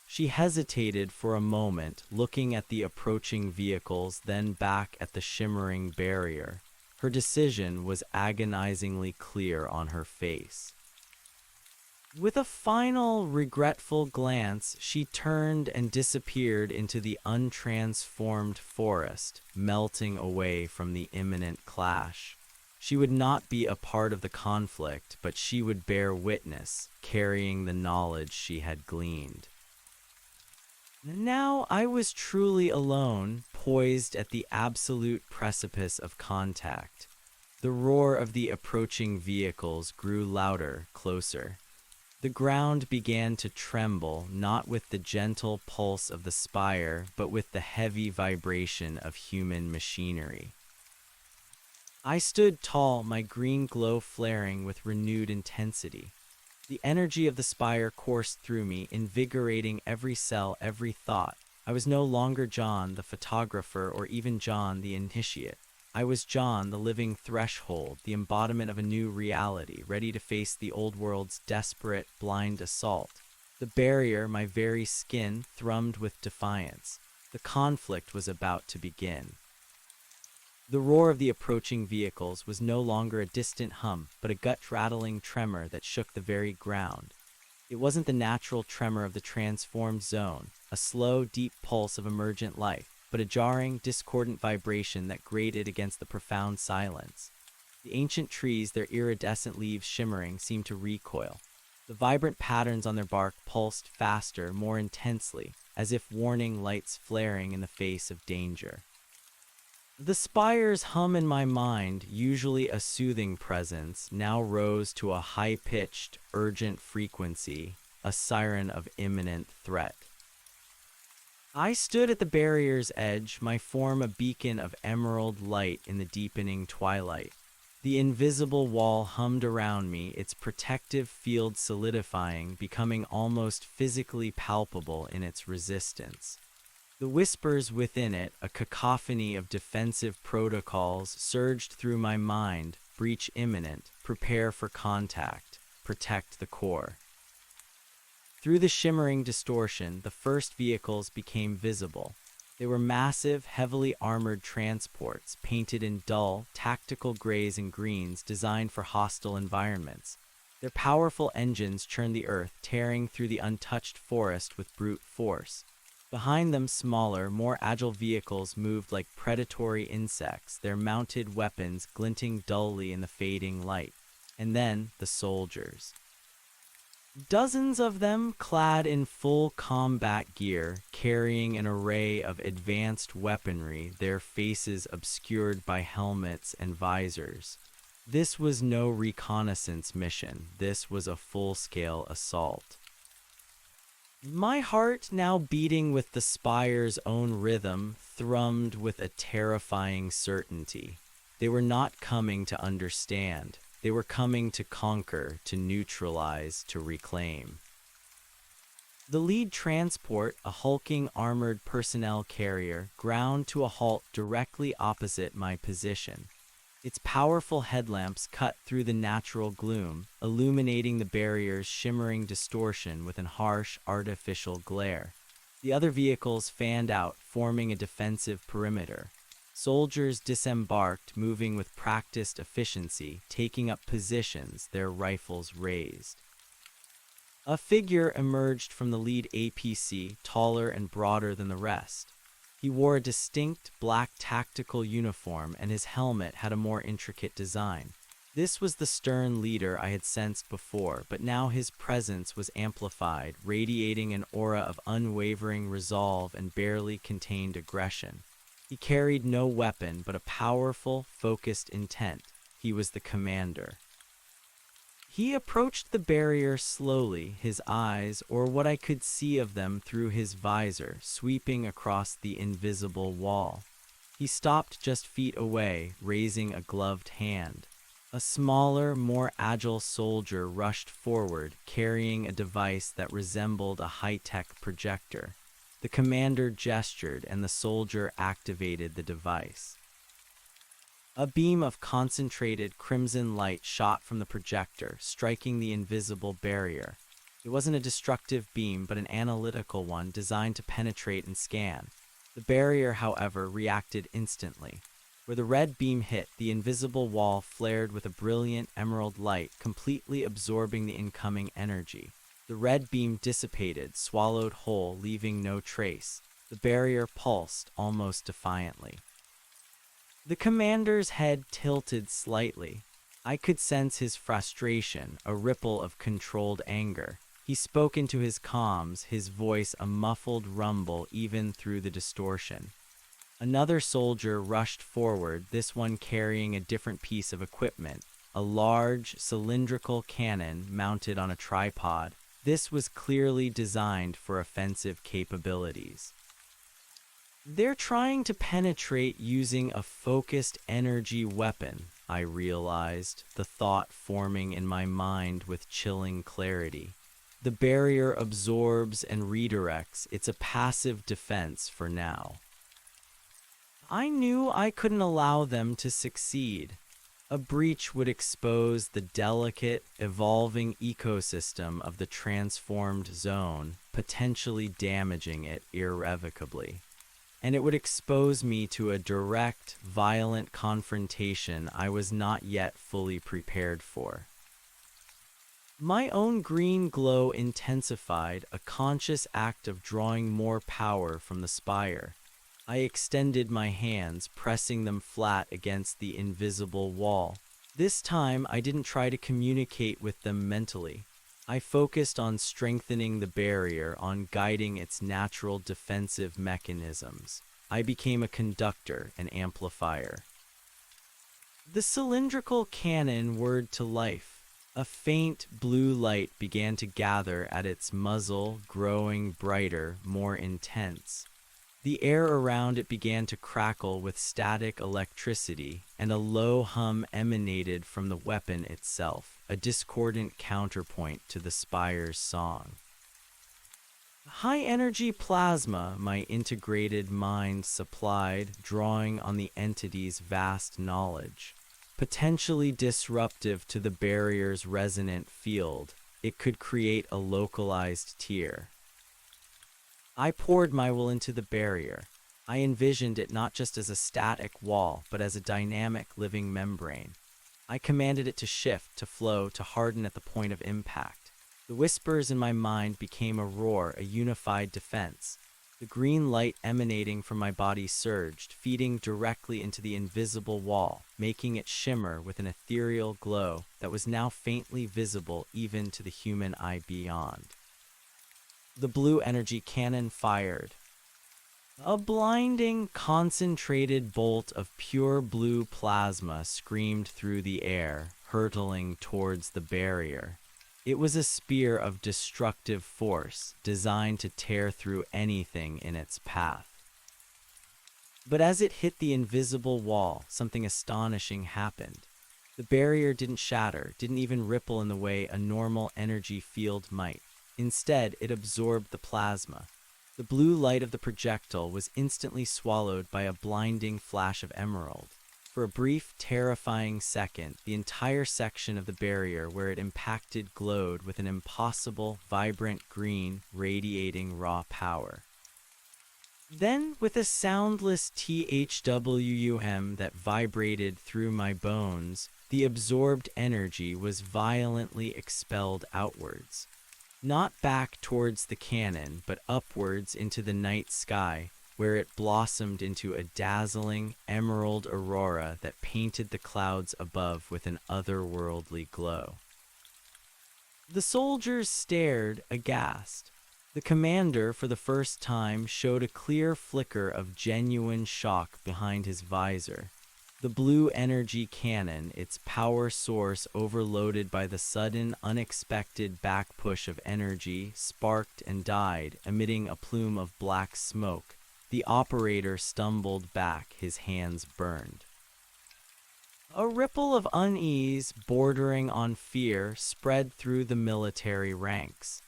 She hesitated for a moment, looking at the approaching vehicles, then back at the shimmering barrier. Her decision was agonizingly clear on her face. With a final, regretful glance, she turned and disappeared into the untransformed forest, melting away from the imminent clash. She would not be a part of the conflict, but she would bear witness, carrying the knowledge she had gleaned. Now I was truly alone, poised at the absolute precipice of contact. The roar of the approaching vehicles grew louder, closer. The ground began to tremble, not with the gentle pulse of the spire, but with the heavy vibration of human machinery. I stood tall, my green glow flaring with renewed intensity. The energy of the spire coursed through me, invigorating every cell, every thought. I was no longer John, the photographer, or even John, the initiate. I was John, the living threshold, the embodiment of a new reality, ready to face the old world's desperate, blind assault. The barrier, my very skin, thrummed with defiance. The conflict was about to begin. The roar of the approaching vehicles was no longer a distant hum, but a gut-rattling tremor that shook the very ground. It wasn't the natural tremor of the transformed zone, a slow, deep pulse of emergent life, but a jarring, discordant vibration that grated against the profound silence. The ancient trees, their iridescent leaves shimmering, seemed to recoil. The vibrant patterns on their bark pulsed faster, more intensely, as if warning lights flaring in the face of danger. The spire's hum in my mind, usually a soothing presence, now rose to a high-pitched, urgent frequency, a siren of imminent threat. I stood at the barrier's edge, my form a beacon of emerald light in the deepening twilight. The invisible wall hummed around me, its protective field solidifying, becoming almost physically palpable in its resistance. The whispers within it, a cacophony of defensive protocols, surged through my mind: breach imminent, prepare for contact, protect the core. Through the shimmering distortion, the first vehicles became visible. They were massive, heavily armored transports, painted in dull, tactical grays and greens designed for hostile environments. Their powerful engines churned the earth, tearing through the untouched forest with brute force. Behind them, smaller, more agile vehicles moved like predatory insects, their mounted weapons glinting dully in the fading light. And then, the soldiers. Dozens of them, clad in full combat gear, carrying an array of advanced weaponry, their faces obscured by helmets and visors. This was no reconnaissance mission. This was a full-scale assault. My heart, now beating with the spire's own rhythm, thrummed with a terrifying certainty. They were not coming to understand. They were coming to conquer, to neutralize, to reclaim. The lead transport, a hulking armored personnel carrier, ground to a halt directly opposite my position. Its powerful headlamps cut through the natural gloom, illuminating the barrier's shimmering distortion with an harsh, artificial glare. The other vehicles fanned out, forming a defensive perimeter. Soldiers disembarked, moving with practiced efficiency, taking up positions, their rifles raised. A figure emerged from the lead APC, taller and broader than the rest. He wore a distinct black tactical uniform, and his helmet had a more intricate design. This was the stern leader I had sensed before, but now his presence was amplified, radiating an aura of unwavering resolve and barely contained aggression. He carried no weapon, but a powerful, focused intent. He was the commander. He approached the barrier slowly, his eyes, or what I could see of them through his visor, sweeping across the invisible wall. He stopped just feet away, raising a gloved hand. A smaller, more agile soldier rushed forward, carrying a device that resembled a high-tech projector. The commander gestured, and the soldier activated the device. A beam of concentrated crimson light shot from the projector, striking the invisible barrier. It wasn't a destructive beam, but an analytical one designed to penetrate and scan. The barrier, however, reacted instantly. Where the red beam hit, the invisible wall flared with a brilliant emerald light, completely absorbing the incoming energy. The red beam dissipated, swallowed whole, leaving no trace. The barrier pulsed, almost defiantly. The commander's head tilted slightly. I could sense his frustration, a ripple of controlled anger. He spoke into his comms, his voice a muffled rumble even through the distortion. Another soldier rushed forward, this one carrying a different piece of equipment, a large, cylindrical cannon mounted on a tripod. This was clearly designed for offensive capabilities. They're trying to penetrate using a focused energy weapon, I realized, the thought forming in my mind with chilling clarity. The barrier absorbs and redirects. It's a passive defense for now. I knew I couldn't allow them to succeed. A breach would expose the delicate, evolving ecosystem of the transformed zone, potentially damaging it irrevocably. And it would expose me to a direct, violent confrontation I was not yet fully prepared for. My own green glow intensified, a conscious act of drawing more power from the spire. I extended my hands, pressing them flat against the invisible wall. This time, I didn't try to communicate with them mentally. I focused on strengthening the barrier, on guiding its natural defensive mechanisms. I became a conductor, an amplifier. The cylindrical cannon whirred to life. A faint blue light began to gather at its muzzle, growing brighter, more intense. The air around it began to crackle with static electricity, and a low hum emanated from the weapon itself, a discordant counterpoint to the spire's song. High-energy plasma, my integrated mind supplied, drawing on the entity's vast knowledge. Potentially disruptive to the barrier's resonant field, it could create a localized tear. I poured my will into the barrier. I envisioned it not just as a static wall, but as a dynamic living membrane. I commanded it to shift, to flow, to harden at the point of impact. The whispers in my mind became a roar, a unified defense. The green light emanating from my body surged, feeding directly into the invisible wall, making it shimmer with an ethereal glow that was now faintly visible even to the human eye beyond. The blue energy cannon fired. A blinding, concentrated bolt of pure blue plasma screamed through the air, hurtling towards the barrier. It was a spear of destructive force, designed to tear through anything in its path. But as it hit the invisible wall, something astonishing happened. The barrier didn't shatter, didn't even ripple in the way a normal energy field might. Instead, it absorbed the plasma. The blue light of the projectile was instantly swallowed by a blinding flash of emerald. For a brief, terrifying second, the entire section of the barrier where it impacted glowed with an impossible, vibrant green, radiating raw power. Then, with a soundless THWM that vibrated through my bones, the absorbed energy was violently expelled outwards. Not back towards the cannon, but upwards into the night sky, where it blossomed into a dazzling emerald aurora that painted the clouds above with an otherworldly glow. The soldiers stared, aghast. The commander, for the first time, showed a clear flicker of genuine shock behind his visor. The blue energy cannon, its power source overloaded by the sudden, unexpected backpush of energy, sparked and died, emitting a plume of black smoke. The operator stumbled back, his hands burned. A ripple of unease, bordering on fear, spread through the military ranks.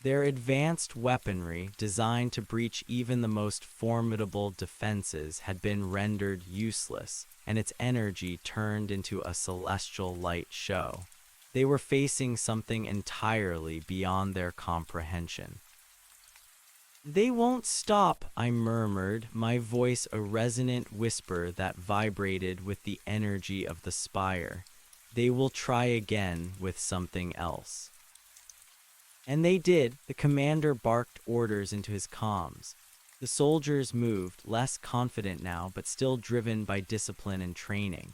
Their advanced weaponry, designed to breach even the most formidable defenses, had been rendered useless, and its energy turned into a celestial light show. They were facing something entirely beyond their comprehension. "They won't stop," I murmured, my voice a resonant whisper that vibrated with the energy of the spire. "They will try again with something else." And they did. The commander barked orders into his comms. The soldiers moved, less confident now, but still driven by discipline and training.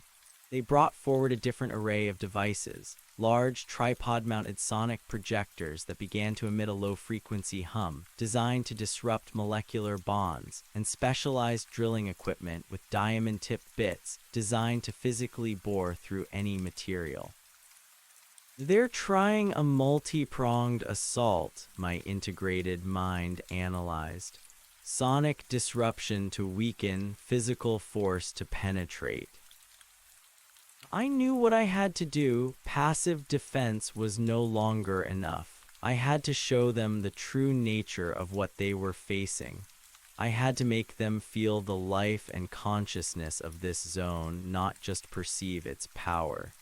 They brought forward a different array of devices, large tripod-mounted sonic projectors that began to emit a low-frequency hum, designed to disrupt molecular bonds, and specialized drilling equipment with diamond-tipped bits, designed to physically bore through any material. "They're trying a multi-pronged assault," my integrated mind analyzed. "Sonic disruption to weaken, physical force to penetrate." I knew what I had to do. Passive defense was no longer enough. I had to show them the true nature of what they were facing. I had to make them feel the life and consciousness of this zone, not just perceive its power.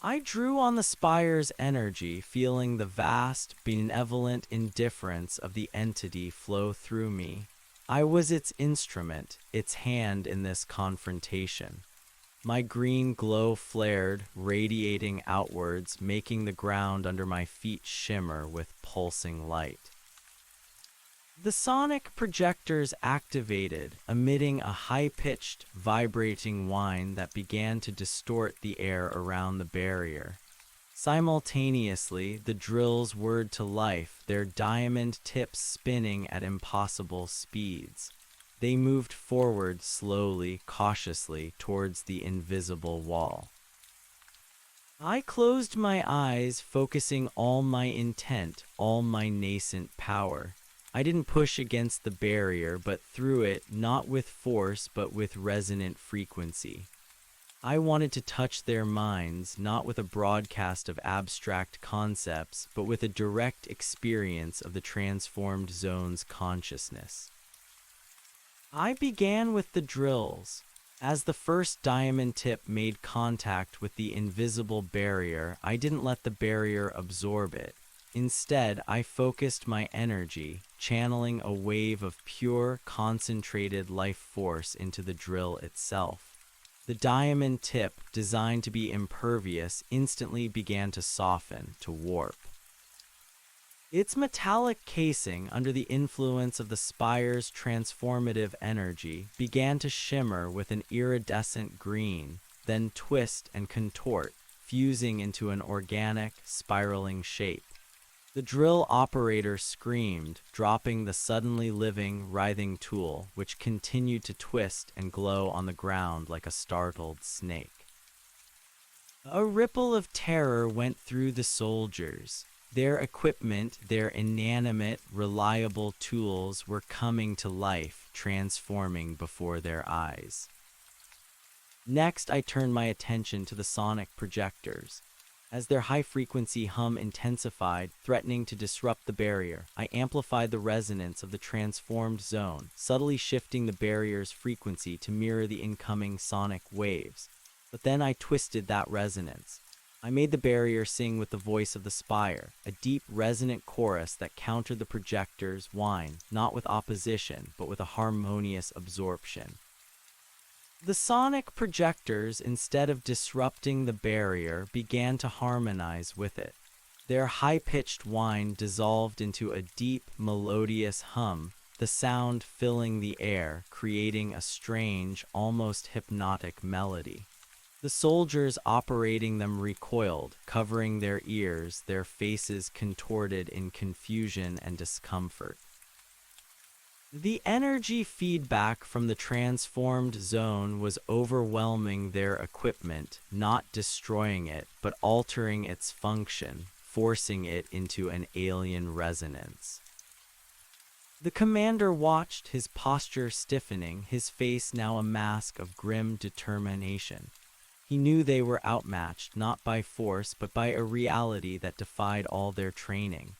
I drew on the spire's energy, feeling the vast, benevolent indifference of the entity flow through me. I was its instrument, its hand in this confrontation. My green glow flared, radiating outwards, making the ground under my feet shimmer with pulsing light. The sonic projectors activated, emitting a high-pitched, vibrating whine that began to distort the air around the barrier. Simultaneously, the drills whirred to life, their diamond tips spinning at impossible speeds. They moved forward slowly, cautiously, towards the invisible wall. I closed my eyes, focusing all my intent, all my nascent power. I didn't push against the barrier, but through it, not with force, but with resonant frequency. I wanted to touch their minds, not with a broadcast of abstract concepts, but with a direct experience of the transformed zone's consciousness. I began with the drills. As the first diamond tip made contact with the invisible barrier, I didn't let the barrier absorb it. Instead, I focused my energy, channeling a wave of pure, concentrated life force into the drill itself. The diamond tip, designed to be impervious, instantly began to soften, to warp. Its metallic casing, under the influence of the spire's transformative energy, began to shimmer with an iridescent green, then twist and contort, fusing into an organic, spiraling shape. The drill operator screamed, dropping the suddenly living, writhing tool, which continued to twist and glow on the ground like a startled snake. A ripple of terror went through the soldiers. Their equipment, their inanimate, reliable tools were coming to life, transforming before their eyes. Next, I turned my attention to the sonic projectors. As their high-frequency hum intensified, threatening to disrupt the barrier, I amplified the resonance of the transformed zone, subtly shifting the barrier's frequency to mirror the incoming sonic waves. But then I twisted that resonance. I made the barrier sing with the voice of the spire, a deep, resonant chorus that countered the projector's whine, not with opposition, but with a harmonious absorption. The sonic projectors, instead of disrupting the barrier, began to harmonize with it. Their high-pitched whine dissolved into a deep, melodious hum, the sound filling the air, creating a strange, almost hypnotic melody. The soldiers operating them recoiled, covering their ears, their faces contorted in confusion and discomfort. The energy feedback from the transformed zone was overwhelming their equipment, not destroying it, but altering its function, forcing it into an alien resonance. The commander watched, his posture stiffening, his face now a mask of grim determination. He knew they were outmatched, not by force, but by a reality that defied all their training.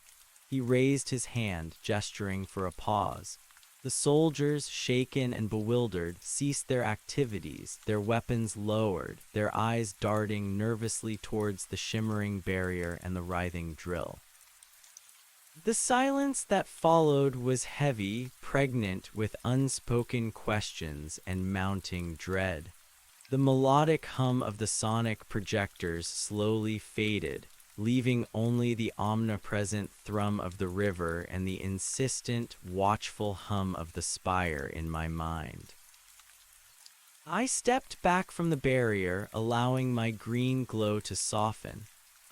He raised his hand, gesturing for a pause. The soldiers, shaken and bewildered, ceased their activities, their weapons lowered, their eyes darting nervously towards the shimmering barrier and the writhing drill. The silence that followed was heavy, pregnant with unspoken questions and mounting dread. The melodic hum of the sonic projectors slowly faded, leaving only the omnipresent thrum of the river and the insistent, watchful hum of the spire in my mind. I stepped back from the barrier, allowing my green glow to soften.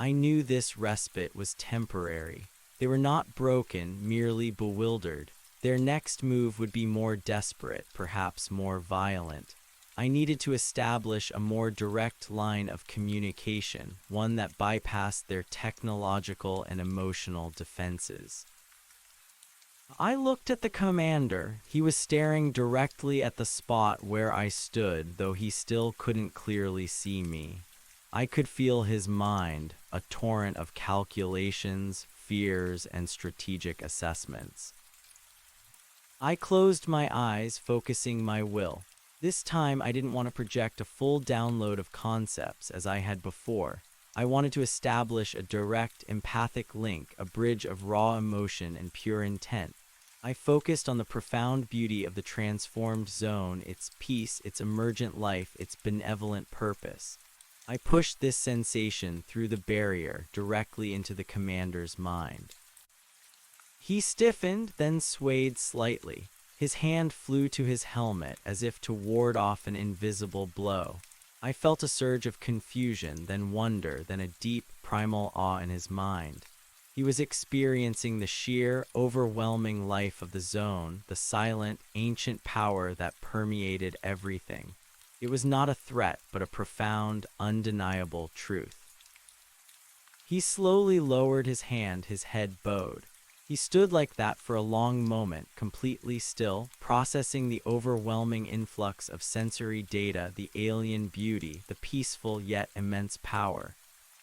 I knew this respite was temporary. They were not broken, merely bewildered. Their next move would be more desperate, perhaps more violent. I needed to establish a more direct line of communication, one that bypassed their technological and emotional defenses. I looked at the commander. He was staring directly at the spot where I stood, though he still couldn't clearly see me. I could feel his mind, a torrent of calculations, fears, and strategic assessments. I closed my eyes, focusing my will. This time, I didn't want to project a full download of concepts as I had before. I wanted to establish a direct, empathic link, a bridge of raw emotion and pure intent. I focused on the profound beauty of the transformed zone, its peace, its emergent life, its benevolent purpose. I pushed this sensation through the barrier, directly into the commander's mind. He stiffened, then swayed slightly. His hand flew to his helmet, as if to ward off an invisible blow. I felt a surge of confusion, then wonder, then a deep, primal awe in his mind. He was experiencing the sheer, overwhelming life of the zone, the silent, ancient power that permeated everything. It was not a threat, but a profound, undeniable truth. He slowly lowered his hand, his head bowed. He stood like that for a long moment, completely still, processing the overwhelming influx of sensory data, the alien beauty, the peaceful yet immense power.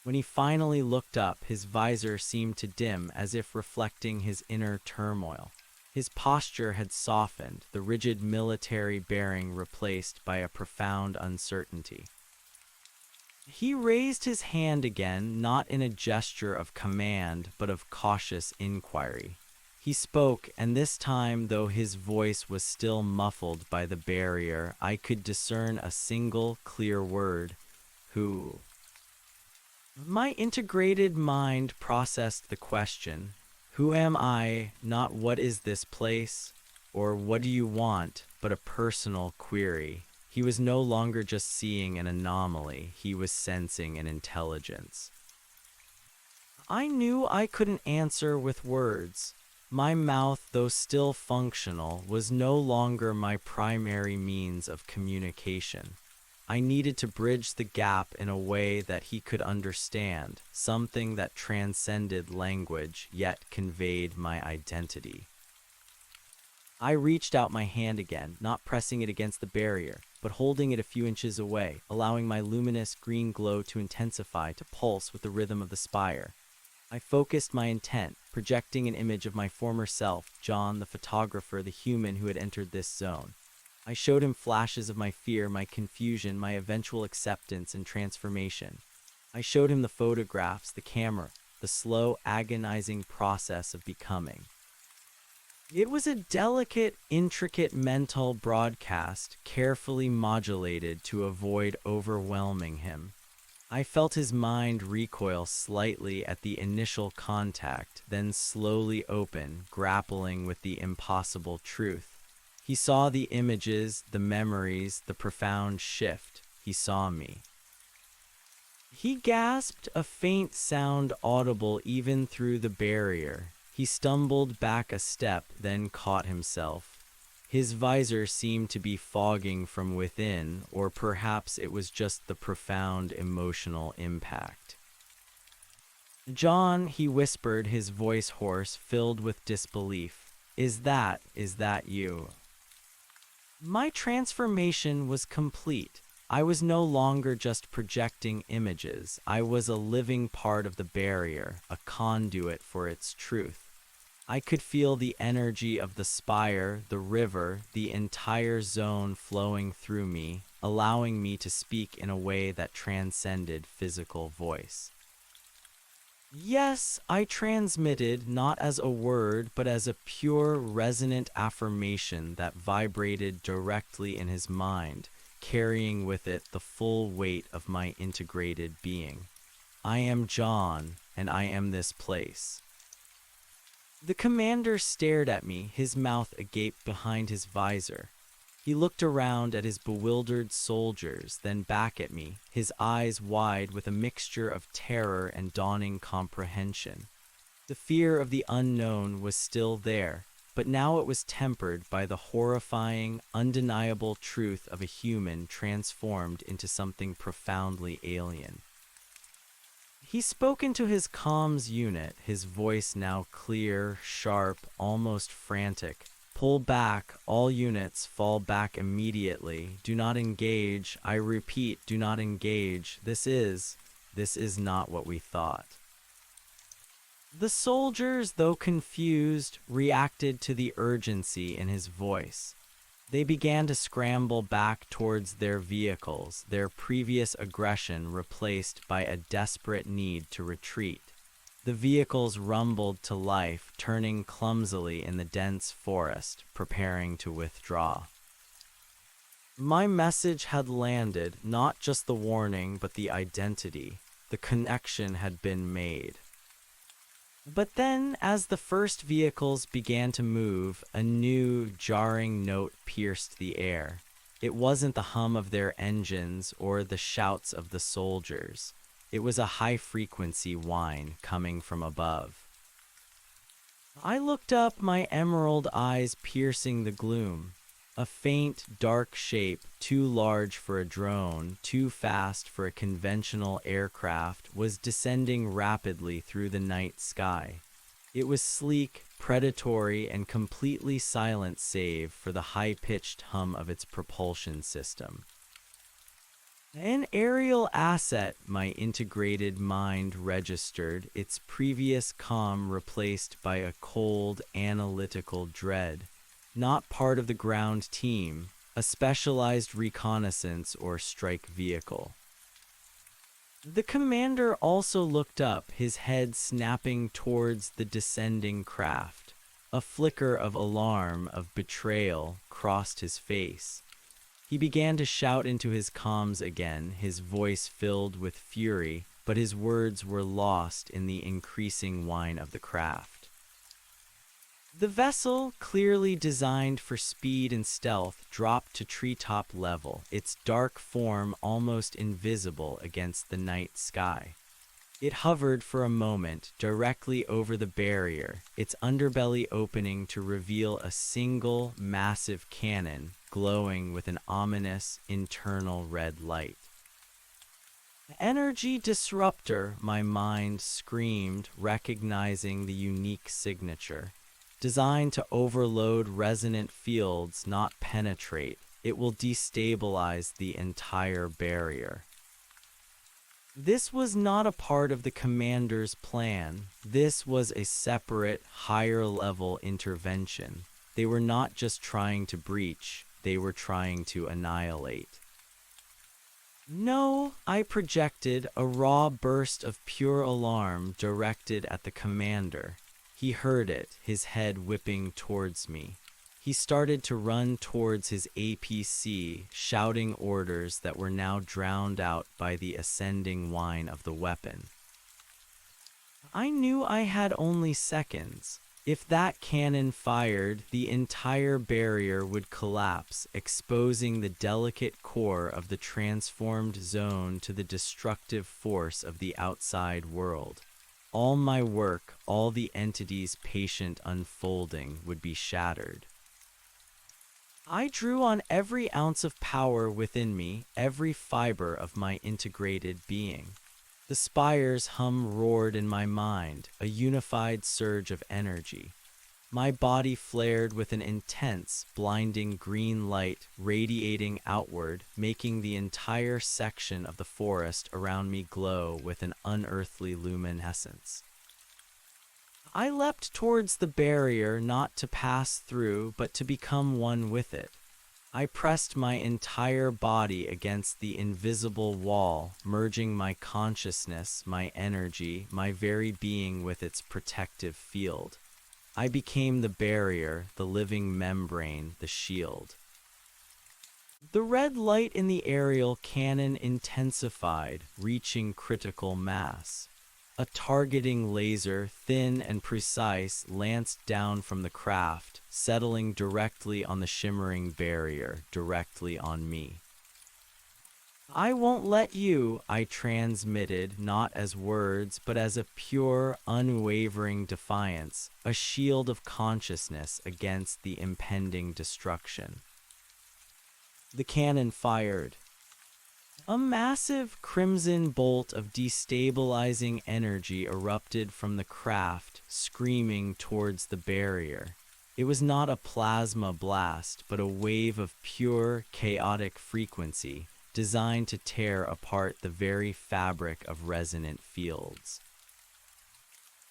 When he finally looked up, his visor seemed to dim as if reflecting his inner turmoil. His posture had softened, the rigid military bearing replaced by a profound uncertainty. He raised his hand again, not in a gesture of command, but of cautious inquiry. He spoke, and this time, though his voice was still muffled by the barrier, I could discern a single clear word: who? My integrated mind processed the question. Who am I? Not what is this place, or what do you want, but a personal query. He was no longer just seeing an anomaly, he was sensing an intelligence. I knew I couldn't answer with words. My mouth, though still functional, was no longer my primary means of communication. I needed to bridge the gap in a way that he could understand, something that transcended language yet conveyed my identity. I reached out my hand again, not pressing it against the barrier, but holding it a few inches away, allowing my luminous green glow to intensify, to pulse with the rhythm of the spire. I focused my intent, projecting an image of my former self, John, the photographer, the human who had entered this zone. I showed him flashes of my fear, my confusion, my eventual acceptance and transformation. I showed him the photographs, the camera, the slow, agonizing process of becoming. It was a delicate, intricate mental broadcast, carefully modulated to avoid overwhelming him. I felt his mind recoil slightly at the initial contact, then slowly open, grappling with the impossible truth. He saw the images, the memories, the profound shift. He saw me. He gasped, a faint sound audible even through the barrier. He stumbled back a step, then caught himself. His visor seemed to be fogging from within, or perhaps it was just the profound emotional impact. "John," he whispered, his voice hoarse, filled with disbelief. Is that you?" My transformation was complete. I was no longer just projecting images. I was a living part of the barrier, a conduit for its truth. I could feel the energy of the spire, the river, the entire zone flowing through me, allowing me to speak in a way that transcended physical voice. Yes, I transmitted not as a word, but as a pure, resonant affirmation that vibrated directly in his mind, carrying with it the full weight of my integrated being. I am John, and I am this place. The commander stared at me, his mouth agape behind his visor. He looked around at his bewildered soldiers, then back at me, his eyes wide with a mixture of terror and dawning comprehension. The fear of the unknown was still there, but now it was tempered by the horrifying, undeniable truth of a human transformed into something profoundly alien. He spoke into his comms unit, his voice now clear, sharp, almost frantic. "Pull back, all units, fall back immediately. Do not engage, I repeat, do not engage. This is not what we thought." The soldiers, though confused, reacted to the urgency in his voice. They began to scramble back towards their vehicles, their previous aggression replaced by a desperate need to retreat. The vehicles rumbled to life, turning clumsily in the dense forest, preparing to withdraw. My message had landed, not just the warning, but the identity. The connection had been made. But then, as the first vehicles began to move, a new, jarring note pierced the air. It wasn't the hum of their engines or the shouts of the soldiers. It was a high-frequency whine coming from above. I looked up, my emerald eyes piercing the gloom. A faint, dark shape, too large for a drone, too fast for a conventional aircraft, was descending rapidly through the night sky. It was sleek, predatory, and completely silent save for the high-pitched hum of its propulsion system. An aerial asset, my integrated mind registered, its previous calm replaced by a cold, analytical dread. Not part of the ground team, a specialized reconnaissance or strike vehicle. The commander also looked up, his head snapping towards the descending craft. A flicker of alarm, of betrayal, crossed his face. He began to shout into his comms again, his voice filled with fury, but his words were lost in the increasing whine of the craft. The vessel, clearly designed for speed and stealth, dropped to treetop level, its dark form almost invisible against the night sky. It hovered for a moment directly over the barrier, its underbelly opening to reveal a single, massive cannon glowing with an ominous, internal red light. Energy disruptor, my mind screamed, recognizing the unique signature. Designed to overload resonant fields, not penetrate, it will destabilize the entire barrier. This was not a part of the commander's plan. This was a separate, higher-level intervention. They were not just trying to breach, they were trying to annihilate. No, I projected, a raw burst of pure alarm directed at the commander. He heard it, his head whipping towards me. He started to run towards his APC, shouting orders that were now drowned out by the ascending whine of the weapon. I knew I had only seconds. If that cannon fired, the entire barrier would collapse, exposing the delicate core of the transformed zone to the destructive force of the outside world. All my work, all the entity's patient unfolding, would be shattered. I drew on every ounce of power within me, every fiber of my integrated being. The spire's hum roared in my mind, a unified surge of energy. My body flared with an intense, blinding green light radiating outward, making the entire section of the forest around me glow with an unearthly luminescence. I leapt towards the barrier, not to pass through, but to become one with it. I pressed my entire body against the invisible wall, merging my consciousness, my energy, my very being with its protective field. I became the barrier, the living membrane, the shield. The red light in the aerial cannon intensified, reaching critical mass. A targeting laser, thin and precise, lanced down from the craft, settling directly on the shimmering barrier, directly on me. I won't let you, I transmitted, not as words, but as a pure, unwavering defiance, a shield of consciousness against the impending destruction. The cannon fired. A massive crimson bolt of destabilizing energy erupted from the craft, screaming towards the barrier. It was not a plasma blast, but a wave of pure, chaotic frequency, designed to tear apart the very fabric of resonant fields.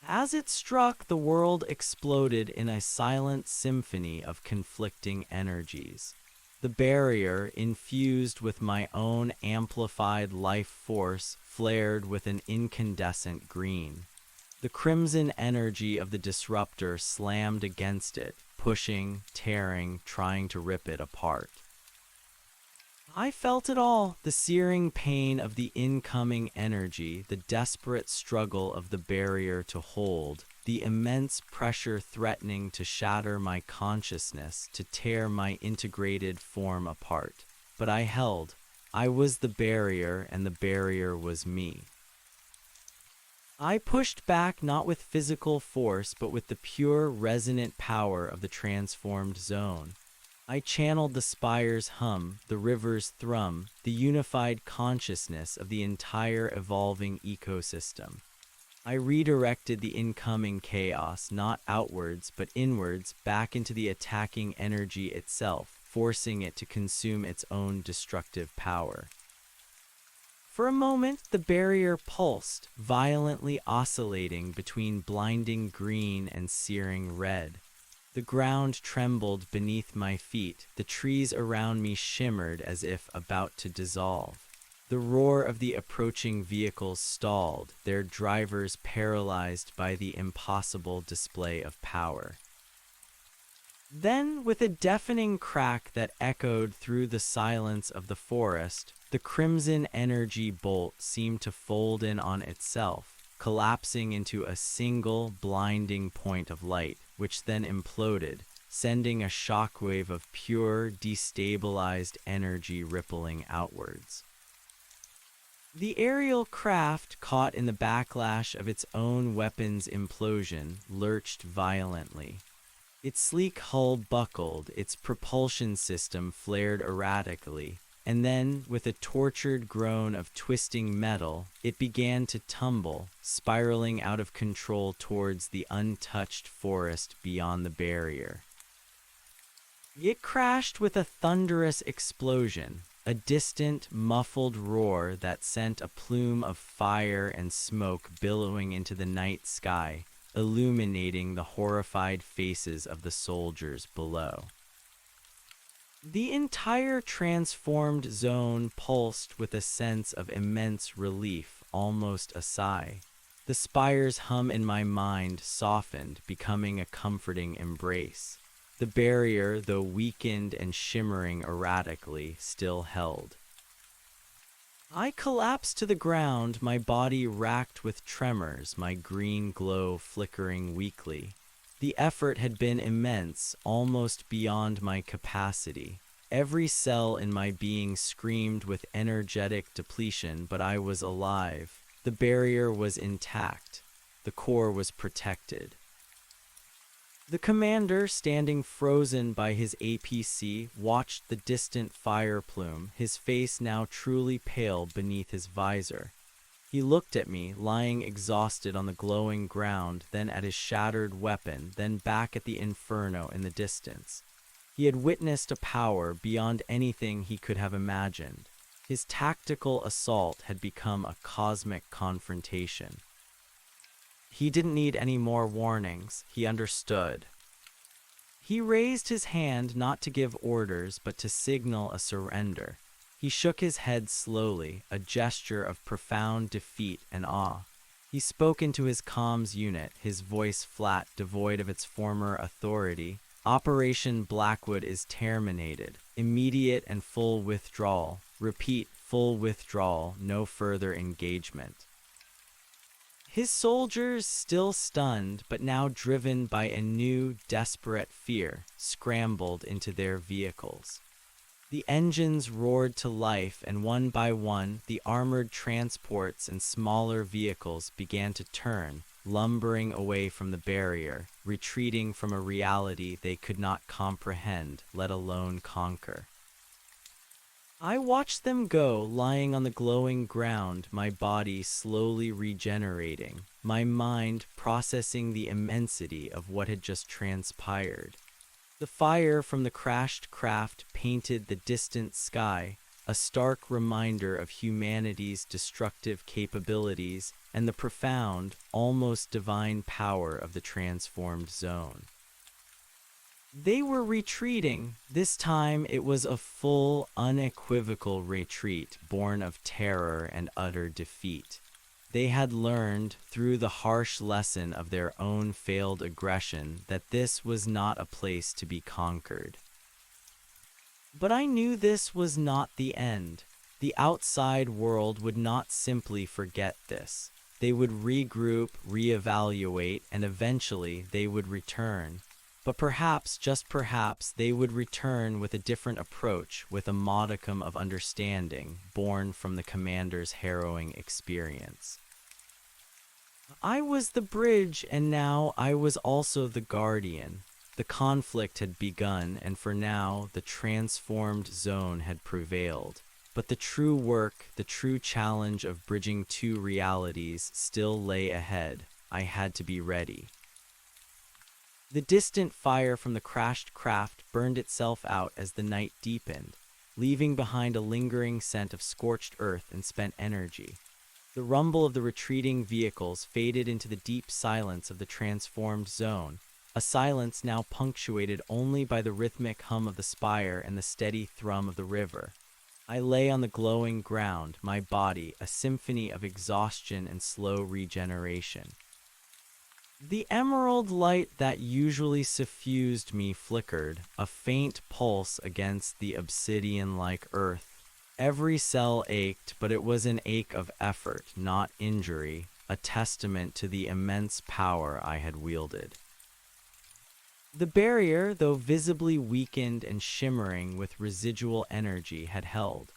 As it struck, the world exploded in a silent symphony of conflicting energies. The barrier, infused with my own amplified life force, flared with an incandescent green. The crimson energy of the disruptor slammed against it, pushing, tearing, trying to rip it apart. I felt it all, the searing pain of the incoming energy, the desperate struggle of the barrier to hold, the immense pressure threatening to shatter my consciousness, to tear my integrated form apart. But I held. I was the barrier, and the barrier was me. I pushed back not with physical force, but with the pure, resonant power of the transformed zone. I channeled the spire's hum, the river's thrum, the unified consciousness of the entire evolving ecosystem. I redirected the incoming chaos not outwards but inwards back into the attacking energy itself, forcing it to consume its own destructive power. For a moment, the barrier pulsed, violently oscillating between blinding green and searing red. The ground trembled beneath my feet, the trees around me shimmered as if about to dissolve. The roar of the approaching vehicles stalled, their drivers paralyzed by the impossible display of power. Then, with a deafening crack that echoed through the silence of the forest, the crimson energy bolt seemed to fold in on itself, collapsing into a single blinding point of light, which then imploded, sending a shockwave of pure, destabilized energy rippling outwards. The aerial craft, caught in the backlash of its own weapon's implosion, lurched violently. Its sleek hull buckled, its propulsion system flared erratically, and then, with a tortured groan of twisting metal, it began to tumble, spiraling out of control towards the untouched forest beyond the barrier. It crashed with a thunderous explosion, a distant, muffled roar that sent a plume of fire and smoke billowing into the night sky, illuminating the horrified faces of the soldiers below. The entire transformed zone pulsed with a sense of immense relief, almost a sigh. The spire's hum in my mind softened, becoming a comforting embrace. The barrier, though weakened and shimmering erratically, still held. I collapsed to the ground, my body racked with tremors, my green glow flickering weakly. The effort had been immense, almost beyond my capacity. Every cell in my being screamed with energetic depletion, but I was alive. The barrier was intact. The core was protected. The commander, standing frozen by his APC, watched the distant fire plume, his face now truly pale beneath his visor. He looked at me, lying exhausted on the glowing ground, then at his shattered weapon, then back at the inferno in the distance. He had witnessed a power beyond anything he could have imagined. His tactical assault had become a cosmic confrontation. He didn't need any more warnings. He understood. He raised his hand not to give orders, but to signal a surrender. He shook his head slowly, a gesture of profound defeat and awe. He spoke into his comms unit, his voice flat, devoid of its former authority. Operation Blackwood is terminated. Immediate and full withdrawal. Repeat, full withdrawal, no further engagement. His soldiers, still stunned, but now driven by a new, desperate fear, scrambled into their vehicles. The engines roared to life, and one by one, the armored transports and smaller vehicles began to turn, lumbering away from the barrier, retreating from a reality they could not comprehend, let alone conquer. I watched them go, lying on the glowing ground, my body slowly regenerating, my mind processing the immensity of what had just transpired. The fire from the crashed craft painted the distant sky, a stark reminder of humanity's destructive capabilities and the profound, almost divine power of the transformed zone. They were retreating. This time it was a full, unequivocal retreat born of terror and utter defeat. They had learned, through the harsh lesson of their own failed aggression, that this was not a place to be conquered. But I knew this was not the end. The outside world would not simply forget this. They would regroup, reevaluate, and eventually they would return. But perhaps, just perhaps, they would return with a different approach, with a modicum of understanding, born from the commander's harrowing experience. I was the bridge, and now I was also the guardian. The conflict had begun, and for now, the transformed zone had prevailed. But the true work, the true challenge of bridging two realities still lay ahead. I had to be ready. The distant fire from the crashed craft burned itself out as the night deepened, leaving behind a lingering scent of scorched earth and spent energy. The rumble of the retreating vehicles faded into the deep silence of the transformed zone, a silence now punctuated only by the rhythmic hum of the spire and the steady thrum of the river. I lay on the glowing ground, my body a symphony of exhaustion and slow regeneration. The emerald light that usually suffused me flickered, a faint pulse against the obsidian-like earth. Every cell ached, but it was an ache of effort, not injury, a testament to the immense power I had wielded. The barrier, though visibly weakened and shimmering with residual energy, had held.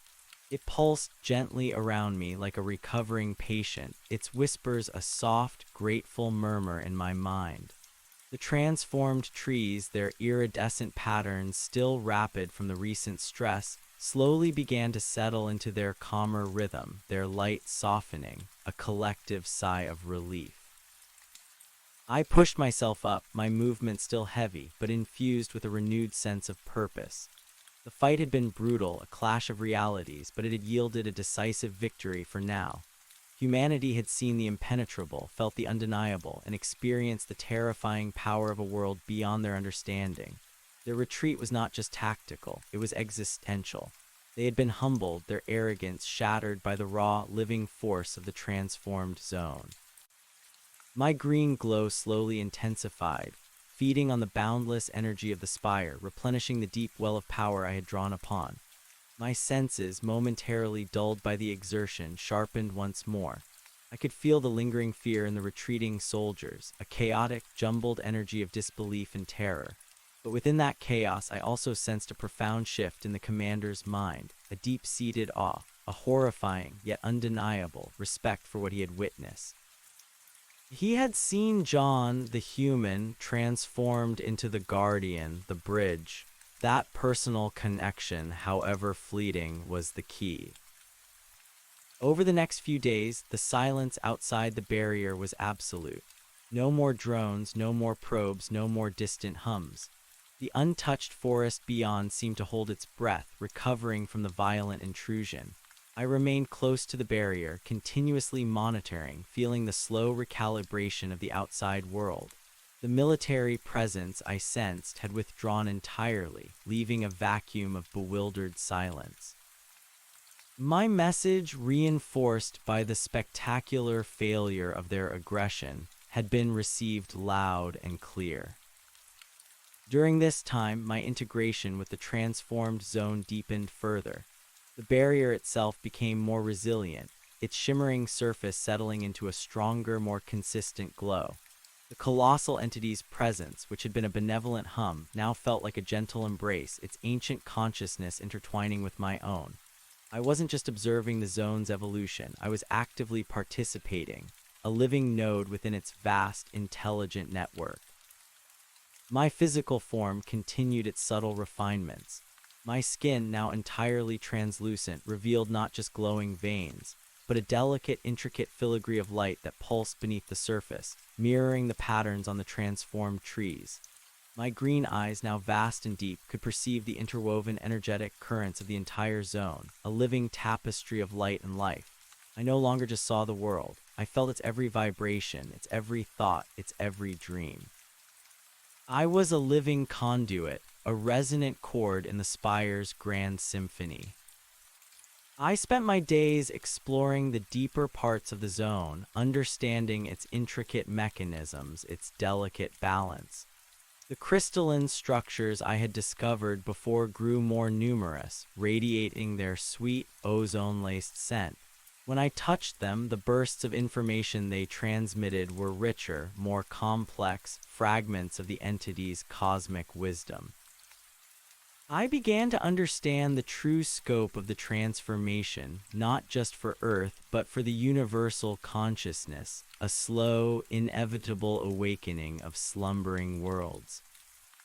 It pulsed gently around me like a recovering patient, its whispers a soft, grateful murmur in my mind. The transformed trees, their iridescent patterns still rapid from the recent stress, slowly began to settle into their calmer rhythm, their light softening, a collective sigh of relief. I pushed myself up, my movement still heavy, but infused with a renewed sense of purpose. The fight had been brutal, a clash of realities, but it had yielded a decisive victory for now. Humanity had seen the impenetrable, felt the undeniable, and experienced the terrifying power of a world beyond their understanding. Their retreat was not just tactical, it was existential. They had been humbled, their arrogance shattered by the raw, living force of the transformed zone. My green glow slowly intensified, feeding on the boundless energy of the spire, replenishing the deep well of power I had drawn upon. My senses, momentarily dulled by the exertion, sharpened once more. I could feel the lingering fear in the retreating soldiers, a chaotic, jumbled energy of disbelief and terror. But within that chaos, I also sensed a profound shift in the commander's mind, a deep-seated awe, a horrifying, yet undeniable, respect for what he had witnessed. He had seen John, the human, transformed into the guardian, the bridge. That personal connection, however fleeting, was the key. Over the next few days, the silence outside the barrier was absolute. No more drones, no more probes, no more distant hums. The untouched forest beyond seemed to hold its breath, recovering from the violent intrusion. I remained close to the barrier, continuously monitoring, feeling the slow recalibration of the outside world. The military presence I sensed had withdrawn entirely, leaving a vacuum of bewildered silence. My message, reinforced by the spectacular failure of their aggression, had been received loud and clear. During this time, my integration with the transformed zone deepened further. The barrier itself became more resilient, its shimmering surface settling into a stronger, more consistent glow. The colossal entity's presence, which had been a benevolent hum, now felt like a gentle embrace, its ancient consciousness intertwining with my own. I wasn't just observing the zone's evolution, I was actively participating, a living node within its vast, intelligent network. My physical form continued its subtle refinements. My skin, now entirely translucent, revealed not just glowing veins, but a delicate, intricate filigree of light that pulsed beneath the surface, mirroring the patterns on the transformed trees. My green eyes, now vast and deep, could perceive the interwoven energetic currents of the entire zone, a living tapestry of light and life. I no longer just saw the world. I felt its every vibration, its every thought, its every dream. I was a living conduit, a resonant chord in the spire's grand symphony. I spent my days exploring the deeper parts of the zone, understanding its intricate mechanisms, its delicate balance. The crystalline structures I had discovered before grew more numerous, radiating their sweet, ozone-laced scent. When I touched them, the bursts of information they transmitted were richer, more complex fragments of the entity's cosmic wisdom. I began to understand the true scope of the transformation, not just for Earth, but for the universal consciousness, a slow, inevitable awakening of slumbering worlds.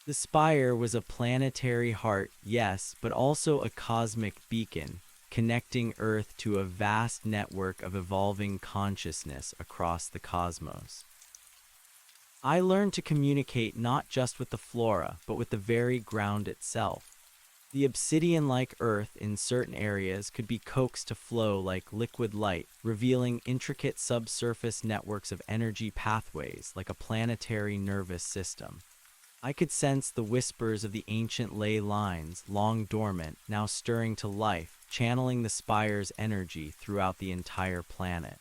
The spire was a planetary heart, yes, but also a cosmic beacon, connecting Earth to a vast network of evolving consciousness across the cosmos. I learned to communicate not just with the flora, but with the very ground itself. The obsidian-like earth in certain areas could be coaxed to flow like liquid light, revealing intricate subsurface networks of energy pathways like a planetary nervous system. I could sense the whispers of the ancient ley lines, long dormant, now stirring to life, channeling the spire's energy throughout the entire planet.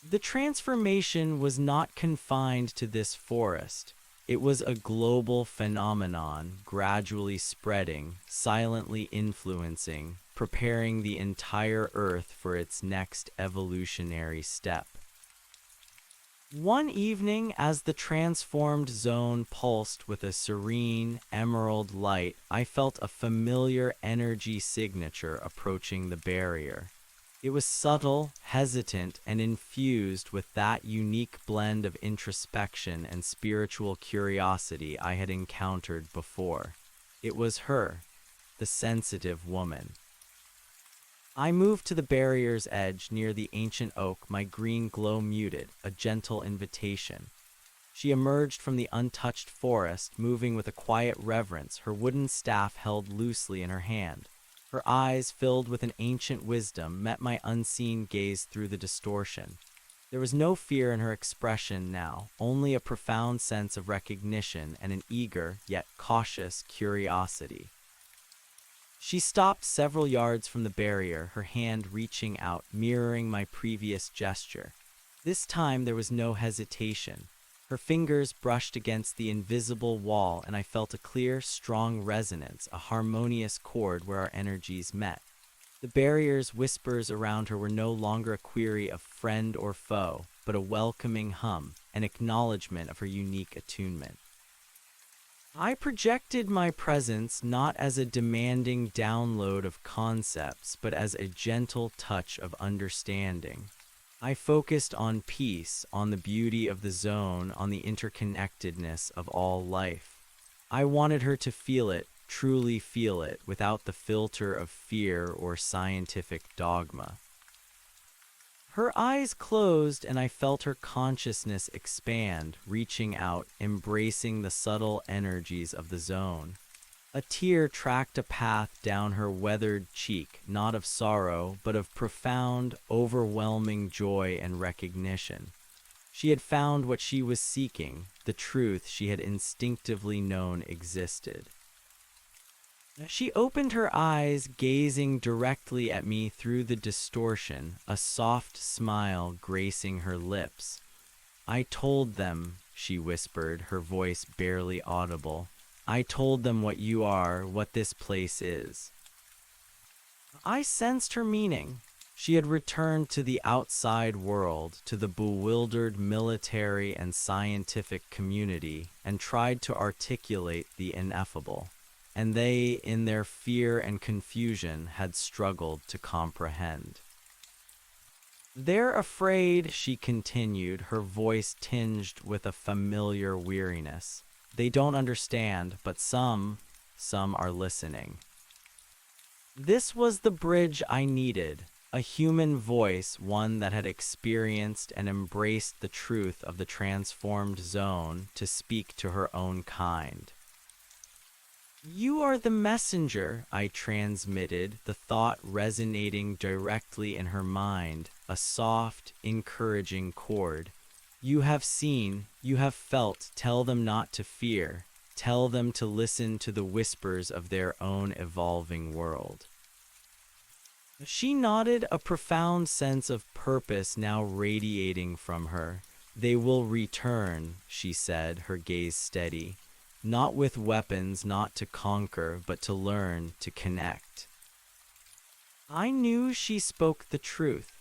The transformation was not confined to this forest. It was a global phenomenon, gradually spreading, silently influencing, preparing the entire Earth for its next evolutionary step. One evening, as the transformed zone pulsed with a serene, emerald light, I felt a familiar energy signature approaching the barrier. It was subtle, hesitant, and infused with that unique blend of introspection and spiritual curiosity I had encountered before. It was her, the sensitive woman. I moved to the barrier's edge near the ancient oak, my green glow muted, a gentle invitation. She emerged from the untouched forest, moving with a quiet reverence, her wooden staff held loosely in her hand. Her eyes, filled with an ancient wisdom, met my unseen gaze through the distortion. There was no fear in her expression now, only a profound sense of recognition and an eager, yet cautious, curiosity. She stopped several yards from the barrier, her hand reaching out, mirroring my previous gesture. This time there was no hesitation. Her fingers brushed against the invisible wall, and I felt a clear, strong resonance, a harmonious chord where our energies met. The barrier's whispers around her were no longer a query of friend or foe, but a welcoming hum, an acknowledgement of her unique attunement. I projected my presence not as a demanding download of concepts, but as a gentle touch of understanding. I focused on peace, on the beauty of the zone, on the interconnectedness of all life. I wanted her to feel it, truly feel it, without the filter of fear or scientific dogma. Her eyes closed, and I felt her consciousness expand, reaching out, embracing the subtle energies of the zone. A tear tracked a path down her weathered cheek, not of sorrow, but of profound, overwhelming joy and recognition. She had found what she was seeking, the truth she had instinctively known existed. She opened her eyes, gazing directly at me through the distortion, a soft smile gracing her lips. "I told them," she whispered, her voice barely audible. "I told them what you are, what this place is." I sensed her meaning. She had returned to the outside world, to the bewildered military and scientific community, and tried to articulate the ineffable. And they, in their fear and confusion, had struggled to comprehend. "They're afraid," she continued, her voice tinged with a familiar weariness. "They don't understand, but some are listening." This was the bridge I needed, a human voice, one that had experienced and embraced the truth of the transformed zone, to speak to her own kind. "You are the messenger," I transmitted, the thought resonating directly in her mind, a soft, encouraging chord. "You have seen, you have felt, tell them not to fear. Tell them to listen to the whispers of their own evolving world." She nodded, a profound sense of purpose now radiating from her. "They will return," she said, her gaze steady. "Not with weapons, not to conquer, but to learn, to connect." I knew she spoke the truth.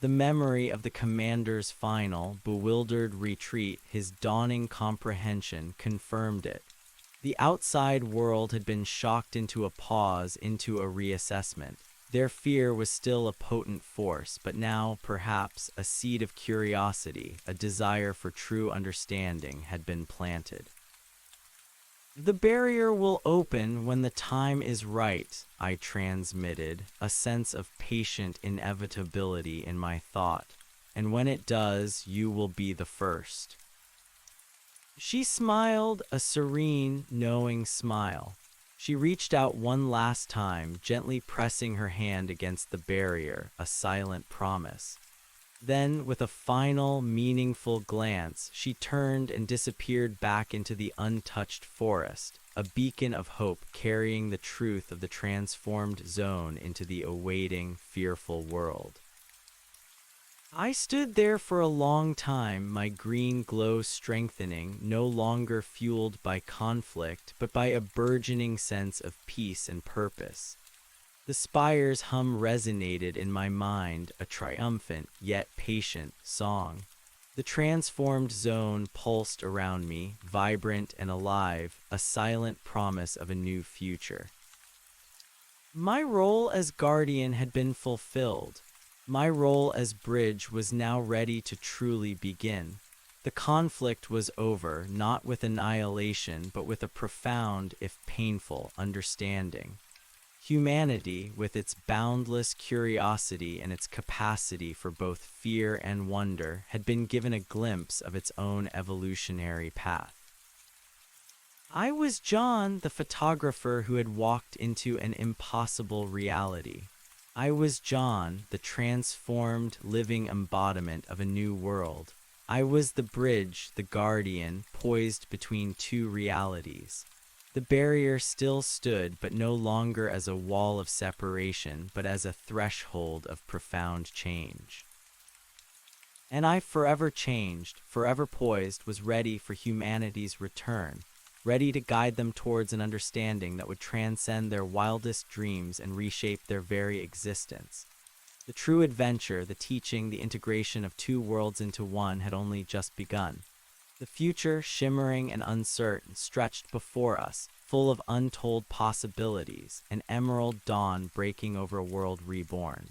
The memory of the commander's final, bewildered retreat, his dawning comprehension, confirmed it. The outside world had been shocked into a pause, into a reassessment. Their fear was still a potent force, but now, perhaps, a seed of curiosity, a desire for true understanding, had been planted. "The barrier will open when the time is right," I transmitted, a sense of patient inevitability in my thought. "And when it does, you will be the first." She smiled, a serene, knowing smile. She reached out one last time, gently pressing her hand against the barrier, a silent promise. Then, with a final, meaningful glance, she turned and disappeared back into the untouched forest, a beacon of hope carrying the truth of the transformed zone into the awaiting, fearful world. I stood there for a long time, my green glow strengthening, no longer fueled by conflict, but by a burgeoning sense of peace and purpose. The spire's hum resonated in my mind, a triumphant yet patient song. The transformed zone pulsed around me, vibrant and alive, a silent promise of a new future. My role as guardian had been fulfilled. My role as bridge was now ready to truly begin. The conflict was over, not with annihilation, but with a profound, if painful, understanding. Humanity, with its boundless curiosity and its capacity for both fear and wonder, had been given a glimpse of its own evolutionary path. I was John, the photographer who had walked into an impossible reality. I was John, the transformed, living embodiment of a new world. I was the bridge, the guardian, poised between two realities. The barrier still stood, but no longer as a wall of separation, but as a threshold of profound change. And I, forever changed, forever poised, was ready for humanity's return, ready to guide them towards an understanding that would transcend their wildest dreams and reshape their very existence. The true adventure, the teaching, the integration of two worlds into one had only just begun. The future, shimmering and uncertain, stretched before us, full of untold possibilities, an emerald dawn breaking over a world reborn.